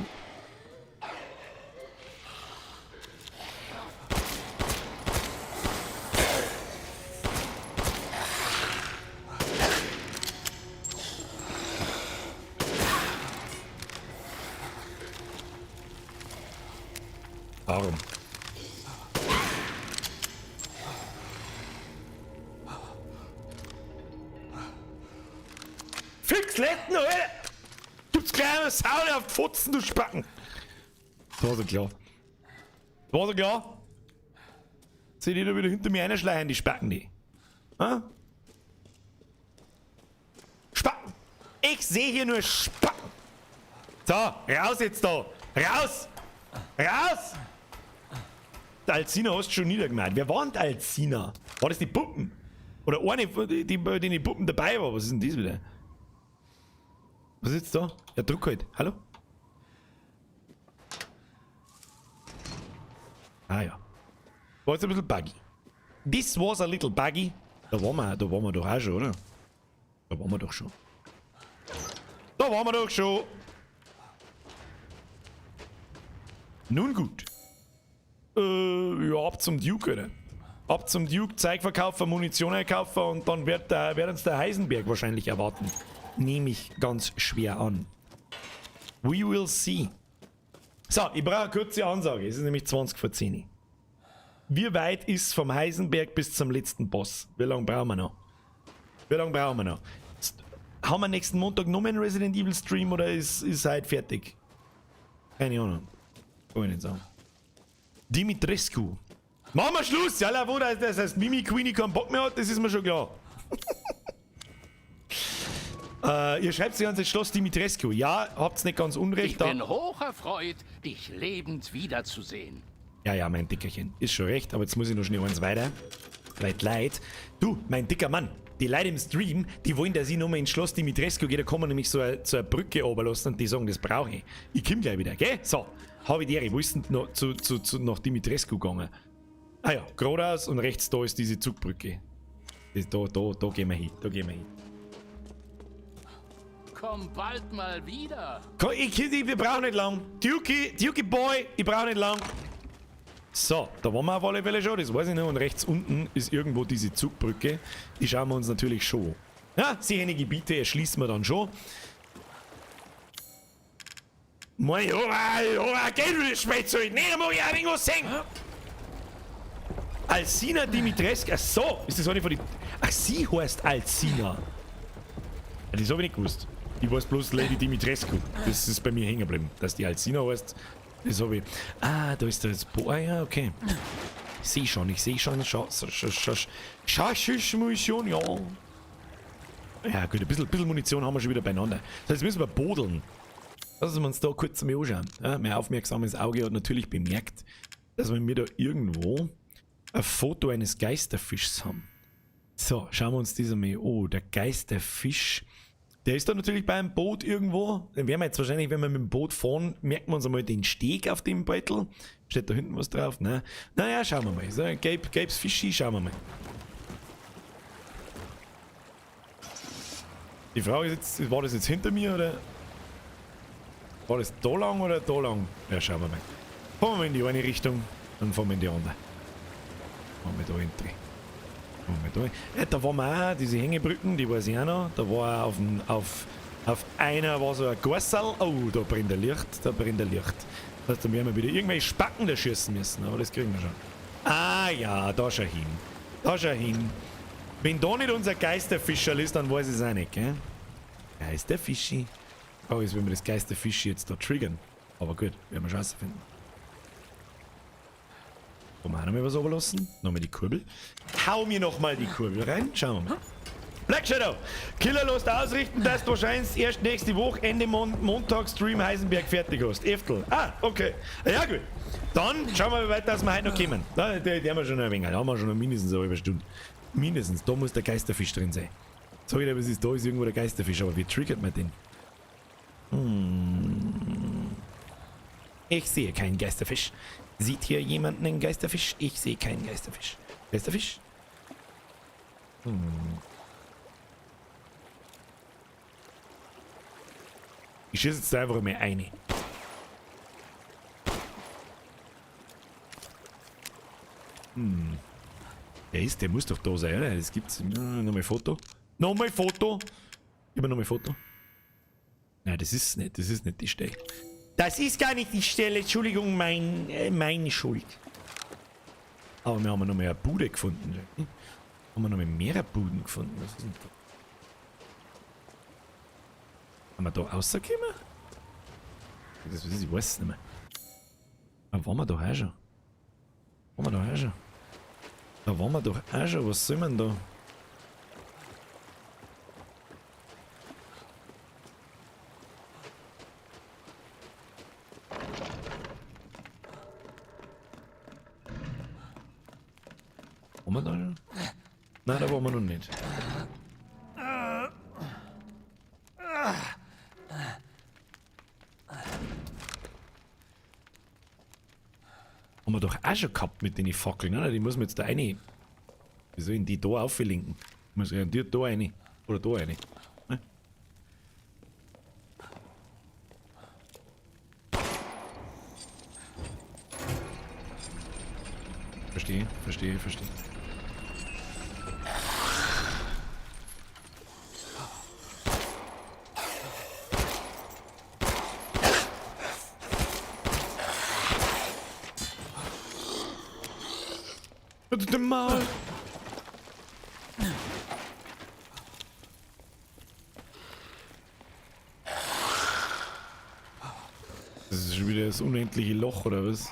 Warum? Fix Letten, Alter! Gibt's kleine Saune auf Pfotzen, du Spacken! Das war so klar. Das war so klar. Seht ihr da wieder hinter mir einschleichen, die Spacken, die? Ha? Spacken! Ich sehe hier nur Spacken! So, raus jetzt da! Raus! Raus! Der Alcina hast du schon niedergemacht. Wer war denn der Alcina? War das die Puppen? Oder eine, die Puppen dabei war? Was ist denn das wieder? Was ist jetzt da? Ja, druck halt. Hallo? Ah ja. War jetzt ein bisschen buggy. This was a little buggy. Da waren wir doch auch schon, oder? Da waren wir doch schon. Da waren wir doch schon. Nun gut. Ja, ab zum Duke, oder? Ab zum Duke, Zeug verkaufen, Munition einkaufen und dann wird uns der Heisenberg wahrscheinlich erwarten. Nehme ich ganz schwer an. We will see. So, ich brauche eine kurze Ansage. Es ist nämlich 20 vor 10. Wie weit ist vom Heisenberg bis zum letzten Boss? Wie lange brauchen wir noch? Haben wir nächsten Montag noch einen Resident Evil Stream oder ist heute fertig? Keine Ahnung. Kann ich nicht sagen. Dimitrescu. Machen wir Schluss! Ja, wo das heißt, Mimi Queenie keinen Bock mehr hat, das ist mir schon klar. Ihr schreibt die ganze Zeit Schloss Dimitrescu. Ja, habt's nicht ganz unrecht. Ich bin hocherfreut, dich lebend wiederzusehen. Ja, mein Dickerchen. Ist schon recht, aber jetzt muss ich noch schnell eins weiter. Leid. Du, mein dicker Mann. Die Leute im Stream, die wollen, dass ich nochmal ins Schloss Dimitrescu gehe. Da kann man nämlich so eine Brücke runterlassen und die sagen, das brauche ich. Ich komm gleich wieder, gell? So, habe ich dir. Wo ist denn noch nach Dimitrescu gegangen? Ah ja, geradeaus und rechts da ist diese Zugbrücke. Da gehen wir hin. Komm bald mal wieder. Wir brauchen nicht lang. Duke Boy, ich brauche nicht lang. So, da waren wir auf alle Fälle schon, das weiß ich noch. Und rechts unten ist irgendwo diese Zugbrücke. Die schauen wir uns natürlich schon. Ja, solche Gebiete erschließen wir dann schon. Moin, geht du das Spätzeug? Nee, da muss ich auch irgendwas sehen. Alcina Dimitrescu. Ach so, ist das eine von den... Ach, sie heißt Alcina. Ja, das habe ich nicht gewusst. Ich weiß bloß Lady Dimitrescu. Das ist bei mir hängen geblieben. Dass die Alcina heißt, das habe ich... Ah, da ist das... Ah ja, okay. Ich sehe schon. Munition, ja. Ja gut, ein bisschen Munition haben wir schon wieder beieinander. Das heißt, müssen wir bodeln. Lassen wir uns da kurz mal anschauen. Ja, mein aufmerksames Auge hat natürlich bemerkt, dass wir da irgendwo ein Foto eines Geisterfischs haben. So, schauen wir uns das einmal an. Oh, der Geisterfisch. Der ist da natürlich beim Boot irgendwo. Den werden wir jetzt wahrscheinlich, wenn wir mit dem Boot fahren, merken wir uns einmal den Steg auf dem Beutel. Steht da hinten was drauf? Ne? Naja, schauen wir mal. So, gelbes Fischi, schauen wir mal. Die Frage ist jetzt, war das jetzt hinter mir oder... War das da lang oder da lang? Ja, schauen wir mal. Fahren wir in die eine Richtung, dann fahren wir in die andere. Fahren wir da hinten. Ja, da waren wir auch, diese Hängebrücken, die weiß ich auch noch. Da war auf einer war so ein Gossal. Oh, da brennt ein Licht. Das heißt, dann werden wir wieder irgendwelche Spacken da schießen müssen, aber das kriegen wir schon. Ah ja, da schau hin. Wenn da nicht unser Geisterfischerl ist, dann weiß ich es auch nicht, gell? Geisterfischi. Oh, jetzt werden wir das Geisterfischi jetzt da triggern. Aber gut, werden wir Chance finden. Wollen wir auch nochmal was runterlassen? Nochmal die Kurbel. Hau mir nochmal die Kurbel rein. Schauen wir mal. Black Shadow. Killer lässt ausrichten, dass du wahrscheinlich erst nächste Woche Ende Montag Stream Heisenberg fertig hast. Eftel. Ah, okay. Ja gut. Dann schauen wir mal weiter, dass wir heute noch kommen. Die haben wir schon ein wenig. Da haben wir schon mindestens eine halbe Stunde. Mindestens. Da muss der Geisterfisch drin sein. Sag ich dir, was ist da? Ist irgendwo der Geisterfisch. Aber wie triggert man den? Ich sehe keinen Geisterfisch. Sieht hier jemand einen Geisterfisch? Ich sehe keinen Geisterfisch. Geisterfisch? Ich schieße jetzt einfach mal eine. Der muss doch da sein, oder? Das gibt's. Nochmal Foto. Nochmal Foto. Gib mir nochmal Foto. Nein, das ist nicht die Stelle. Das ist gar nicht die Stelle, Entschuldigung, meine Schuld. Aber wir haben noch mal eine Bude gefunden. Haben wir noch mal mehrere Buden gefunden. Was ist denn da? Haben wir da rausgekommen? Das weiß ich weiß es nicht mehr. Aber waren wir doch auch schon? Da waren wir doch auch schon. Was soll man da? Waren wir da schon? Nein, da waren wir noch nicht. Haben wir doch auch schon gehabt mit den Fackeln, ne? Die muss man jetzt da rein. Wie soll ich die da auflinken? Muss ich die da rein? Oder da eine. Ne? Verstehe. Das Maul. Das ist schon wieder das unendliche Loch, oder was?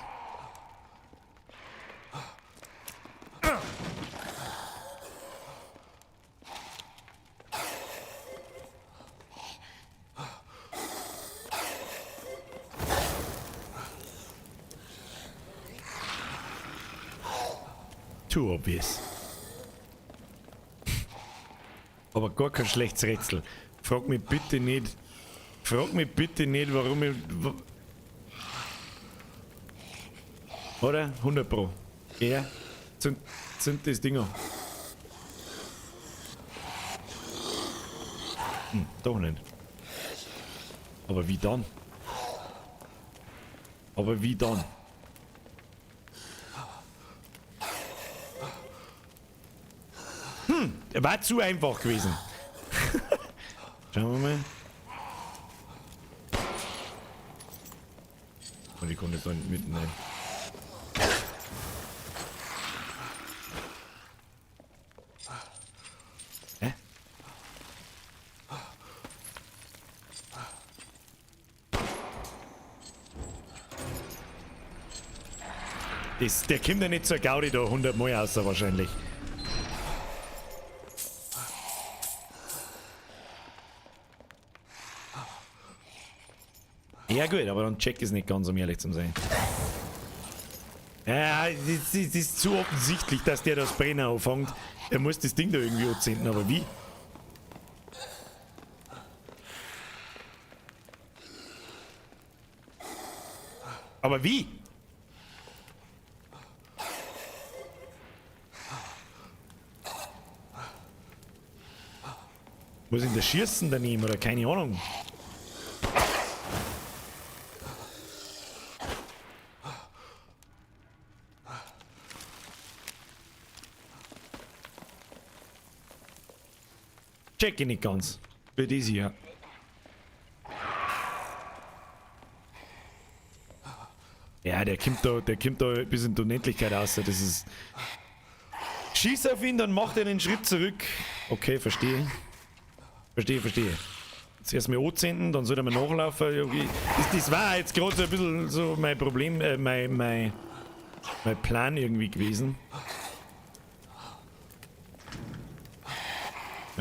Too obvious. Aber gar kein schlechtes Rätsel. Frag mich bitte nicht, warum ich... Oder? 100 Pro. Ja. Zünd das Ding an. Doch nicht. Aber wie dann? War zu einfach gewesen. Schauen wir mal. Und ich konnte da nicht mitnehmen. Hä? Der kommt ja nicht zur Gaudi da 100 Mal aus wahrscheinlich. Ja gut, aber dann check ich es nicht ganz, um ehrlich zu sein. Ja, das ist zu offensichtlich, dass der das Brenner anfängt. Er muss das Ding da irgendwie anzünden, aber wie? Aber wie? Muss ich denn das Schießen daneben oder keine Ahnung? Check ich nicht ganz. Für das hier. Ja, der kommt da bis in die Unendlichkeit raus. Das ist. Schieß auf ihn, dann macht er einen Schritt zurück. Okay, verstehe. Verstehe. Zuerst mal anzünden, dann soll er mal nachlaufen. Okay. Das war jetzt gerade so ein bisschen so mein Problem, mein Plan irgendwie gewesen.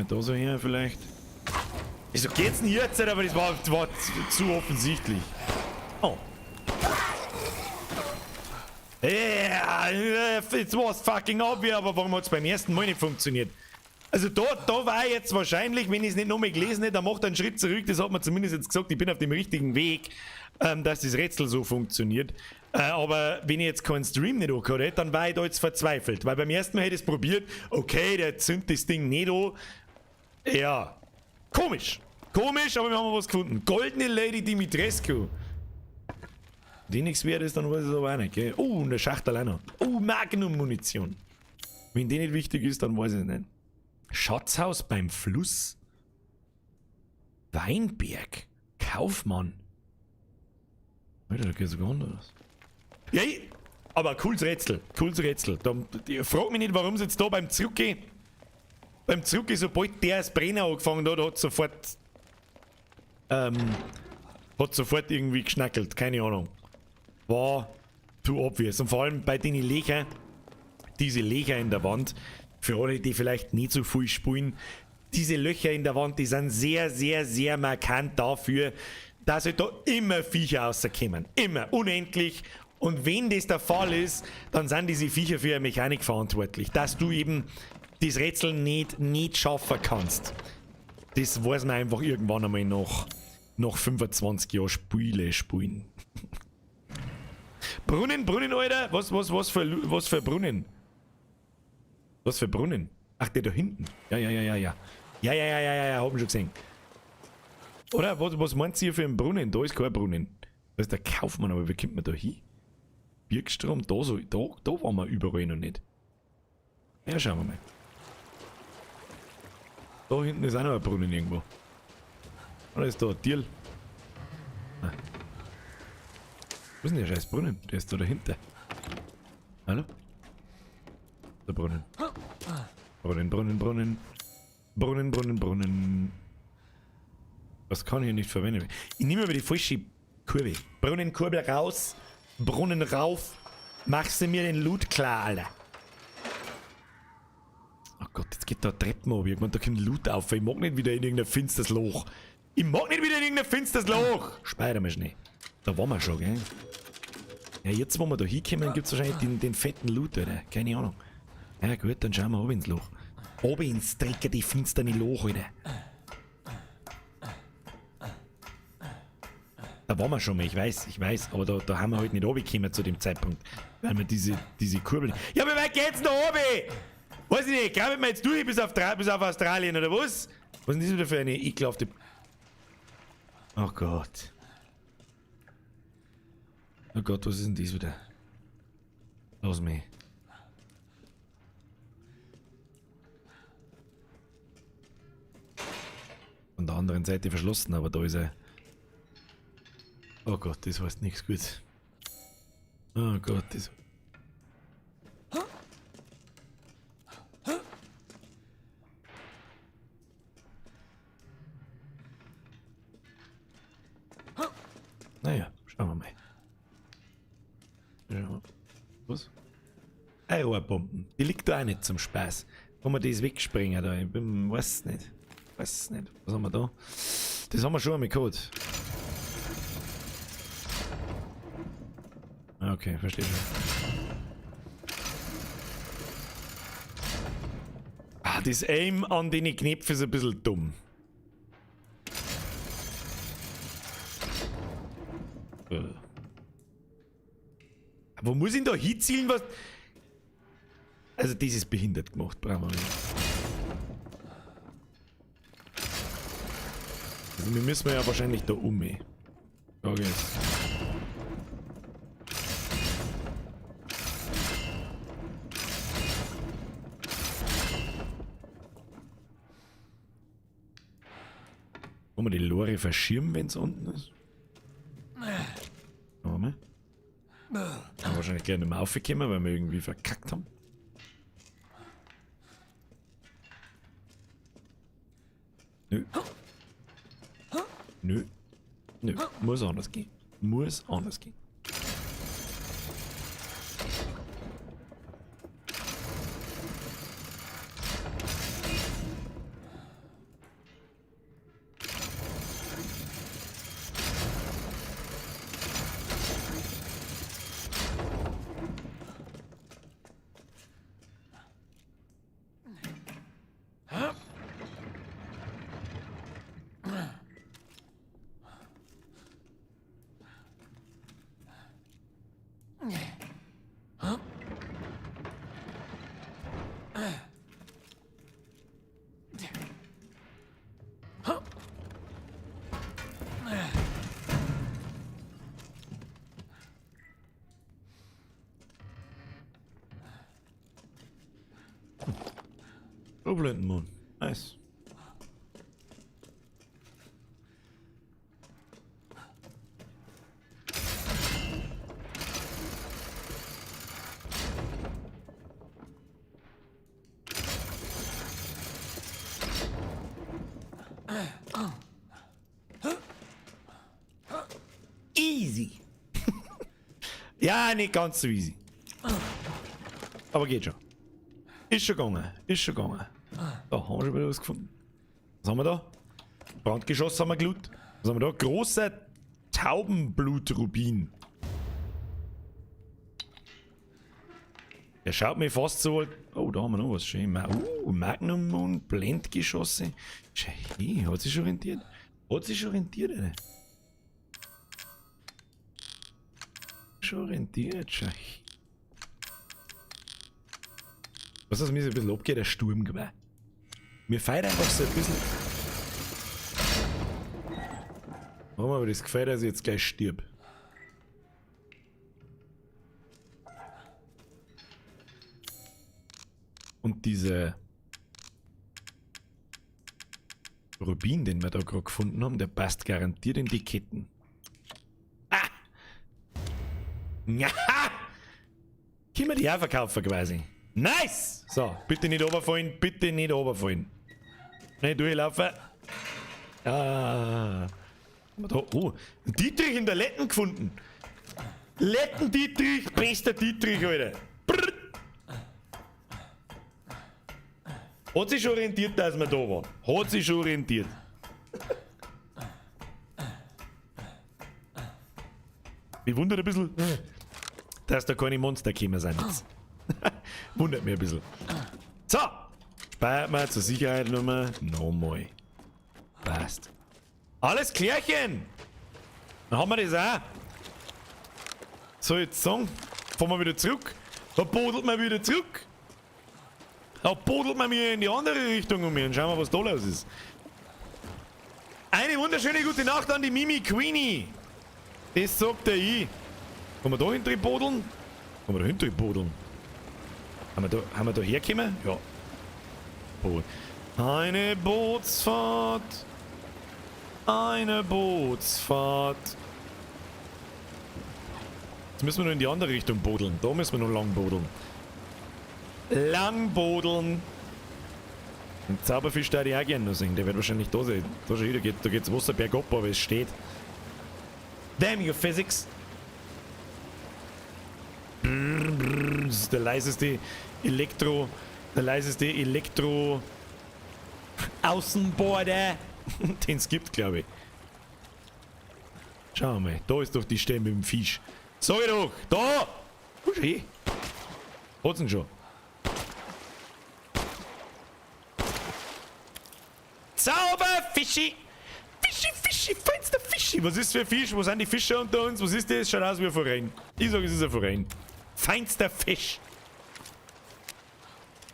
Da so her vielleicht. Wieso geht's denn jetzt nicht? Aber das war zu offensichtlich. Oh. Ja, jetzt war's fucking obvious, aber warum hat's beim ersten Mal nicht funktioniert? Also da war jetzt wahrscheinlich, wenn ich es nicht nochmal gelesen hätte, dann macht er einen Schritt zurück, das hat man zumindest jetzt gesagt, ich bin auf dem richtigen Weg, dass das Rätsel so funktioniert. Aber wenn ich jetzt keinen Stream nicht angehört hätte, dann war ich da jetzt verzweifelt, weil beim ersten Mal hätte ich es probiert, okay, der zündet das Ding nicht an. Ja, komisch, aber wir haben was gefunden. Goldene Lady Dimitrescu. Die nichts wert ist, dann weiß ich es aber auch nicht, gell? Oh, eine Schachtel einer. Oh, Magnum-Munition. Wenn die nicht wichtig ist, dann weiß ich es nicht. Schatzhaus beim Fluss. Weinberg. Kaufmann. Alter, da geht sogar anders. Ja, aber cooles Rätsel. Frag mich nicht, warum es jetzt da beim Zurückgehen. Beim Zurückgehen, sobald der das Brenner angefangen hat, hat sofort irgendwie geschnackelt. Keine Ahnung. War too obvious. Und vor allem bei den Löchern, diese Löcher in der Wand, für alle, die vielleicht nicht so viel spielen, diese Löcher in der Wand, die sind sehr, sehr, sehr markant dafür, dass halt da immer Viecher rauskommen. Immer. Unendlich. Und wenn das der Fall ist, dann sind diese Viecher für eine Mechanik verantwortlich. Dass du eben das Rätsel nicht schaffen kannst. Das weiß man einfach irgendwann einmal nach 25 Jahren spielen. Brunnen, Alter? Was für Brunnen? Was für Brunnen? Ach, der da hinten. Ja. Ja, hab ich schon gesehen. Oder? Was meint ihr für einen Brunnen? Da ist kein Brunnen. Da ist der Kaufmann, aber wie kommt man da hin? Birkstrom, da waren wir überall noch nicht. Ja, schauen wir mal. Da hinten ist auch noch ein Brunnen irgendwo. Oder ist da ein Tierl? Ah. Wo ist denn der scheiß Brunnen? Der ist da dahinter. Hallo? Der Brunnen. Brunnen. Das kann ich nicht verwenden. Ich nehme aber die falsche Kurve. Brunnenkurbel raus, Brunnen rauf. Machst du mir den Loot klar, Alter. Oh Gott, jetzt geht da Treppen runter. Irgendwann da kommt Loot auf. Ich mag nicht wieder in irgendein finsteres Loch. Speider mal schnell. Da waren wir schon, gell? Ja, jetzt, wo wir da hinkommen, gibt es wahrscheinlich den fetten Loot, Alter. Keine Ahnung. Ja gut, dann schauen wir oben ins Loch. Oben ins Drecker, die finsterne Loch, Alter. Da waren wir schon mal, ich weiß, aber da haben wir halt nicht runtergekommen zu dem Zeitpunkt. Weil wir diese Kurbel... Ja, aber wie weit geht's da oben? Weiß ich nicht, graben wir jetzt durch bis auf Australien, oder was? Was ist denn das wieder für eine ekelhafte... Oh Gott. Oh Gott, was ist denn das wieder? Lass mich. Von der anderen Seite verschlossen, aber da ist er... Oh Gott, das heißt nichts Gutes. Oh Gott, das... Naja, schauen wir mal. Was? Rohrbomben. Die liegt da auch nicht zum Spaß. Kann man das wegspringen da? Ich weiß nicht. Was haben wir da? Das haben wir schon einmal gehabt. Okay, verstehe schon. Ah, das Aim an den Knöpfen ist ein bisschen dumm. Wo muss ich denn da hinzielen? Was? Also, das ist behindert gemacht, brauchen wir nicht. Also, wir müssen ja wahrscheinlich da Frage ist. Kann man die Lore verschirmen, wenn es unten ist? Schauen wir mal. Haben wahrscheinlich gleich nicht mehr aufgekommen, weil wir irgendwie verkackt haben. Nö. Muss anders gehen. Blendenmond. Nice. Easy. Ja, nicht ganz so easy. Aber geht schon. Ist schon gegangen. Da haben wir schon wieder was gefunden. Was haben wir da? Brandgeschoss haben wir gelootet. Was haben wir da? Großer Taubenblutrubin. Der schaut mir fast so... Oh, da haben wir noch was schön. Magnum und Blendgeschosse. Schei, hat sich schon rentiert? Alter. Schon rentiert, schei. Was ist mir so ein bisschen abgeht? Der Sturmgewehr. Mir feiert einfach so ein bisschen. Warum aber das Gefühl, dass ich jetzt gleich stirb? Und dieser Rubin, den wir da gerade gefunden haben, der passt garantiert in die Ketten. Ah! Ja! Können wir die auch verkaufen quasi? Nice! So, bitte nicht runterfallen, bitte nicht runterfallen. Nicht durchlaufen. Ah. Da, oh, Dietrich in der Letten gefunden. Letten Dietrich, bester Dietrich, Alter. Brrr. Hat sich schon orientiert, dass wir da waren. Hat sich schon orientiert. Ich wundert ein bisschen, dass da keine Monster gekommen sind jetzt. Wundert mich ein bisschen. So, speichert mal zur Sicherheit nochmal. Nochmal. Passt. Alles klärchen! Dann haben wir das auch. So, jetzt sagen, fahren wir wieder zurück. Da bodelt man wieder zurück. Da bodelt man mir in die andere Richtung um und schauen wir, was da los ist. Eine wunderschöne gute Nacht an die Mimi Queenie. Das sagt der ich. Kann man da hinten bodeln? Kann man da hinten bodeln? Haben wir da hergekommen? Ja. Boot. Eine Bootsfahrt. Eine Bootsfahrt. Jetzt müssen wir nur in die andere Richtung bodeln. Da müssen wir noch lang bodeln. Lang bodeln. Den Zauberfisch da ich auch gerne noch sehen. Der wird wahrscheinlich da sein. Da schon wieder da geht's Wasser bergab, aber es steht. Damn your physics. Brrr, brrr, das ist der leiseste Elektro. Außenborder, den es gibt, glaube ich. Schau mal, da ist doch die Stelle mit dem Fisch. Sag ich doch, da! Wo ist er hin? Hat's ihn schon. Zauberfischi! Fischi, feinster Fischi! Was ist für ein Fisch? Wo sind die Fische unter uns? Was ist das? Schaut aus wie ein Verein. Ich sage, es ist ein Verein. Feinster Fisch!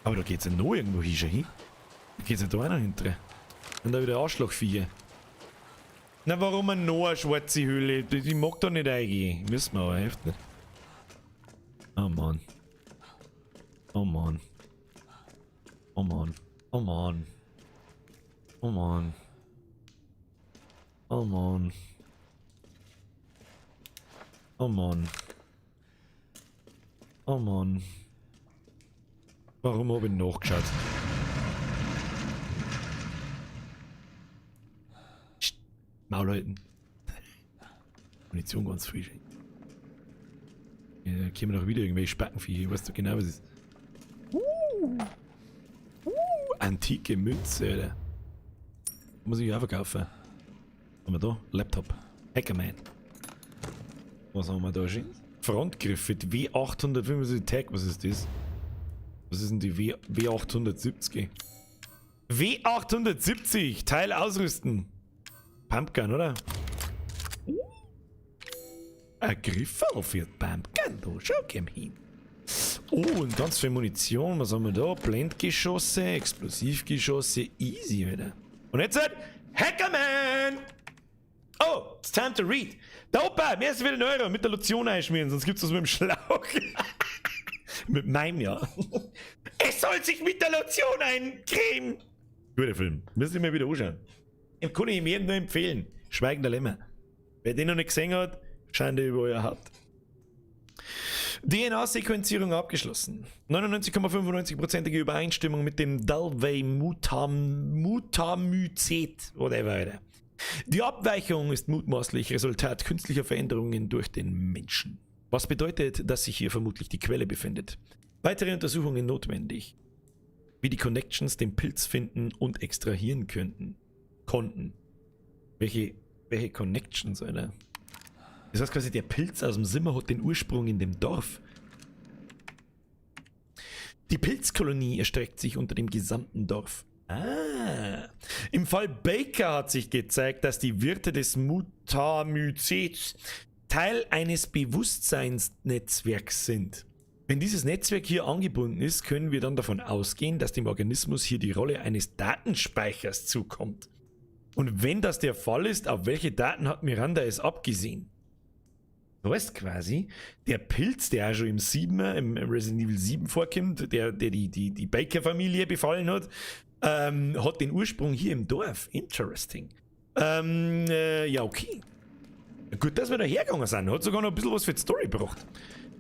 Aber da geht's ja noch irgendwo hin, schon hin. Da geht's ja da auch noch hinten. Und da wieder Arschlochviecher. Na, warum noch eine schwarze Höhle? Die mag da nicht eingehen. Müssen wir aber echt nicht. Oh Mann. Oh Mann. Oh Mann. Oh Mann. Oh Mann. Oh Mann. Oh Mann. Oh Mann. Warum habe ich nachgeschaut? Psst. Maul halten. Munition ganz frisch. Ja, da kommen doch wieder irgendwelche Spackenviecher. Ich weiß doch genau, was es ist. Antike Münze, Alter. Muss ich auch verkaufen. Was haben wir da? Laptop. Hackerman. Was haben wir da schon? Frontgriffe. W875 Tag. Was ist das? Was ist denn die W870? W870! Teil ausrüsten. Pumpgun, oder? Ein Griffel für Pumpgun. Da schau komm hin. Oh, und ganz viel Munition. Was haben wir da? Blendgeschosse, Explosivgeschosse. Easy, Alter. Und jetzt halt Hackerman! Oh, it's time to read. Da Opa, mir ist wieder ein Euro mit der Lotion einschmieren, sonst gibt's das mit dem Schlauch. Mit meinem, ja. Es soll sich mit der Lotion eincremen. Guter Film. Müsst ihr mir wieder anschauen. Den kann ich ihm jedem nur empfehlen. Schweigender Lämmer. Wer den noch nicht gesehen hat, Schande über euer Haupt. DNA-Sequenzierung abgeschlossen. 99,95%ige Übereinstimmung mit dem Dalway-Mutamycet, whatever. Die Abweichung ist mutmaßlich Resultat künstlicher Veränderungen durch den Menschen. Was bedeutet, dass sich hier vermutlich die Quelle befindet. Weitere Untersuchungen notwendig. Wie die Connections den Pilz finden und extrahieren konnten. Welche Connections, Alter? Das heißt quasi, der Pilz aus dem Zimmer hat den Ursprung in dem Dorf. Die Pilzkolonie erstreckt sich unter dem gesamten Dorf. Ah. Im Fall Baker hat sich gezeigt, dass die Wirte des Mutamycets Teil eines Bewusstseinsnetzwerks sind. Wenn dieses Netzwerk hier angebunden ist, können wir dann davon ausgehen, dass dem Organismus hier die Rolle eines Datenspeichers zukommt. Und wenn das der Fall ist, auf welche Daten hat Miranda es abgesehen? Das heißt quasi, der Pilz, der auch schon im 7er, im Resident Evil 7 vorkommt, der die Baker-Familie befallen hat, hat den Ursprung hier im Dorf. Interesting. Ja, okay. Gut, dass wir da hergegangen sind. Hat sogar noch ein bisschen was für die Story gebracht.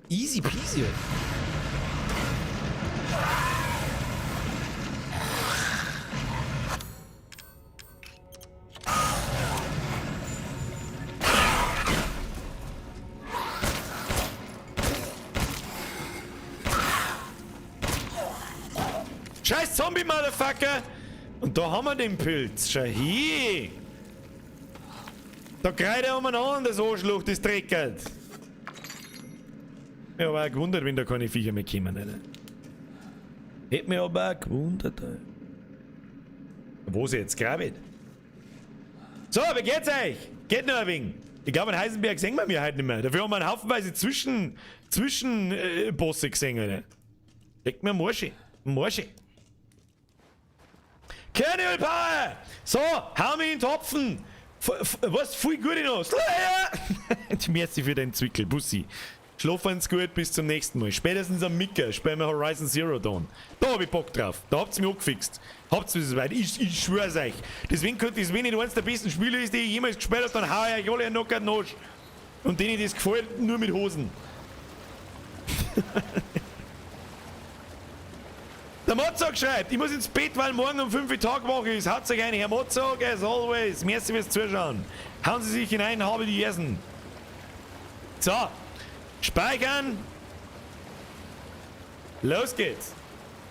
Easy peasy. Scheiß Zombie, Motherfucker! Und da haben wir den Pilz. Schau hier! Da kreit er umeinander, das Arschloch, das dreckert. Ich hab auch gewundert, wenn da keine Viecher mehr kommen. Alter. Hätte mich aber auch gewundert. Alter. Wo ist jetzt Grabit? So, wie geht's euch? Geht noch ein wenig. Ich glaube, in Heisenberg sehen wir heute nicht mehr. Dafür haben wir einen haufenweise Bosse gesehen. Alter. Legt mir Morsche. Kernel Power! So, hau mich in den Topfen! Was? Viel gut noch! Merci für deinen Zwickel, Bussi. Schlafen's gut, bis zum nächsten Mal. Spätestens am Mittag spielen wir Horizon Zero Dawn. Da hab ich Bock drauf. Da habt's mich angefixt. Habt's bis soweit. Ich schwör's euch. Deswegen könnte es, wenn nicht eines der besten Spiele ist, die ich jemals gespielt habe, dann hau ich euch alle einen Knock an den Arsch. Und denen das gefällt, nur mit Hosen. Der Mozart schreibt, ich muss ins Bett, weil morgen um 5 Uhr Tagwoche ist. Haut's euch ein, Herr Mozart, as always. Merci fürs Zuschauen. Hauen Sie sich hinein, habe die Essen. So. Speichern. Los geht's.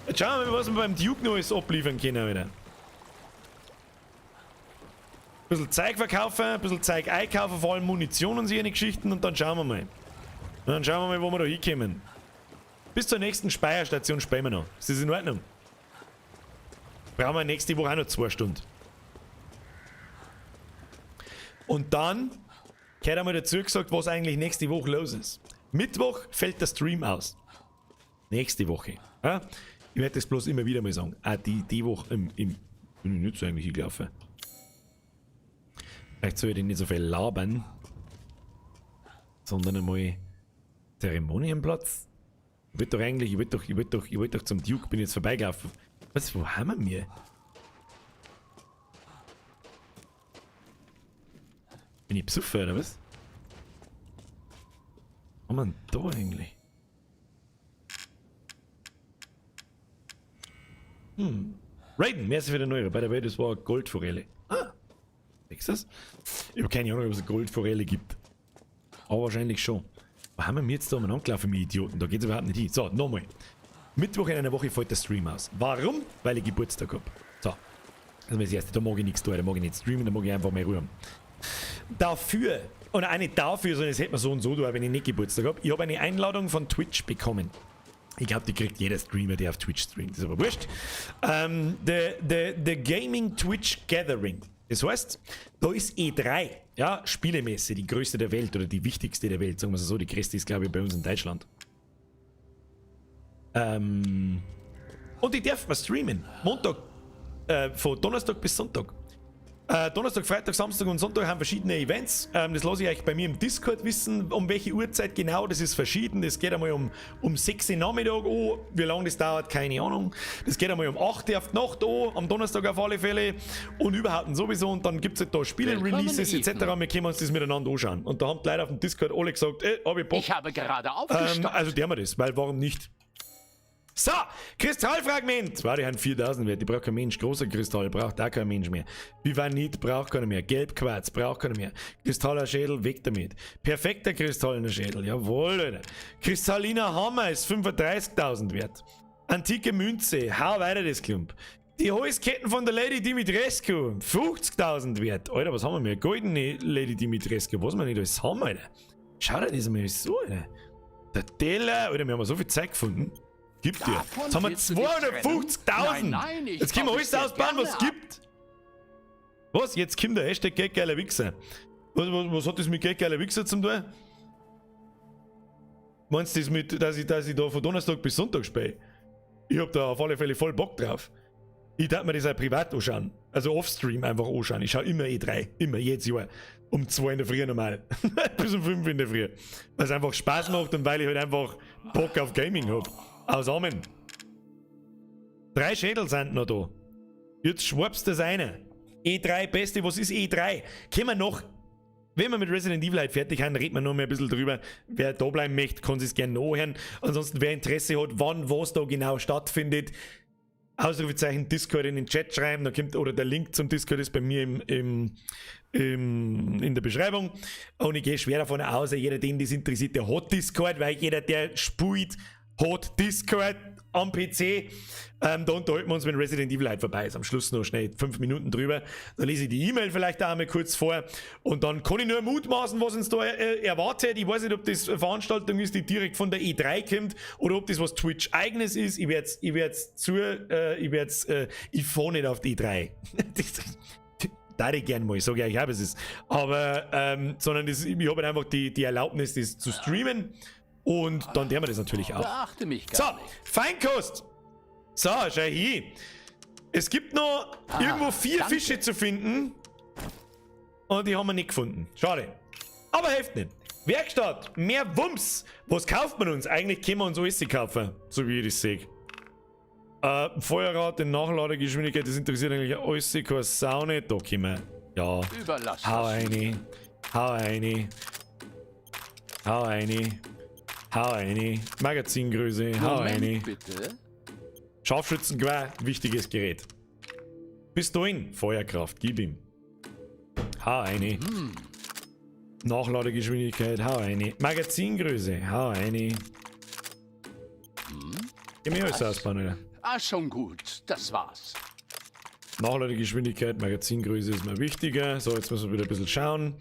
Jetzt schauen wir mal, was wir beim Duke noch alles abliefern können wieder. Ein bisschen Zeug verkaufen, ein bisschen Zeug einkaufen, vor allem Munition und so eine Geschichten und dann schauen wir mal. Und dann schauen wir mal, wo wir da hinkommen. Bis zur nächsten Speicherstation spielen wir noch. Ist das in Ordnung? Brauchen wir nächste Woche auch noch 2 Stunden. Und dann gehört einmal dazu gesagt, was eigentlich nächste Woche los ist. Mittwoch fällt der Stream aus. Nächste Woche. Ja? Ich werde das bloß immer wieder mal sagen. Die Woche bin ich nicht so eigentlich hingelaufen. Vielleicht soll ich nicht so viel labern, sondern einmal Zeremonienplatz. Ich wollte doch zum Duke, bin jetzt vorbeigelaufen. Was, wo haben wir? Bin ich besoffen oder was? Was haben wir denn da eigentlich? Raiden, merci für den Euro. By the way, das war eine Goldforelle. Siehst du das? Ich habe keine Ahnung, ob es eine Goldforelle gibt. Aber wahrscheinlich schon. Wo haben wir jetzt da umeinander gelaufen, wir Idioten? Da geht's überhaupt nicht hin. So, nochmal. Mittwoch in einer Woche fällt der Stream aus. Warum? Weil ich Geburtstag habe. So. Das ist das Erste. Da mag ich nichts tun, da mag ich nicht streamen, da mag ich einfach mal rühren. Dafür, oder auch nicht dafür, sondern das hätte man so und so tun, wenn ich nicht Geburtstag habe. Ich habe eine Einladung von Twitch bekommen. Ich glaube, die kriegt jeder Streamer, der auf Twitch streamt. Das ist aber wurscht. The Gaming Twitch Gathering. Das heißt, da ist E3, ja, Spielemesse, die größte der Welt oder die wichtigste der Welt, sagen wir es so. Die größte ist, glaube ich, bei uns in Deutschland. Und die darf man streamen. Montag, von Donnerstag bis Sonntag. Donnerstag, Freitag, Samstag und Sonntag haben verschiedene Events. Das lasse ich euch bei mir im Discord wissen, um welche Uhrzeit genau. Das ist verschieden. Das geht einmal um 6 Uhr Nachmittag an. Wie lange das dauert, keine Ahnung. Das geht einmal um 8 Uhr auf die Nacht an. Am Donnerstag auf alle Fälle. Und überhaupt und sowieso. Und dann gibt es halt da Spiele-Releases etc. Wir können uns das miteinander anschauen. Und da haben die Leute auf dem Discord alle gesagt, hab ich Bock. Ich habe gerade aufgestanden. Also der wir das, weil warum nicht? So, Kristallfragment. Wow, die haben 4000 wert. Die braucht kein Mensch. Großer Kristall braucht auch kein Mensch mehr. Vivanit braucht keiner mehr. Gelbquarz braucht keiner mehr. Kristaller Schädel, weg damit. Perfekter kristallener Schädel. Jawohl, Leute. Kristalliner Hammer ist 35.000 wert. Antike Münze. Hau weiter das Klump. Die Halsketten von der Lady Dimitrescu. 50.000 wert. Alter, was haben wir mehr? Goldene Lady Dimitrescu. Was wir nicht alles haben, Alter. Schau dir das mal so, Alter. Der Teller. Alter, wir haben so viel Zeit gefunden. Gibt dir. Jetzt haben wir 250.000. Jetzt können wir alles ausbauen, was es gibt. Was? Jetzt kommt der Hashtag geldgeiler Wichser. Was hat das mit geldgeiler Wichser zu tun? Meinst du das mit, dass ich da von Donnerstag bis Sonntag spiele? Ich hab da auf alle Fälle voll Bock drauf. Ich darf mir das auch privat anschauen. Also offstream einfach anschauen. Ich schaue immer E3. Immer, jedes Jahr. Um 2 in der Früh normal. Bis um 5 in der Früh. Weil es einfach Spaß macht und weil ich halt einfach Bock auf Gaming hab. Aus Amen. 3 Schädel sind noch da. Jetzt schwuppst das eine. E3, Beste, was ist E3? Können wir noch, wenn wir mit Resident Evil halt fertig haben, reden wir noch mal ein bisschen drüber. Wer da bleiben möchte, kann sich gerne nachhören. Ansonsten, wer Interesse hat, wann was da genau stattfindet, Ausrufezeichen Discord in den Chat schreiben, dann kommt, oder der Link zum Discord ist bei mir in der Beschreibung. Und ich gehe schwer davon aus, jeder, den das interessiert, der hat Discord, weil jeder, der spielt, hat Discord am PC. Da unterhalten wir uns, wenn Resident Evil halt vorbei ist. Am Schluss noch schnell 5 Minuten drüber. Dann lese ich die E-Mail vielleicht auch einmal kurz vor. Und dann kann ich nur mutmaßen, was uns da erwartet. Ich weiß nicht, ob das eine Veranstaltung ist, die direkt von der E3 kommt, oder ob das was Twitch eigenes ist. Ich fahre nicht auf die E3. Da ich gerne mal, ich sage ja, ich habe es. Aber, sondern ich habe halt einfach die Erlaubnis, das zu streamen. Und dann werden wir das natürlich auch. Beachte mich So, gar nicht. Feinkost. So, schau hier. Es gibt noch irgendwo 4 danke. Fische zu finden. Und die haben wir nicht gefunden. Schade. Aber hilft nicht. Werkstatt, mehr Wumms. Was kauft man uns? Eigentlich können wir uns alles kaufen, so wie ich das sehe. Feuerrad, Nachladegeschwindigkeit, das interessiert eigentlich alles, keine Saune. Da können wir. Ja. Überlass Hau das. eine. Hau eine. Hau eine. Hau eine. Magazingröße. Hau eine. Moment, bitte. Scharfschützengewehr, wichtiges Gerät. Pistolen, Feuerkraft, gib ihm. Hau eine. Nachladegeschwindigkeit, hau eine. Magazingröße, hau eine. Gib mir alles ausbauen, oder? Ah, schon gut. Das war's. Nachladegeschwindigkeit, Magazingröße ist mir wichtiger. So, jetzt müssen wir wieder ein bisschen schauen.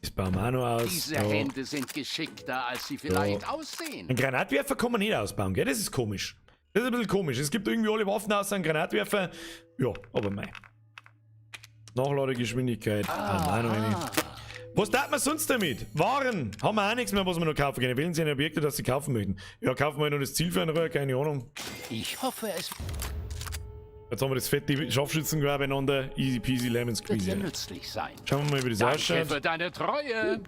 Das bauen wir auch noch aus. Diese Da. Hände sind geschickter, als sie vielleicht aussehen. Ein Granatwerfer kann man nicht ausbauen, gell? Das ist komisch. Das ist ein bisschen komisch. Es gibt irgendwie alle Waffen außer einen Granatwerfer. Ja, aber mei. Nachladegeschwindigkeit. Auch noch eine. Was darf man sonst damit? Waren. Haben wir auch nichts mehr, was wir noch kaufen können. Wählen Sie eine Objekte, das Sie kaufen möchten. Ja, kaufen wir noch das Zielfernrohr, keine Ahnung. Ich hoffe, es Jetzt haben wir das fette Scharfschützengewehr beieinander. Easy peasy, lemon wird squeezy. dir nützlich sein. Schauen wir mal, wie das Danke ausschaut. für deine Treue.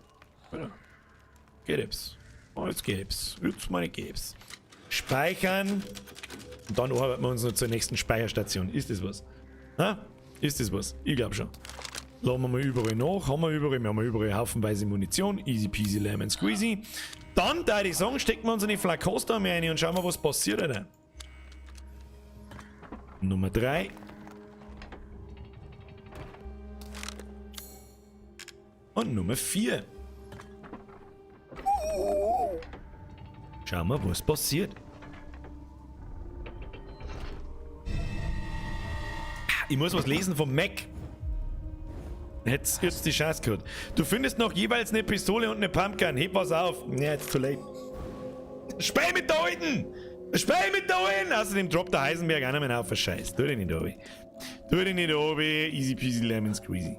Geht es. Oh, jetzt geht's. Jetzt meine geht's. Speichern. Und dann arbeiten wir uns noch zur nächsten Speicherstation. Ist das was? Ha? Ist das was? Ich glaube schon. Laden wir mal überall nach. Haben wir überall haufenweise Munition. Easy peasy lemon squeezy. Dann, da ich sagen, stecken wir uns in die Flakos da rein und schauen wir, was passiert, Alter. Nummer 3. Und Nummer 4. Schauen wir, was passiert. Ich muss was lesen vom Mac. Jetzt die Chance gehabt. Du findest noch jeweils eine Pistole und eine Pumpgun. Heb was auf. Ja, it's too late. Spiel mit da hinten! Spiel mit da hinten! Außerdem droppt der Heisenberg einer mehr auf. Scheiß. Tu den nicht obi. Tu den nicht obi. Easy peasy lemon squeezy.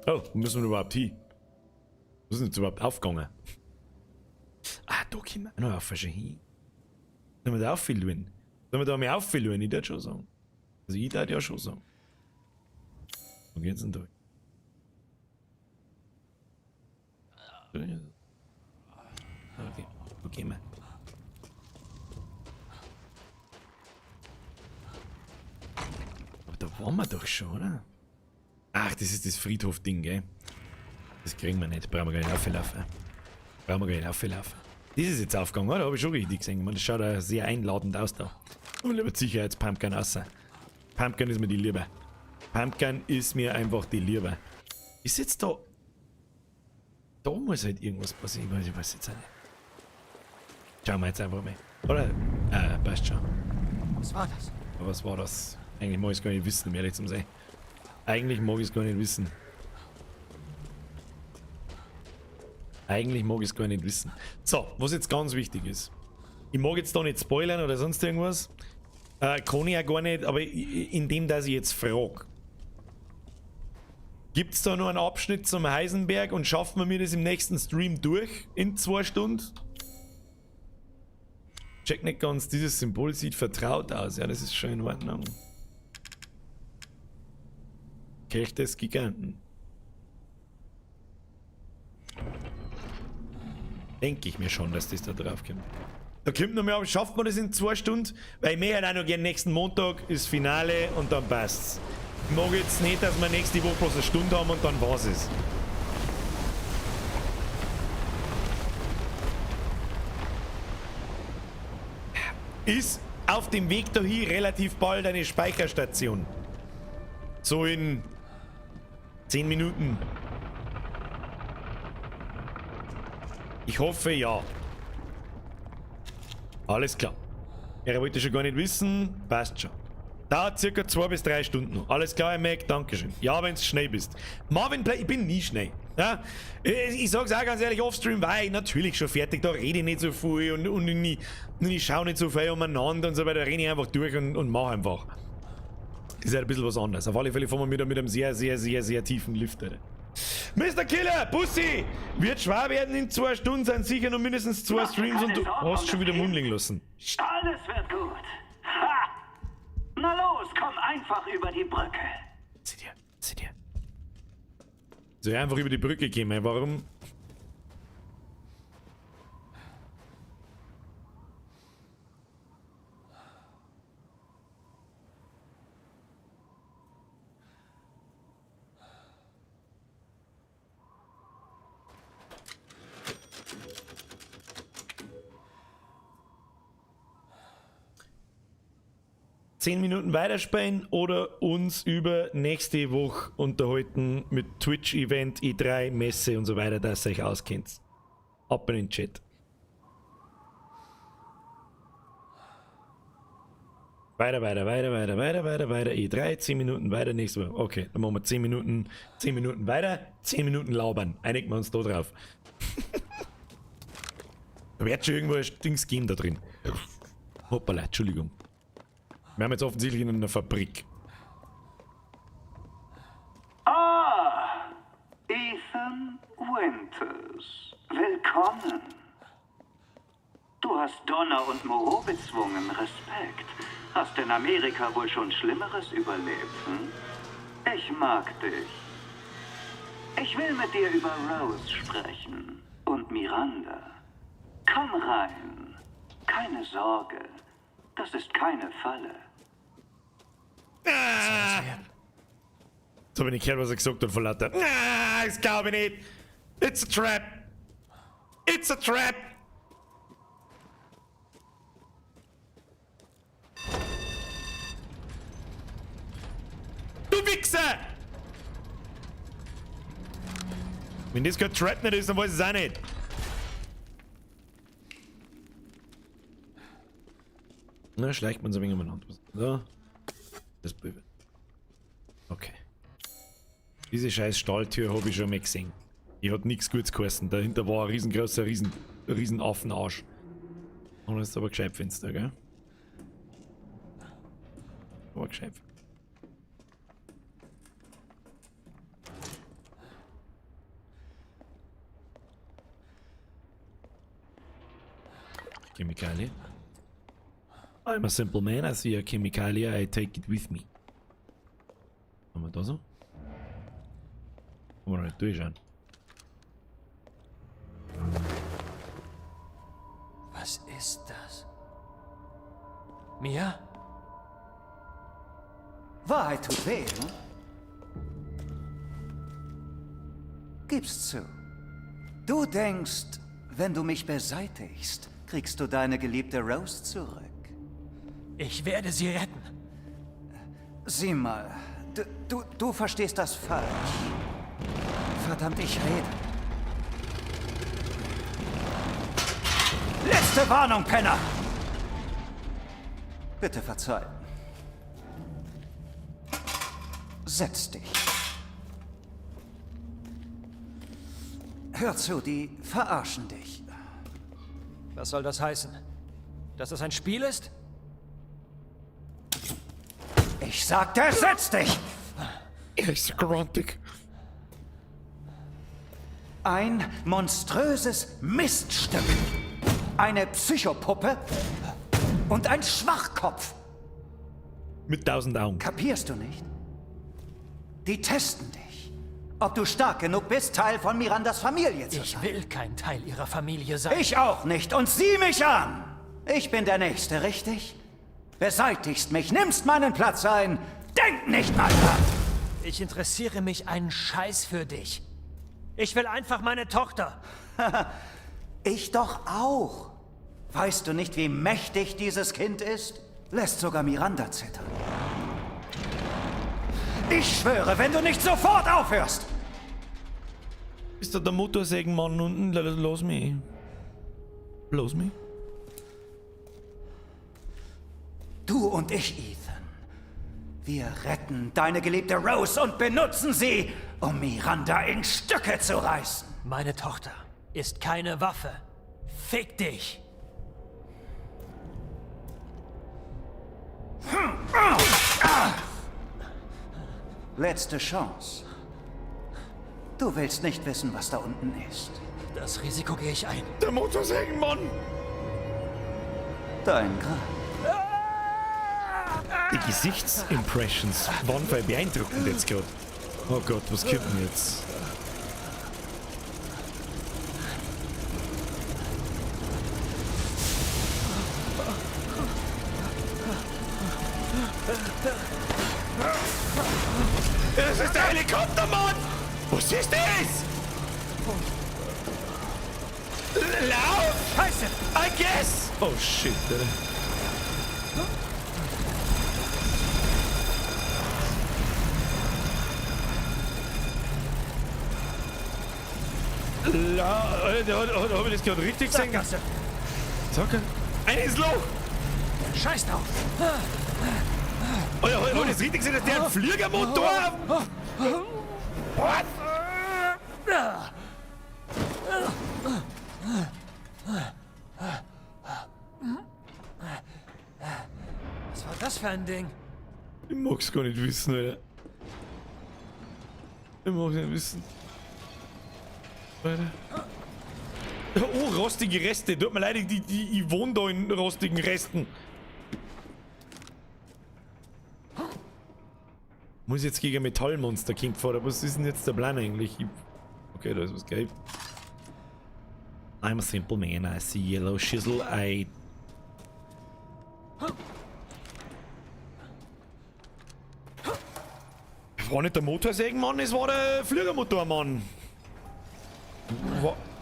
Oh, wo müssen wir überhaupt hin? Wo sind wir jetzt überhaupt aufgegangen? Ah, da können wir noch auf schon hin. Sollen wir da auffüllen? Sollen wir da mal auffüllen? Ich würde schon sagen. Also ich würde ja schon sagen. Wo geht's denn da? Okay, wo gehen wir? Aber da waren wir doch schon, oder? Ach, das ist das Friedhof-Ding, gell? Das kriegen wir nicht. Brauchen wir gar nicht auflaufen. Brauchen wir gar nicht auflaufen. Das ist jetzt aufgegangen, oder? Habe ich schon richtig gesehen. Das schaut ja sehr einladend aus da. Und lieber Sicherheits-Pumpgun raus. Pumpgun ist mir die Liebe. Pumpgun ist mir einfach die Liebe. Ist jetzt da... Da muss halt irgendwas passieren. Ich weiß jetzt auch nicht. Schauen wir jetzt einfach mal. Oder? Passt schon. Was war das? Aber was war das? Eigentlich mag ich es gar nicht wissen, um ehrlich zu sein. Eigentlich mag ich es gar nicht wissen. Eigentlich mag ich es gar nicht wissen. So, was jetzt ganz wichtig ist. Ich mag jetzt da nicht spoilern oder sonst irgendwas. Kann ich ja gar nicht, aber indem, dass ich jetzt frage. Gibt's da noch einen Abschnitt zum Heisenberg und schaffen wir mir das im nächsten Stream durch in 2 Stunden? Check nicht ganz, dieses Symbol sieht vertraut aus. Ja, das ist schon in Ordnung. Kelch des Giganten. Denke ich mir schon, dass das da drauf kommt. Da kommt noch mehr, aber schafft man das in 2 Stunden? Weil ich möchte auch noch gerne nächsten Montag ist Finale und dann passt's. Ich mag jetzt nicht, dass wir nächste Woche bloß eine Stunde haben und dann war's es. Ist auf dem Weg dahin relativ bald eine Speicherstation. So in 10 Minuten. Ich hoffe, ja. Alles klar. Er wollte schon gar nicht wissen. Passt schon. Dauert circa 2 bis 3 Stunden noch. Alles klar, Mac, dankeschön. Ja, wenn du schnell bist. Marvin Play, ich bin nie schnell. Ja? Ich sag's auch ganz ehrlich, offstream war ich natürlich schon fertig. Da rede ich nicht so viel und ich schaue nicht so viel umeinander und so weiter. Da rede ich einfach durch und mache einfach. Ist halt ein bisschen was anderes. Auf alle Fälle fahren wir wieder mit einem sehr, sehr, sehr, sehr tiefen Lift, Alter. Mr. Killer, Bussi! Wird schwer werden in 2 Stunden, sind sicher noch mindestens 2 Streams und du hast schon wieder Mundling lassen. Alles wird gut. Ha! Na los, komm einfach über die Brücke. Sieh dir. Soll ich einfach über die Brücke gehen, ey? Warum? Zehn Minuten weiterspielen oder uns über nächste Woche unterhalten mit Twitch-Event, E3, Messe und so weiter, dass ihr euch auskennt. Ab in den Chat. Weiter. E3, 10 Minuten weiter, nächste Woche. Okay, dann machen wir 10 Minuten weiter, 10 Minuten labern. Einigen wir uns da drauf. Da wird schon irgendwo ein Dings geben da drin. Hoppala, Entschuldigung. Wir haben jetzt offensichtlich in einer Fabrik. Ah, Ethan Winters. Willkommen. Du hast Donner und Moreau bezwungen. Respekt. Hast in Amerika wohl schon Schlimmeres überlebt, hm? Ich mag dich. Ich will mit dir über Rose sprechen. Und Miranda. Komm rein. Keine Sorge. Das ist keine Falle. So bin ich gehört, was er gesagt hat von lauter. Ich glaube nicht. It's a trap. It's a trap. Du Wichser! Wenn das kein Trap nicht ist, dann weiß ich es auch nicht. Na, schleicht man so ein wenig umeinander. So. Das Böwe. Okay. Diese scheiß Stahltür habe ich schon mal gesehen. Die hat nichts Gutes geheißen. Dahinter war ein riesengroßer, riesen Affenarsch. Und das ist aber gescheit Fenster, gell? Aber gescheit. Chemikalien. I'm a simple man, I see a chemicalia, I take it with me. Haben wir da so? Können wir noch nicht durchschauen. Was ist das? Mia? Wahrheit tut weh, ne? Gib's zu. Du denkst, wenn du mich beseitigst, kriegst du deine geliebte Rose zurück. Ich werde sie retten. Sieh mal, du verstehst das falsch. Verdammt, ich rede. Letzte Warnung, Penner! Bitte verzeihen. Setz dich. Hör zu, die verarschen dich. Was soll das heißen? Dass das ein Spiel ist? Ich sagte, setz dich! Er ist grantig. Ein monströses Miststück. Eine Psychopuppe und ein Schwachkopf. Mit 1000 Augen. Kapierst du nicht? Die testen dich. Ob du stark genug bist, Teil von Mirandas Familie zu sein. Ich will kein Teil ihrer Familie sein. Ich auch nicht. Und sieh mich an. Ich bin der Nächste, richtig? Beseitigst mich, nimmst meinen Platz ein. Denk nicht mal dran. Ich interessiere mich einen Scheiß für dich. Ich will einfach meine Tochter. Ich doch auch. Weißt du nicht, wie mächtig dieses Kind ist? Lässt sogar Miranda zittern. Ich schwöre, wenn du nicht sofort aufhörst. Ist da der Motorsägenmann unten? Los mich. Los mich. Du und ich, Ethan. Wir retten deine geliebte Rose und benutzen sie, um Miranda in Stücke zu reißen. Meine Tochter ist keine Waffe. Fick dich. Letzte Chance. Du willst nicht wissen, was da unten ist. Das Risiko gehe ich ein. Der Motorsägenmann! Dein Grab. Die Gesichtsimpressions waren voll beeindruckend jetzt gerade. Oh Gott, was kommt denn jetzt? Das ist der Helikoptermann! Was ist das? Lauf! Scheiße! I guess! Oh shit, Alter. Hab ich das gerade richtig gesehen? Sackgasse. Zacke. Eines Loch! Scheiß drauf! Hab ich das richtig gesehen, dass der einen Fliegermotor hat? What? Was war das für ein Ding? Ich mag's gar nicht wissen, Alter. Ich mag's nicht wissen. Alter. Oh, rostige Reste. Tut mir leid, ich wohne da in rostigen Resten. Muss jetzt gegen ein Metallmonster kämpfen, oder was ist denn jetzt der Plan eigentlich? Okay, da ist was gelb. I'm a simple man, I see yellow shizzle, war nicht der Motorsägenmann, es war der Fliegermotormann.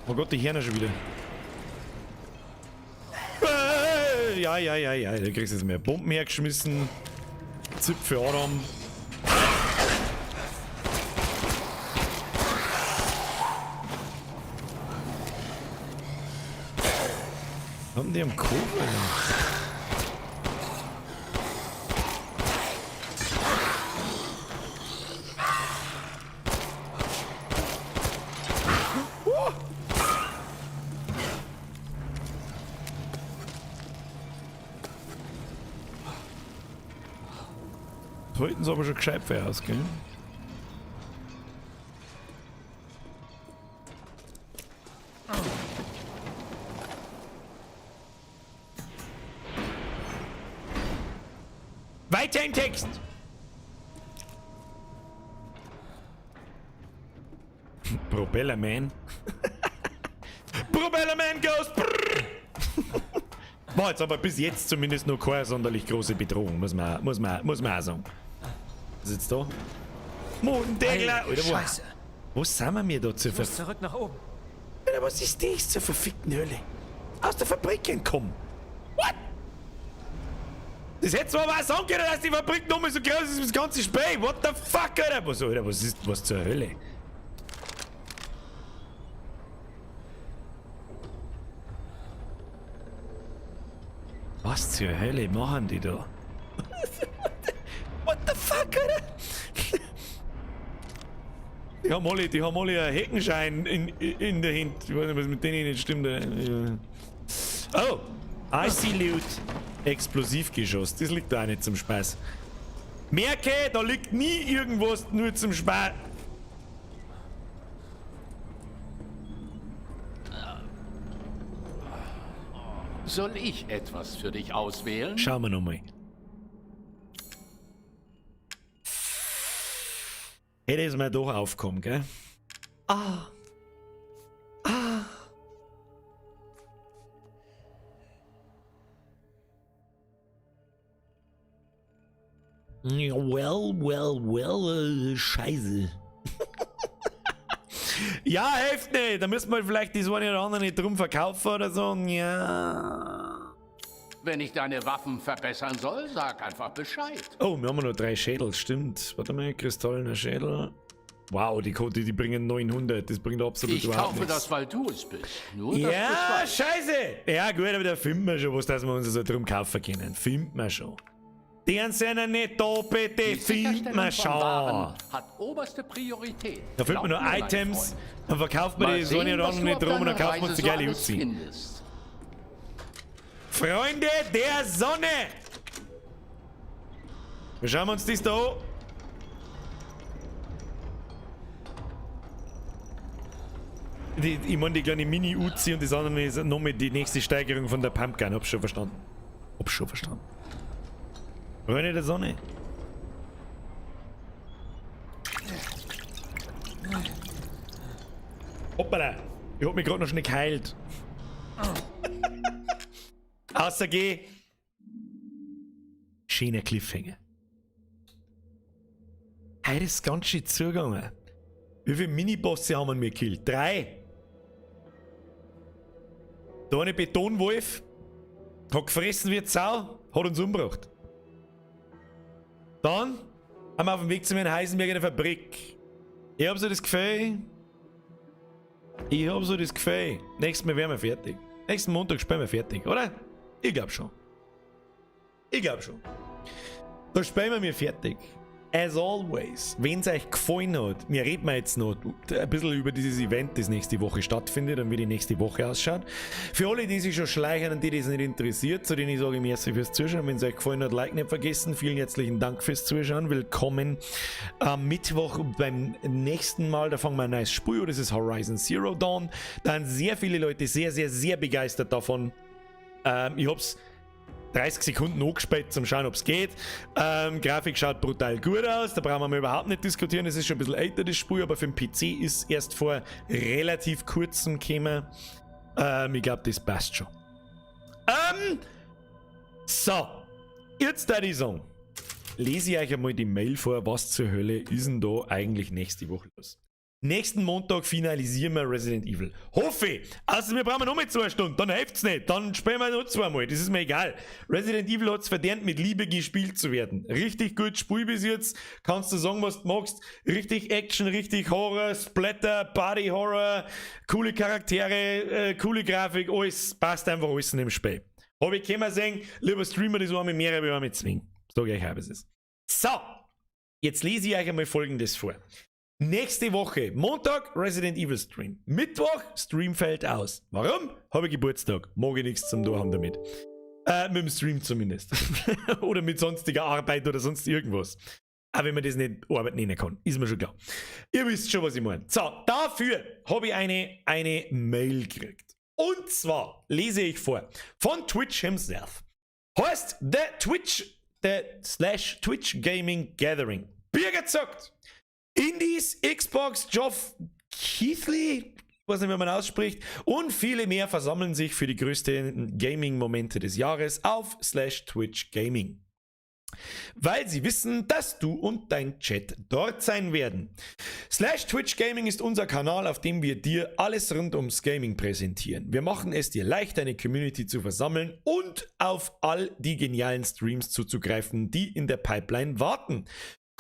Oh Gott, die Hirne schon wieder. Ja, da kriegst du jetzt mehr Bomben hergeschmissen. Zipf für Adam. Haben die am Kuchen? Sollten sie aber schon gescheit für aus, gell? Weiter im Text! Propellerman. Propellerman goes! War jetzt aber bis jetzt zumindest noch keine sonderlich große Bedrohung, muss man auch sagen. Was ist jetzt da? Mondegler! Oder wo? Scheiße. Wo sind wir da zu Ich muss zurück nach oben. Alter, was ist das zur verfickten Hölle? Aus der Fabrik entkommen. What? Das hätte zwar mal sagen können, dass die Fabrik nochmal so groß ist wie das ganze Spiel. What the fuck, Alter? Was ist was zur Hölle? Was zur Hölle machen die da? What the fuck, Alter? Die haben alle einen Heckenschein in der Hand. Ich weiß nicht, was mit denen nicht stimmt. Oh! I see Loot. Explosivgeschoss. Das liegt da auch nicht zum Spaß. Merke, da liegt nie irgendwas nur zum Spaß. Soll ich etwas für dich auswählen? Schauen wir nochmal. Hätte es mir doch aufkommen, gell? Well, scheiße. Ja, hilft nicht. Da müssen wir vielleicht das eine oder andere nicht drum verkaufen oder so. Ja. Wenn ich deine Waffen verbessern soll, sag einfach Bescheid. Oh, wir haben nur 3 Schädel, stimmt. Warte mal, kristallener Schädel. Wow, die bringen 900. Das bringt absolut Ich überhaupt kaufe nichts. das, weil du es bist. Nur dass Ja, du's weißt. scheiße. Ja, gut, aber da finden wir schon was, dass wir uns so drum kaufen können. Finden wir schon. Die sind ja nicht da, bitte. Die Finden wir Sicherstellung von Waren schon. hat oberste Priorität. Da findet man Glaub nur mir, mein Items, Freund. dann verkauft man Mal die so eine sehen, oder was andere du nicht auf drum und dann deiner kaufen wir uns die Reise geile so alles Uzi. findest. Freunde der Sonne! Wir schauen uns das da an. Ich meine die kleine Mini-Uzi und das andere ist nochmal die nächste Steigerung von der Pumpgun. Hab's schon verstanden. Freunde der Sonne. Hoppala. Ich hab mich gerade noch schnell geheilt. Außer geh. Schöner Cliffhanger. Heute ist ganz schön zugegangen. Wie viele Minibosse haben wir mir gekillt? 3. Der eine Betonwolf hat gefressen wie die Sau, hat uns umgebracht. Dann haben wir auf dem Weg zu meinem Heisenberg in der Fabrik. Ich hab so das Gefühl. Nächstes Mal wären wir fertig. Nächsten Montag spielen wir fertig, oder? Ich glaub schon. Da spielen wir fertig. As always, wenn es euch gefallen hat, wir reden jetzt noch ein bisschen über dieses Event, das nächste Woche stattfindet und wie die nächste Woche ausschaut. Für alle, die sich schon schleichen und die das nicht interessiert, zu denen ich sage, merci fürs Zuschauen. Wenn es euch gefallen hat, Like nicht vergessen. Vielen herzlichen Dank fürs Zuschauen. Willkommen am Mittwoch beim nächsten Mal. Da fangen wir ein neues Spiel an. Das ist Horizon Zero Dawn. Da sind sehr viele Leute sehr begeistert davon. Ich hab's 30 Sekunden angespielt, zum schauen, ob es geht. Grafik schaut brutal gut aus, da brauchen wir mal überhaupt nicht diskutieren. Es ist schon ein bisschen älter, das Spiel, aber für den PC ist erst vor relativ kurzem gekommen. Ich glaube, das passt schon. So, jetzt da die Song. Lese ich euch einmal die Mail vor, was zur Hölle ist denn da eigentlich nächste Woche los? Nächsten Montag finalisieren wir Resident Evil. Hoffe! Also wir brauchen noch mal 2 Stunden, dann hilft's nicht. Dann spielen wir noch 2 Mal, das ist mir egal. Resident Evil hat's verdient, mit Liebe gespielt zu werden. Richtig gut Spiel bis jetzt. Kannst du sagen, was du magst. Richtig Action, richtig Horror, Splatter, Body Horror, coole Charaktere, coole Grafik, alles passt einfach alles in dem Spiel. Hab ich können sehen, lieber Streamer, das war mit mehrere, wie mit zwingen. Sag ich euch, was es ist. So, jetzt lese ich euch einmal Folgendes vor. Nächste Woche, Montag, Resident Evil Stream. Mittwoch, Stream fällt aus. Warum? Habe ich Geburtstag. Mag ich nichts zum tun haben damit. Mit dem Stream zumindest. Oder mit sonstiger Arbeit oder sonst irgendwas. Aber wenn man das nicht Arbeit nennen kann, ist mir schon klar. Ihr wisst schon, was ich meine. So, dafür habe ich eine Mail gekriegt. Und zwar lese ich vor von Twitch himself. Heißt /Twitch Gaming Gathering. Birger zockt. Indies, Xbox, Geoff Keighley, weiß nicht, wie man ausspricht, und viele mehr versammeln sich für die größten Gaming-Momente des Jahres auf /Twitch Gaming. Weil sie wissen, dass du und dein Chat dort sein werden. /Twitch Gaming ist unser Kanal, auf dem wir dir alles rund ums Gaming präsentieren. Wir machen es dir leicht, eine Community zu versammeln und auf all die genialen Streams zuzugreifen, die in der Pipeline warten.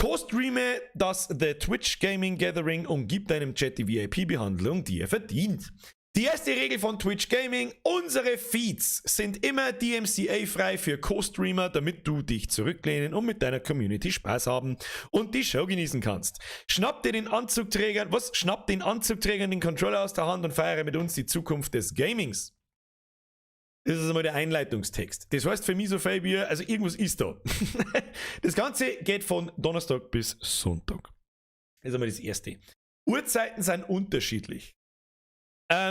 Co-streame das /Twitch Gaming Gathering und gib deinem Chat die VIP-Behandlung, die er verdient. Die erste Regel von Twitch Gaming: unsere Feeds sind immer DMCA-frei für Co-Streamer, damit du dich zurücklehnen und mit deiner Community Spaß haben und die Show genießen kannst. Schnapp den Anzugträgern den Controller aus der Hand und feiere mit uns die Zukunft des Gamings. Das ist einmal der Einleitungstext. Das heißt für mich so viel wie, also irgendwas ist da. Das Ganze geht von Donnerstag bis Sonntag. Das ist einmal das Erste. Uhrzeiten sind unterschiedlich.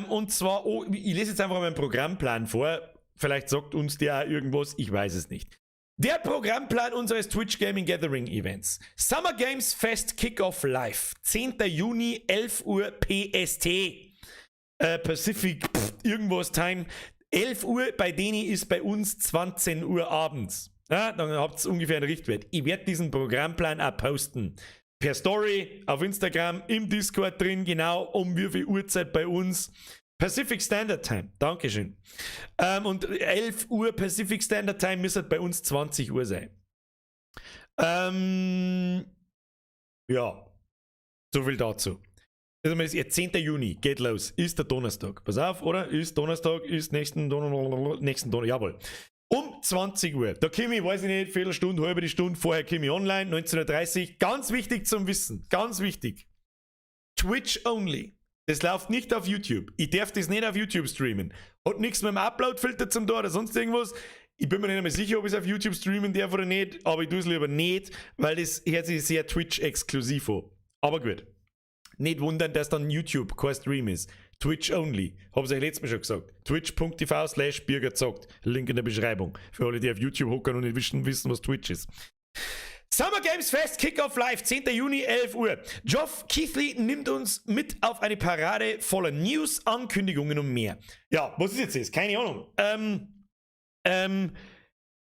Und zwar, ich lese jetzt einfach mal meinen Programmplan vor. Vielleicht sagt uns der auch irgendwas, ich weiß es nicht. Der Programmplan unseres Twitch Gaming Gathering Events. Summer Games Fest Kickoff Live. 10. Juni, 11 Uhr PST. Pacific, irgendwas Time. 11 Uhr, bei denen ist bei uns 20 Uhr abends. Ja, dann habt ihr ungefähr einen Richtwert. Ich werde diesen Programmplan auch posten. Per Story, auf Instagram, im Discord drin, genau um wie viel Uhrzeit bei uns. Pacific Standard Time, Dankeschön. Und 11 Uhr Pacific Standard Time müsste bei uns 20 Uhr sein. Ja, so viel dazu. Das ist jetzt 10. Juni, geht los, ist der Donnerstag. Pass auf, oder? Ist Donnerstag, ist nächsten Donnerstag, jawohl. Um 20 Uhr, da komme ich, weiß ich nicht, Viertelstunde, halbe Stunde, vorher komme ich online, 19.30 Uhr. Ganz wichtig zum Wissen, ganz wichtig. Twitch only. Das läuft nicht auf YouTube. Ich darf das nicht auf YouTube streamen. Hat nichts mit dem Upload-Filter zum Tor oder sonst irgendwas. Ich bin mir nicht mehr sicher, ob ich es auf YouTube streamen darf oder nicht, aber ich tue es lieber nicht, weil das hört sich sehr Twitch-exklusiv an. Aber gut. Nicht wundern, dass dann YouTube kein Stream ist. Twitch only. Hab's euch letztes Mal schon gesagt. Twitch.tv/BürgerZockt. Link in der Beschreibung. Für alle, die auf YouTube hocken und nicht wissen, was Twitch ist. Summer Games Fest Kickoff Live, 10. Juni, 11 Uhr. Geoff Keighley nimmt uns mit auf eine Parade voller News, Ankündigungen und mehr. Ja, was ist jetzt das? Keine Ahnung.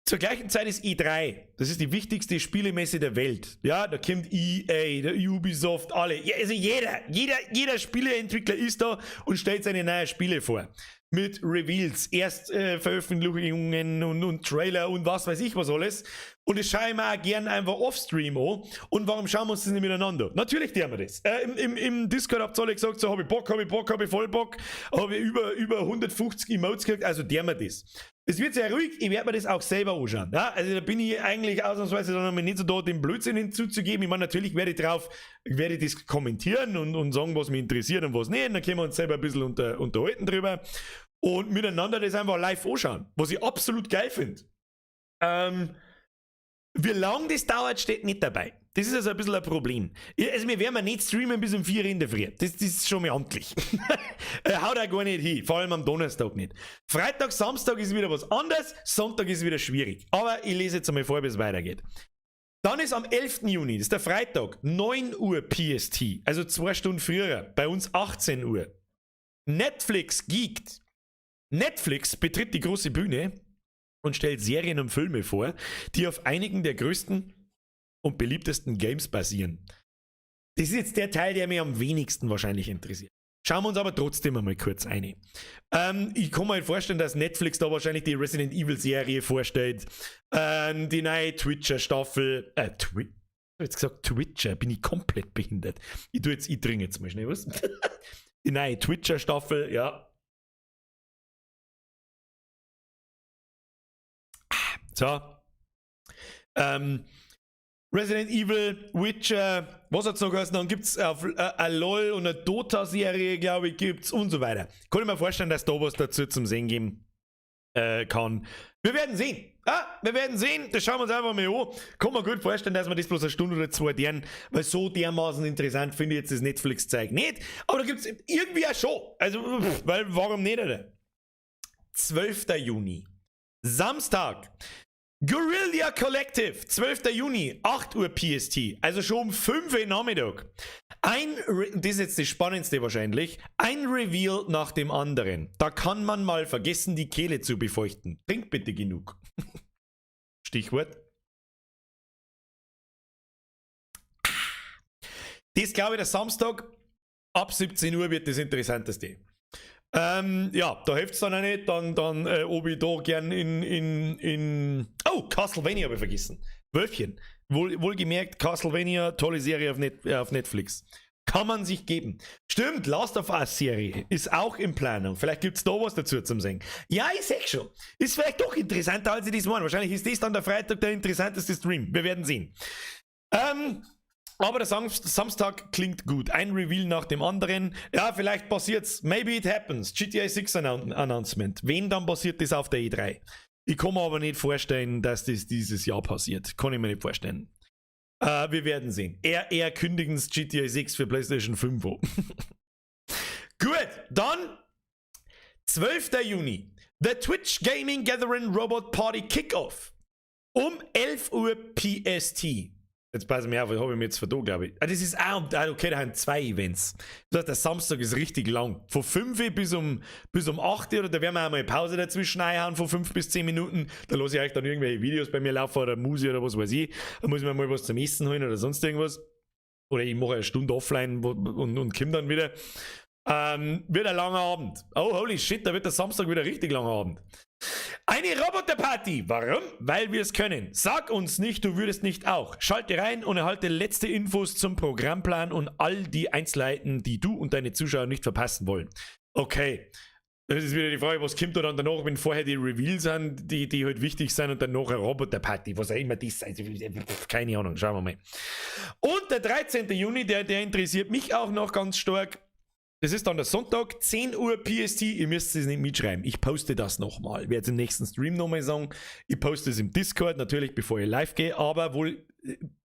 Zur gleichen Zeit ist E3. Das ist die wichtigste Spielemesse der Welt. Ja, da kommt EA, der Ubisoft, alle. Ja, also jeder Spieleentwickler ist da und stellt seine neuen Spiele vor. Mit Reveals, Erstveröffentlichungen und Trailer und was weiß ich was alles. Und das schaue ich mir auch gern einfach off-stream an. Und warum schauen wir uns das nicht miteinander? Natürlich tun wir das. Im Discord habt ihr alle gesagt, so habe ich Bock, habe ich voll Bock. Habe ich über 150 Emotes gekriegt, also tun wir das. Es wird sehr ruhig, ich werde mir das auch selber anschauen. Ja, also da bin ich eigentlich ausnahmsweise dann nicht so da, den Blödsinn hinzuzugeben. Ich meine, natürlich werde ich das kommentieren und sagen, was mich interessiert und was nicht. Und dann können wir uns selber ein bisschen unterhalten drüber und miteinander das einfach live anschauen, was ich absolut geil finde. Wie lange das dauert, steht nicht dabei. Das ist also ein bisschen ein Problem. Also wir werden nicht streamen bis um 4 in der Früh. Das ist schon mal amtlich. Haut auch gar nicht hin. Vor allem am Donnerstag nicht. Freitag, Samstag ist wieder was anderes. Sonntag ist wieder schwierig. Aber ich lese jetzt einmal vor, wie es weitergeht. Dann ist am 11. Juni, das ist der Freitag, 9 Uhr PST. Also 2 Stunden früher. Bei uns 18 Uhr. Netflix geekt. Netflix betritt die große Bühne und stellt Serien und Filme vor, die auf einigen der größten und beliebtesten Games basieren. Das ist jetzt der Teil, der mich am wenigsten wahrscheinlich interessiert. Schauen wir uns aber trotzdem einmal kurz ein. Ich kann mir halt vorstellen, dass Netflix da wahrscheinlich die Resident Evil Serie vorstellt, die neue Twitcher-Staffel, jetzt gesagt Twitcher, bin ich komplett behindert. Ich trinke jetzt mal schnell was. Die neue Twitcher-Staffel, ja. So. Resident Evil, Witcher, was hat's noch geheißen? Dann gibt's eine LOL und eine Dota-Serie, glaube ich, gibt's und so weiter. Kann ich mir vorstellen, dass da was dazu zum Sehen geben kann. Wir werden sehen. Wir werden sehen. Das schauen wir uns einfach mal an. Kann man gut vorstellen, dass wir das bloß eine Stunde oder 2 deren, weil so dermaßen interessant finde ich jetzt das Netflix-Zeug nicht. Aber da gibt's irgendwie auch schon. Also, weil warum nicht, oder? 12. Juni. Samstag. Guerrilla Collective, 12. Juni, 8 Uhr PST, also schon um 5 Uhr Nachmittag. Das ist jetzt das Spannendste wahrscheinlich, ein Reveal nach dem anderen. Da kann man mal vergessen, die Kehle zu befeuchten. Trink bitte genug. Stichwort. Das glaube ich, der Samstag, ab 17 Uhr wird das Interessanteste. Ja, da hilft es dann auch nicht. Dann ob ich da gern Oh, Castlevania habe ich vergessen. Wölfchen. Wohlgemerkt, Castlevania, tolle Serie auf Netflix. Kann man sich geben. Stimmt, Last of Us Serie ist auch in Planung. Vielleicht gibt es da was dazu zum Sehen. Ja, ich sehe schon. Ist vielleicht doch interessanter, als ich das meine. Wahrscheinlich ist das dann der Freitag der interessanteste Stream. Wir werden sehen. Aber der Samstag klingt gut. Ein Reveal nach dem anderen. Ja, vielleicht passiert's. Maybe it happens. GTA 6 Announcement. Wenn, dann passiert das auf der E3. Ich kann mir aber nicht vorstellen, dass das dieses Jahr passiert. Kann ich mir nicht vorstellen. Wir werden sehen. Eher kündigen das GTA 6 für PlayStation 5 an. Gut, dann 12. Juni. The Twitch Gaming Gathering Robot Party Kickoff. Um 11 Uhr PST. Jetzt passen wir auf, was habe ich mir jetzt verdammt, glaube ich. Das ist auch, okay, da haben 2 Events. Das heißt, der Samstag ist richtig lang. Von 5 bis um 8 oder da werden wir auch mal eine Pause dazwischen einhauen, von 5 bis 10 Minuten. Da lasse ich euch dann irgendwelche Videos bei mir laufen oder Musik oder was weiß ich. Da muss ich mir mal was zum Essen holen oder sonst irgendwas. Oder ich mache eine Stunde offline und komme dann wieder. Wird ein langer Abend. Oh, holy shit, da wird der Samstag wieder richtig langer Abend. Eine Roboterparty. Warum? Weil wir es können. Sag uns nicht, du würdest nicht auch. Schalte rein und erhalte letzte Infos zum Programmplan und all die Einzelheiten, die du und deine Zuschauer nicht verpassen wollen. Okay. Das ist wieder die Frage, was kommt da dann danach, wenn vorher die Reveals sind, die halt wichtig sind und dann noch eine Roboterparty, was auch immer das ist. Also, keine Ahnung, schauen wir mal. Und der 13. Juni, der interessiert mich auch noch ganz stark. Das ist dann der Sonntag, 10 Uhr PST. Ihr müsst es nicht mitschreiben. Ich poste das nochmal. Ich werde es im nächsten Stream nochmal sagen. Ich poste es im Discord, natürlich bevor ich live gehe. Aber wohl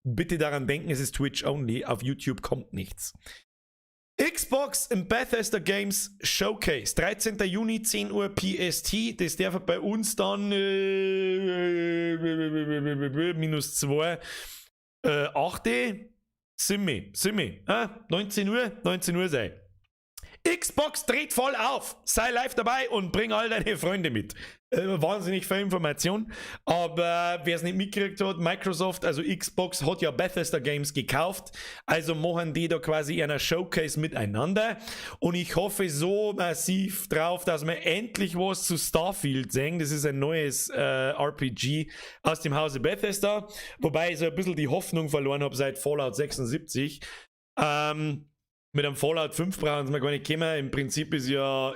bitte daran denken, es ist Twitch only. Auf YouTube kommt nichts. Xbox and Bethesda Games Showcase. 13. Juni, 10 Uhr PST. Das darf bei uns dann -2. 8. Simmi. 19 Uhr sei. Xbox dreht voll auf. Sei live dabei und bring all deine Freunde mit. Wahnsinnig viel Information. Aber wer es nicht mitgekriegt hat, Microsoft, also Xbox, hat ja Bethesda Games gekauft. Also machen die da quasi einer Showcase miteinander. Und ich hoffe so massiv drauf, dass wir endlich was zu Starfield sehen. Das ist ein neues RPG aus dem Hause Bethesda. Wobei ich so ein bisschen die Hoffnung verloren habe seit Fallout 76. Mit einem Fallout 5 brauchen wir gar nicht kommen. Im Prinzip ist ja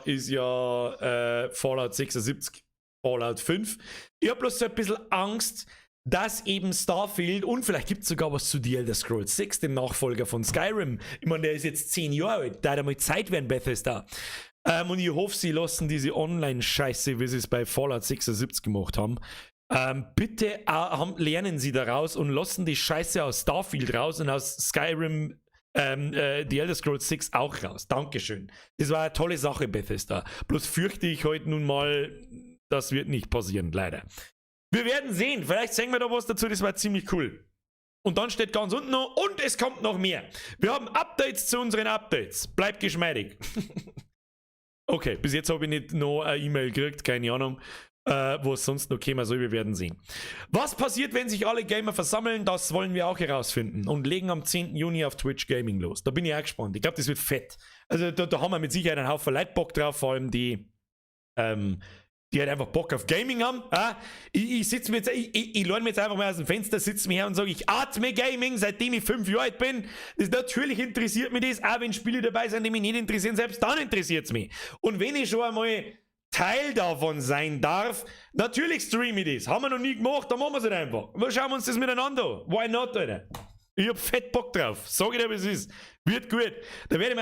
Fallout 76 Fallout 5. Ich habe bloß so ein bisschen Angst, dass eben Starfield und vielleicht gibt es sogar was zu The Elder Scrolls 6, dem Nachfolger von Skyrim. Ich meine, der ist jetzt 10 Jahre alt. Da hat einmal Zeit werden Bethesda. Und ich hoffe, sie lassen diese Online-Scheiße, wie sie es bei Fallout 76 gemacht haben. Bitte lernen sie daraus und lassen die Scheiße aus Starfield raus und aus Skyrim The Elder Scrolls 6 auch raus. Dankeschön. Das war eine tolle Sache, Bethesda. Bloß fürchte ich heute nun mal, das wird nicht passieren, leider. Wir werden sehen. Vielleicht sehen wir da was dazu, das war ziemlich cool. Und dann steht ganz unten noch, und es kommt noch mehr. Wir haben Updates zu unseren Updates. Bleibt geschmeidig. Okay, bis jetzt habe ich nicht noch eine E-Mail gekriegt, keine Ahnung. Was sonst noch käme, soll, wir werden sehen. Was passiert, wenn sich alle Gamer versammeln? Das wollen wir auch herausfinden und legen am 10. Juni auf Twitch Gaming los. Da bin ich auch gespannt. Ich glaube, das wird fett. Also da haben wir mit Sicherheit einen Haufen Leute Bock drauf, vor allem die halt einfach Bock auf Gaming haben. Ich sitze mir jetzt, ich lerne mir jetzt einfach mal aus dem Fenster, sitze mir her und sage, ich atme Gaming, seitdem ich 5 Jahre alt bin. Natürlich interessiert mich das, auch wenn Spiele dabei sind, die mich nicht interessieren, selbst dann interessiert es mich. Und wenn ich schon einmal Teil davon sein darf, natürlich streame ich das. Haben wir noch nie gemacht, dann machen wir es halt einfach. Wir schauen uns das miteinander an. Why not, Alter? Ich hab fett Bock drauf. Sag ich dir, wie es ist. Wird gut. Da werde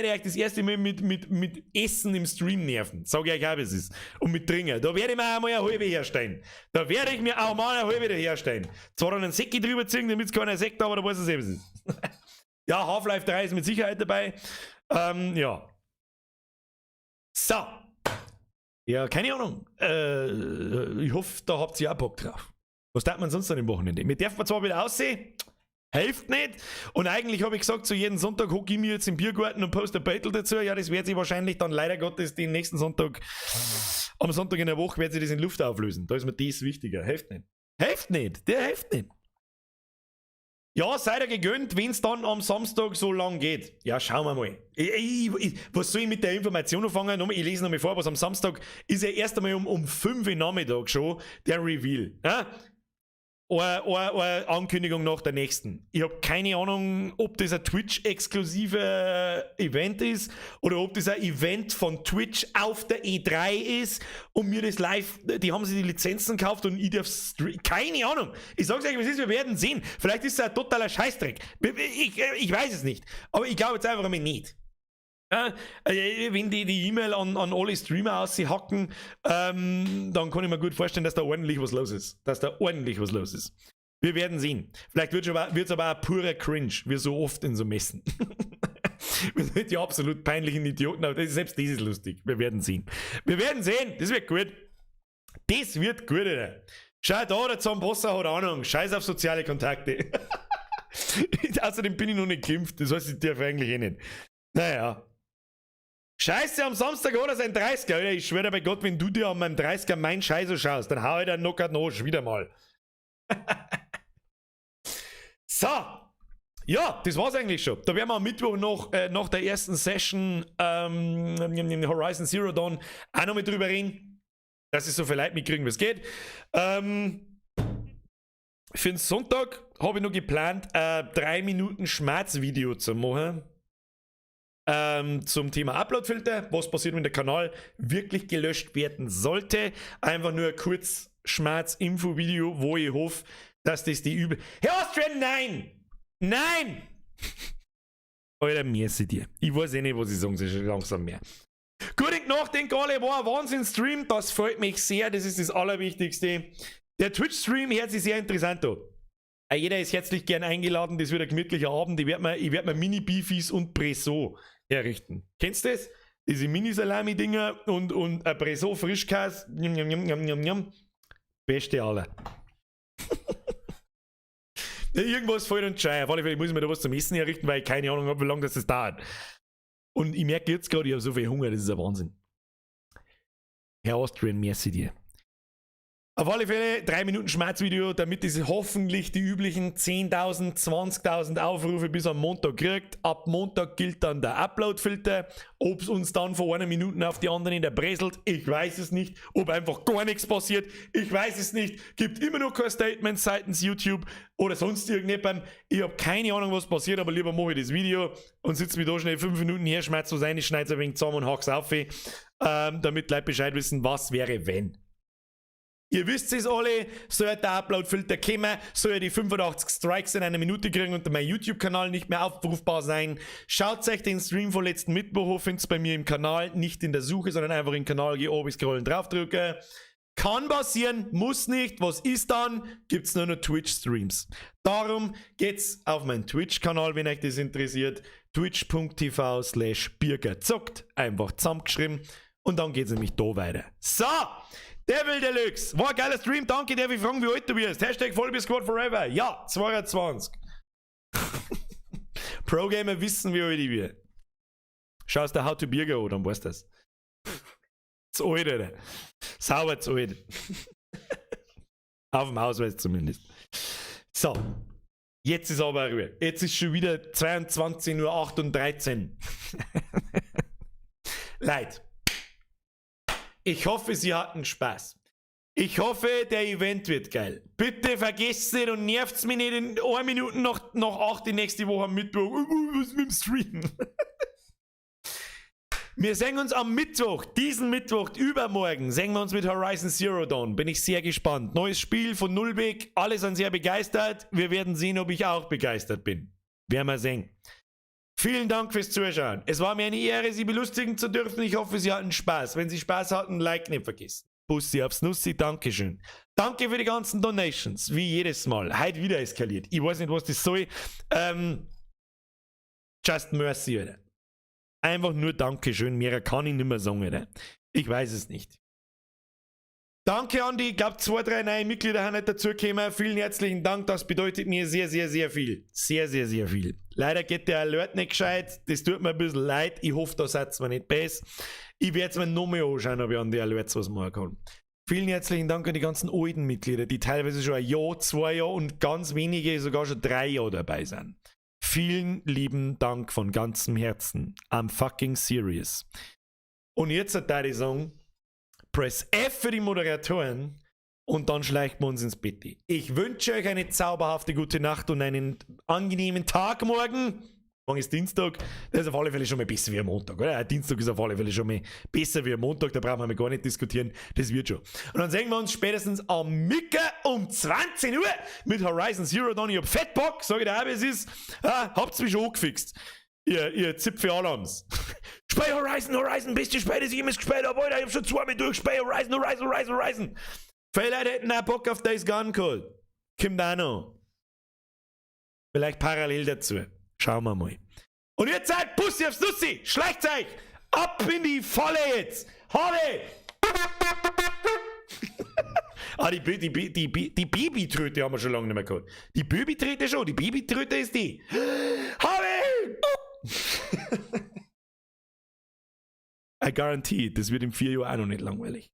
ich euch das erste Mal mit Essen im Stream nerven. Sag ich euch auch, wie es ist. Und mit Trinken. Da werde ich mir auch mal eine halbe herstellen. Da werde ich mir auch mal eine halbe herstellen. Zwar dann einen Säcki drüber ziehen, damit es keiner Sekt, aber da weiß ich es, wie es ist. Ja, Half-Life 3 ist mit Sicherheit dabei. Ja. So. Ja, keine Ahnung. Ich hoffe, da habt ihr auch Bock drauf. Was darf man sonst an dem Wochenende? Wir dürfen zwar wieder aussehen, hilft nicht. Und eigentlich habe ich gesagt, so jeden Sonntag hocke ich mir jetzt im Biergarten und poste ein Battle dazu. Ja, das wird sich wahrscheinlich dann leider Gottes den nächsten Sonntag, am Sonntag in der Woche, wird sich das in Luft auflösen. Da ist mir das wichtiger. Hilft nicht. Hilft nicht. Der hilft nicht. Ja, seid ihr gegönnt, wenn es dann am Samstag so lang geht. Ja, schauen wir mal. Was soll ich mit der Information anfangen? Ich lese noch mal vor, was am Samstag ist ja erst einmal um 5 Uhr Nachmittag schon der Reveal. Ja? Eine Ankündigung nach der nächsten. Ich habe keine Ahnung, ob das ein Twitch-exklusive Event ist oder ob das ein Event von Twitch auf der E3 ist und mir das live, die haben sich die Lizenzen gekauft und ich darf streamen. Keine Ahnung. Ich sag's euch, was ist, wir werden sehen. Vielleicht ist es ein totaler Scheißdreck. Ich weiß es nicht. Aber ich glaube jetzt einfach mal nicht. Wenn die E-Mail an alle Streamer aushacken, dann kann ich mir gut vorstellen, dass da ordentlich was los ist. Wir werden sehen. Vielleicht wird es aber ein purer Cringe, wie so oft in so Messen. Wir sind die absolut peinlichen Idioten, aber selbst das ist lustig. Wir werden sehen. Wir werden sehen. Das wird gut. Das wird gut, Alter. Schau da, der Zambossa hat Ahnung. Scheiß auf soziale Kontakte. Außerdem bin ich noch nicht geimpft. Das heißt, ich darf eigentlich eh nicht. Naja. Scheiße, am Samstag hat er sein 30er. Alter, ich schwöre bei Gott, wenn du dir an meinem 30er meinen Scheiße schaust, dann hau ich den Knockout noch wieder mal. So. Ja, das war's eigentlich schon. Da werden wir am Mittwoch noch nach der ersten Session Horizon Zero Dawn auch noch mit drüber reden, dass ich so viel Leute mitkriegen, wie es geht. Für den Sonntag habe ich noch geplant, 3 Minuten Schmerzvideo zu machen. Zum Thema Uploadfilter, was passiert, wenn der Kanal wirklich gelöscht werden sollte. Einfach nur ein kurz Schmerz-Info-Video, wo ich hoffe, dass das die übel... Herr Austrian, nein! Nein! Alter, merci dir. Ich weiß eh nicht, was ich sagen soll, schon langsam mehr. Gute Nacht, denke alle, war ein Wahnsinn-Stream, das freut mich sehr, das ist das Allerwichtigste. Der Twitch-Stream hört sich sehr interessant an. Jeder ist herzlich gern eingeladen, das wird ein gemütlicher Abend. Ich werd mir Mini-Beefies und Bresso herrichten. Kennst du das? Diese Mini-Salami-Dinger und ein Bresso Frischkäse. Beste aller. Ja, irgendwas fällt und schei. Auf alle Fälle muss ich mir da was zum Essen herrichten, weil ich keine Ahnung habe, wie lange das dauert. Und ich merke jetzt gerade, ich habe so viel Hunger, das ist ein Wahnsinn. Herr Austrian, merci dir. Auf alle Fälle 3 Minuten Schmerzvideo, damit es hoffentlich die üblichen 10.000, 20.000 Aufrufe bis am Montag kriegt. Ab Montag gilt dann der Upload-Filter. Ob es uns dann von einer Minute auf die andere in der Breselt, ich weiß es nicht. Ob einfach gar nichts passiert, ich weiß es nicht. Gibt immer noch kein Statement seitens YouTube oder sonst irgendjemand. Ich habe keine Ahnung, was passiert, aber lieber mache ich das Video und sitze mich da schnell 5 Minuten her, schmerz was rein, schneide es ein wenig zusammen und hack's auf, damit Leute Bescheid wissen, was wäre, wenn. Ihr wisst es alle, soll der Upload-Filter kommen, soll die 85 Strikes in einer Minute kriegen und mein YouTube-Kanal nicht mehr aufrufbar sein. Schaut euch den Stream von letzten Mittwoch an, findet bei mir im Kanal, nicht in der Suche, sondern einfach in den Kanal gehen, oben scrollen, draufdrücken. Kann passieren, muss nicht. Was ist dann? Gibt's nur noch Twitch-Streams. Darum geht's auf meinen Twitch-Kanal, wenn euch das interessiert. twitch.tv/birgerzockt. Einfach zusammengeschrieben. Und dann geht's nämlich da weiter. So! Devil Deluxe, war ein geiler Stream, danke, darf ich fragen, wie alt du bist? Hashtag Vollbier-Squad Forever, ja, 22. Pro-Gamer wissen, wie alt ich bin. Schaust dir How to Birger an, dann weißt du das. Zu alt, Alter. Sauber zu alt. Auf dem Ausweis zumindest. So, jetzt ist aber Ruhe. Jetzt ist schon wieder 22:08 Uhr. Leute. Ich hoffe, Sie hatten Spaß. Ich hoffe, der Event wird geil. Bitte vergesst nicht und nervt mich nicht in 1 Minute nach 8 die nächste Woche am Mittwoch. Was ist mit dem Stream? Wir sehen uns am Mittwoch, diesen Mittwoch, übermorgen, sehen wir uns mit Horizon Zero Dawn. Bin ich sehr gespannt. Neues Spiel von Nullweg, alle sind sehr begeistert. Wir werden sehen, ob ich auch begeistert bin. Werden wir sehen. Vielen Dank fürs Zuschauen. Es war mir eine Ehre, Sie belustigen zu dürfen. Ich hoffe, Sie hatten Spaß. Wenn Sie Spaß hatten, Like nicht vergessen. Bussi aufs Nussi, Dankeschön. Danke für die ganzen Donations, wie jedes Mal. Heute wieder eskaliert. Ich weiß nicht, was das soll. Just mercy, Alter. Einfach nur Dankeschön. Mehr kann ich nicht mehr sagen, Alter. Ich weiß es nicht. Danke an die, ich glaube 2, 3 neue Mitglieder haben nicht dazugekommen. Vielen herzlichen Dank, das bedeutet mir sehr, sehr, sehr viel. Sehr, sehr, sehr viel. Leider geht der Alert nicht gescheit, das tut mir ein bisschen leid. Ich hoffe, da seid ihr mir nicht besser. Ich werde es mir noch mehr anschauen, ob ich an die Alerts was machen kann. Vielen herzlichen Dank an die ganzen alten Mitglieder, die teilweise schon 1 Jahr, 2 Jahre und ganz wenige sogar schon 3 Jahre dabei sind. Vielen lieben Dank von ganzem Herzen. I'm fucking serious. Und jetzt würde ich sagen, Press F für die Moderatoren und dann schleicht man uns ins Bett. Ich wünsche euch eine zauberhafte gute Nacht und einen angenehmen Tag morgen. Morgen ist Dienstag. Das ist auf alle Fälle schon mal besser wie am Montag, oder? Dienstag ist auf alle Fälle schon mal besser wie am Montag. Da brauchen wir gar nicht diskutieren. Das wird schon. Und dann sehen wir uns spätestens am Mittwoch um 20 Uhr mit Horizon Zero Dawn. Ich hab Fettbock, sage ich dir auch, wie es ist. Habt's mich schon angefixt. Ihr Zipfel-Alarms. Spiel Horizon, bist du spät, dass ich immer gespielt habe, Alter. Ich hab schon 2 Mal durchgespielt. Horizon. Viele Leute hätten auch Bock auf Days Gone gehabt. Kommt auch noch. Vielleicht parallel dazu. Schauen wir mal. Und jetzt seid Pussy aufs Nussi. Schleicht euch. Ab in die Falle jetzt. Harde. Die Bibi-Tröte haben wir schon lange nicht mehr gehabt. Die Bibi-Tröte schon. Die Bibi-Tröte ist die. Harde. I guarantee, das wird in 4 Jahren auch noch nicht langweilig.